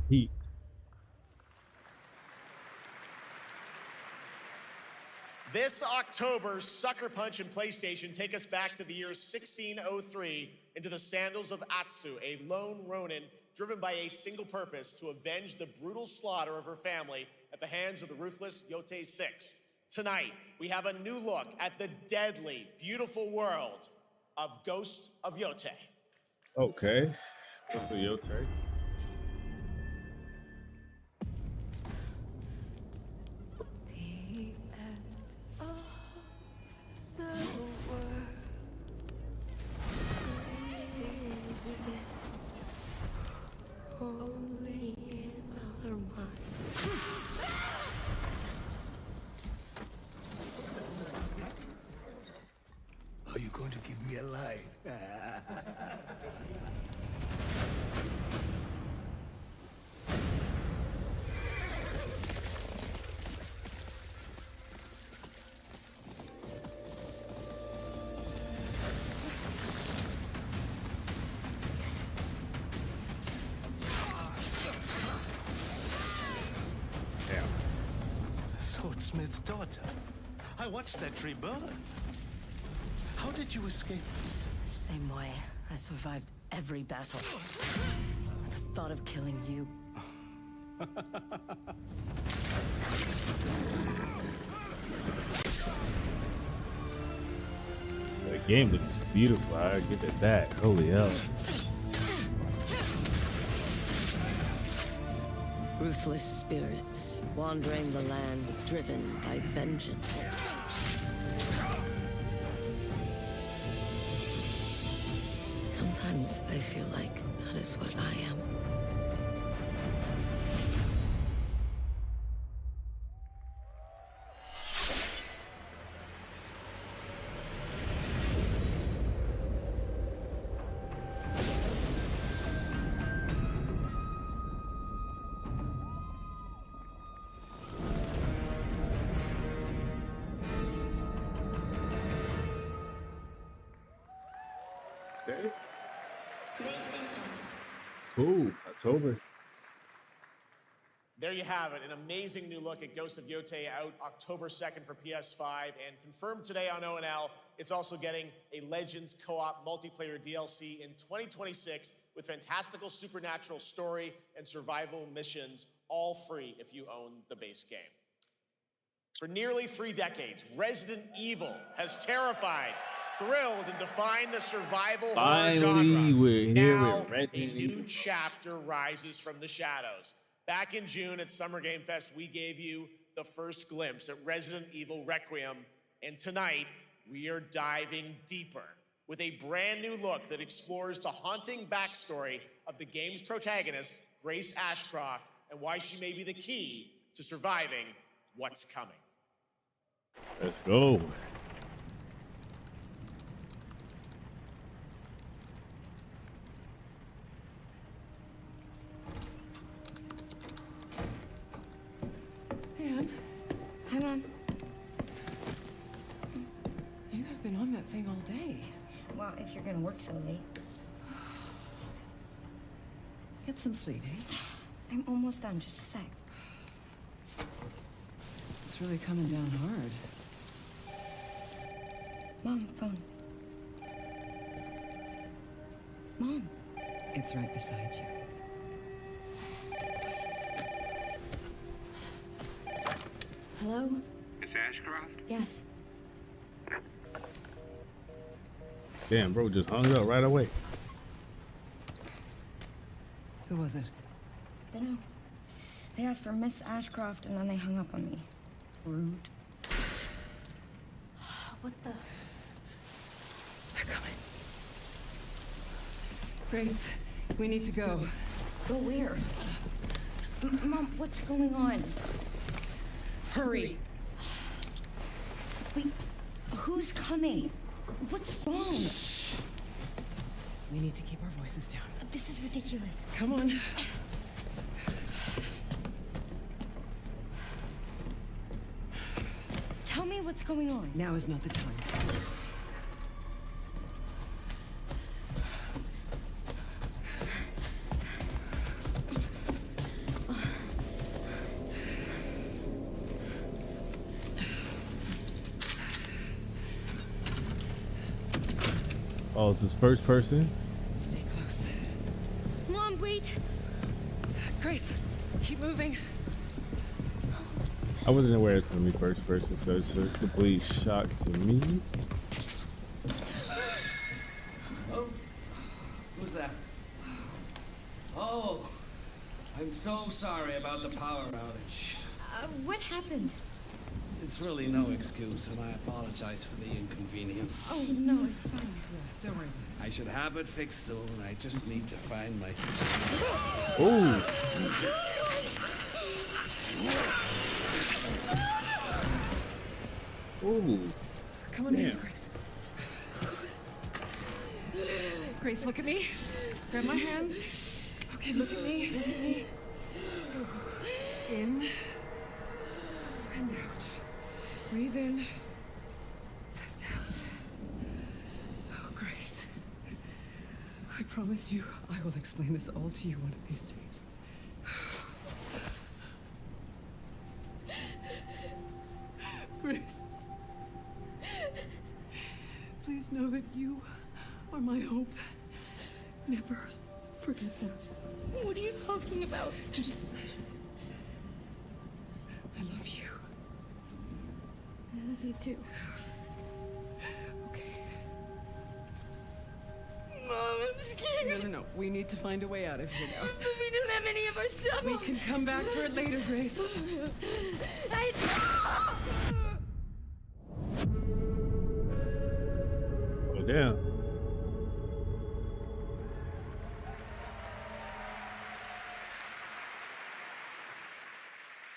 Heat.
This October, Sucker Punch and PlayStation take us back to the year 1603 into the sandals of Atsu, a lone Ronin driven by a single purpose: to avenge the brutal slaughter of her family at the hands of the ruthless Yote 6. Tonight, we have a new look at the deadly, beautiful world of Ghost of Yote.
Okay. What's a Yote?
Only in our minds.
Are you going to give me a line?
Swordsmith's daughter. I watched that tree burn. How did you escape?
Same way. I survived every battle. The thought of killing you.
The game looks beautiful. I give it that. Holy hell.
Ruthless spirits wandering the land, driven by vengeance. Sometimes I feel like that is what I am.
Okay. Cool. October.
There you have it, an amazing new look at Ghost of Yotei out October 2nd for PS5, and confirmed today on ONL, it's also getting a Legends co-op multiplayer DLC in 2026 with fantastical supernatural story and survival missions, all free if you own the base game. For nearly 3 decades, Resident Evil has terrified, thrilled, and defined the survival horror genre.
Finally, we're here
Now,
with Resident
a new
Evil.
chapter rises from the shadows. Back in June at Summer Game Fest, we gave you the first glimpse at Resident Evil Requiem, and tonight we are diving deeper with a brand new look that explores the haunting backstory of the game's protagonist, Grace Ashcroft, and why she may be the key to surviving what's coming.
Let's go.
Anne,
Hi, Mom.
you have been on that thing all day.
Well, if you're gonna work so late.
Get some sleep, eh?
I'm almost done, just a sec.
It's really coming down hard.
Mom, phone. Mom.
It's right beside you.
Hello?
Miss Ashcroft?
Yes.
Damn, bro, just hung up right away.
Who was it?
Dunno. They asked for Miss Ashcroft and then they hung up on me. Rude. What the?
They're coming. Grace, we need to go.
Go where? Mom, what's going on?
Hurry!
Wait, who's coming? What's wrong?
Shh. We need to keep our voices down.
This is ridiculous.
Come on.
Tell me what's going on.
Now is not the time.
Oh, it's his first person?
Stay close.
Mom, wait!
Grace, keep moving.
I wasn't aware it's gonna be first person, so it's a complete shock to me.
Oh, who's that? Oh, I'm so sorry about the power outage.
What happened?
It's really no excuse, and I apologize for the inconvenience.
Oh, no, it's fine.
Don't worry.
I should have it fixed soon. I just need to find my...
Oh! Ooh.
Come on in,
Damn.
Grace. Grace, look at me. Grab my hands. Okay, look at me. Look at me. In and out. Breathe in and out. Oh, Grace. I promise you, I will explain this all to you one of these days. Grace. Please know that you are my hope. Never forget that.
What are you talking about?
Just
love you too. Mom, I'm scared.
No. We need to find a way out of here now.
But we don't have any of our stuff.
We can come back for it later, Grace.
Oh, damn.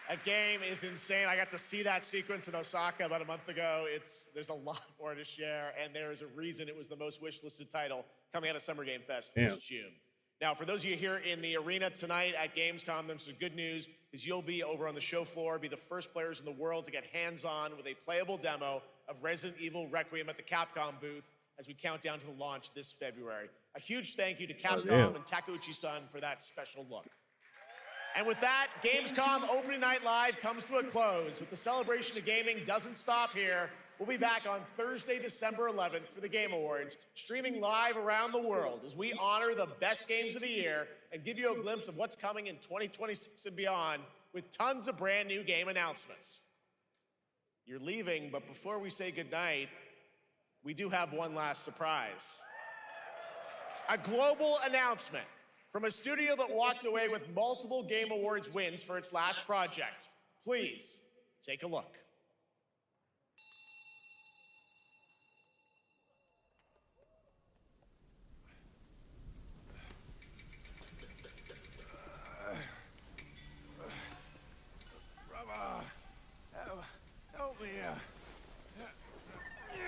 That game is insane. I got to see that sequence in Osaka about a month ago. There's a lot more to share, and there is a reason it was the most wishlisted title coming out of Summer Game Fest this June. Now, for those of you here in the arena tonight at Gamescom, there's some good news, because you'll be over on the show floor, be the first players in the world to get hands-on with a playable demo of Resident Evil Requiem at the Capcom booth as we count down to the launch this February. A huge thank you to Capcom and Takeuchi-san for that special look. And with that, Gamescom Opening Night Live comes to a close. With the celebration of gaming doesn't stop here. We'll be back on Thursday, December 11th for the Game Awards, streaming live around the world as we honor the best games of the year and give you a glimpse of what's coming in 2026 and beyond with tons of brand new game announcements. You're leaving, but before we say goodnight, we do have one last surprise. A global announcement from a studio that walked away with multiple Game Awards wins for its last project. Please, take a look.
Brother, help me here.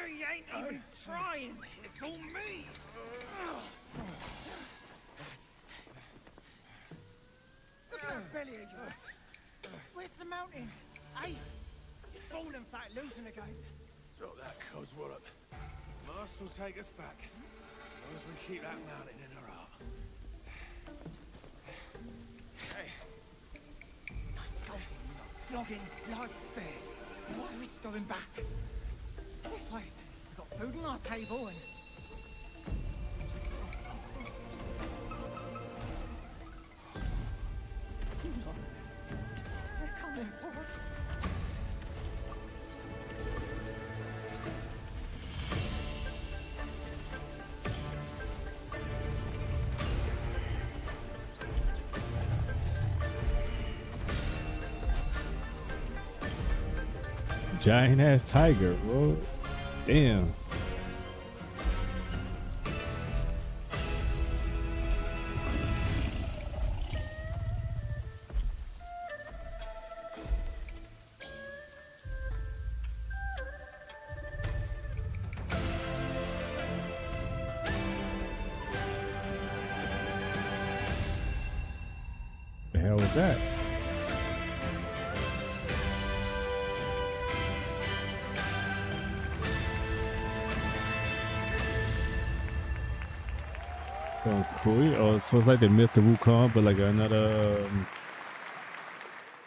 You ain't even trying. It's all me. Look at that belly of yours. Where's the mountain? Hey, you're falling flat, losing again.
Drop that codswallop. Must will take us back, as long as we keep that mountain in our heart.
Hey. No scolding, no flogging, life spared. Why risk going back? This place, we've got food on our table and... They're coming for us.
Giant ass tiger, bro. Damn. The hell was that? Oh, cool. Oh, so it's like the myth of Wukong, but like another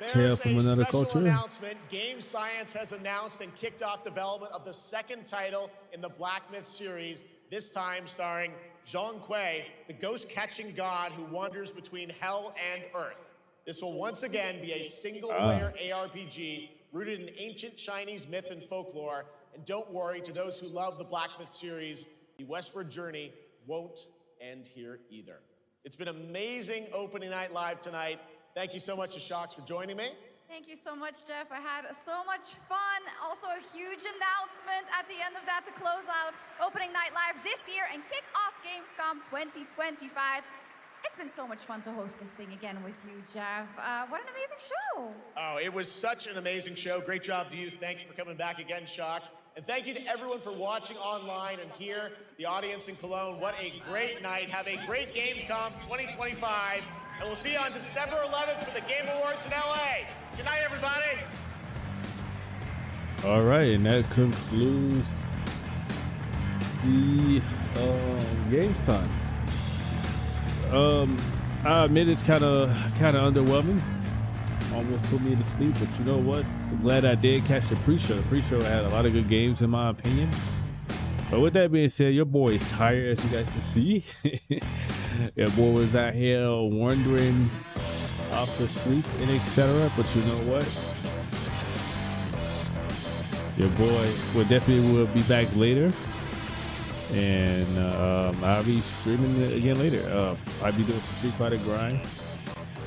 tale from another culture.
Announcement. Game Science has announced and kicked off development of the second title in the Black Myth series, this time starring Zhong Kui, the ghost-catching god who wanders between hell and earth. This will once again be a single-player ARPG rooted in ancient Chinese myth and folklore. And don't worry, to those who love the Black Myth series, the westward journey won't end here either. It's been amazing opening night live tonight. Thank you so much to Shocks for joining me.
Thank you so much, Jeff. I had so much fun. Also a huge announcement at the end of that to close out opening night live this year and kick off Gamescom 2025. It's been so much fun to host this thing again with you, Jeff. What an amazing show.
Oh, it was such an amazing show. Great job to you. Thanks for coming back again, Shocks. And thank you to everyone for watching online and here, the audience in Cologne. What a great night. Have a great Gamescom 2025. And we'll see you on December 11th for the Game Awards in LA. Good night, everybody.
All right, and that concludes the Gamescom. I admit it's kind of underwhelming. Almost put me to sleep, but you know what? I'm glad I did catch the pre-show. The pre-show had a lot of good games, in my opinion. But with that being said, your boy is tired, as you guys can see. Your boy was out here wandering off to sleep and etc. But you know what? Your boy will be back later. And I'll be streaming it again later. I'll be doing some Street Fighter grind.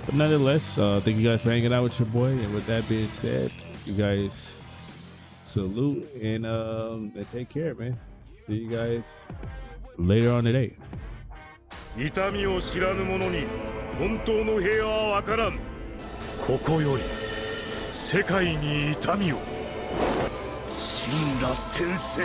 But nonetheless, thank you guys for hanging out with your boy. And with that being said, you guys salute and take care, man. See you guys later on today.
痛みを知らぬ者に本当の平和は分からん。ここより世界に痛みを。死んだ天聖。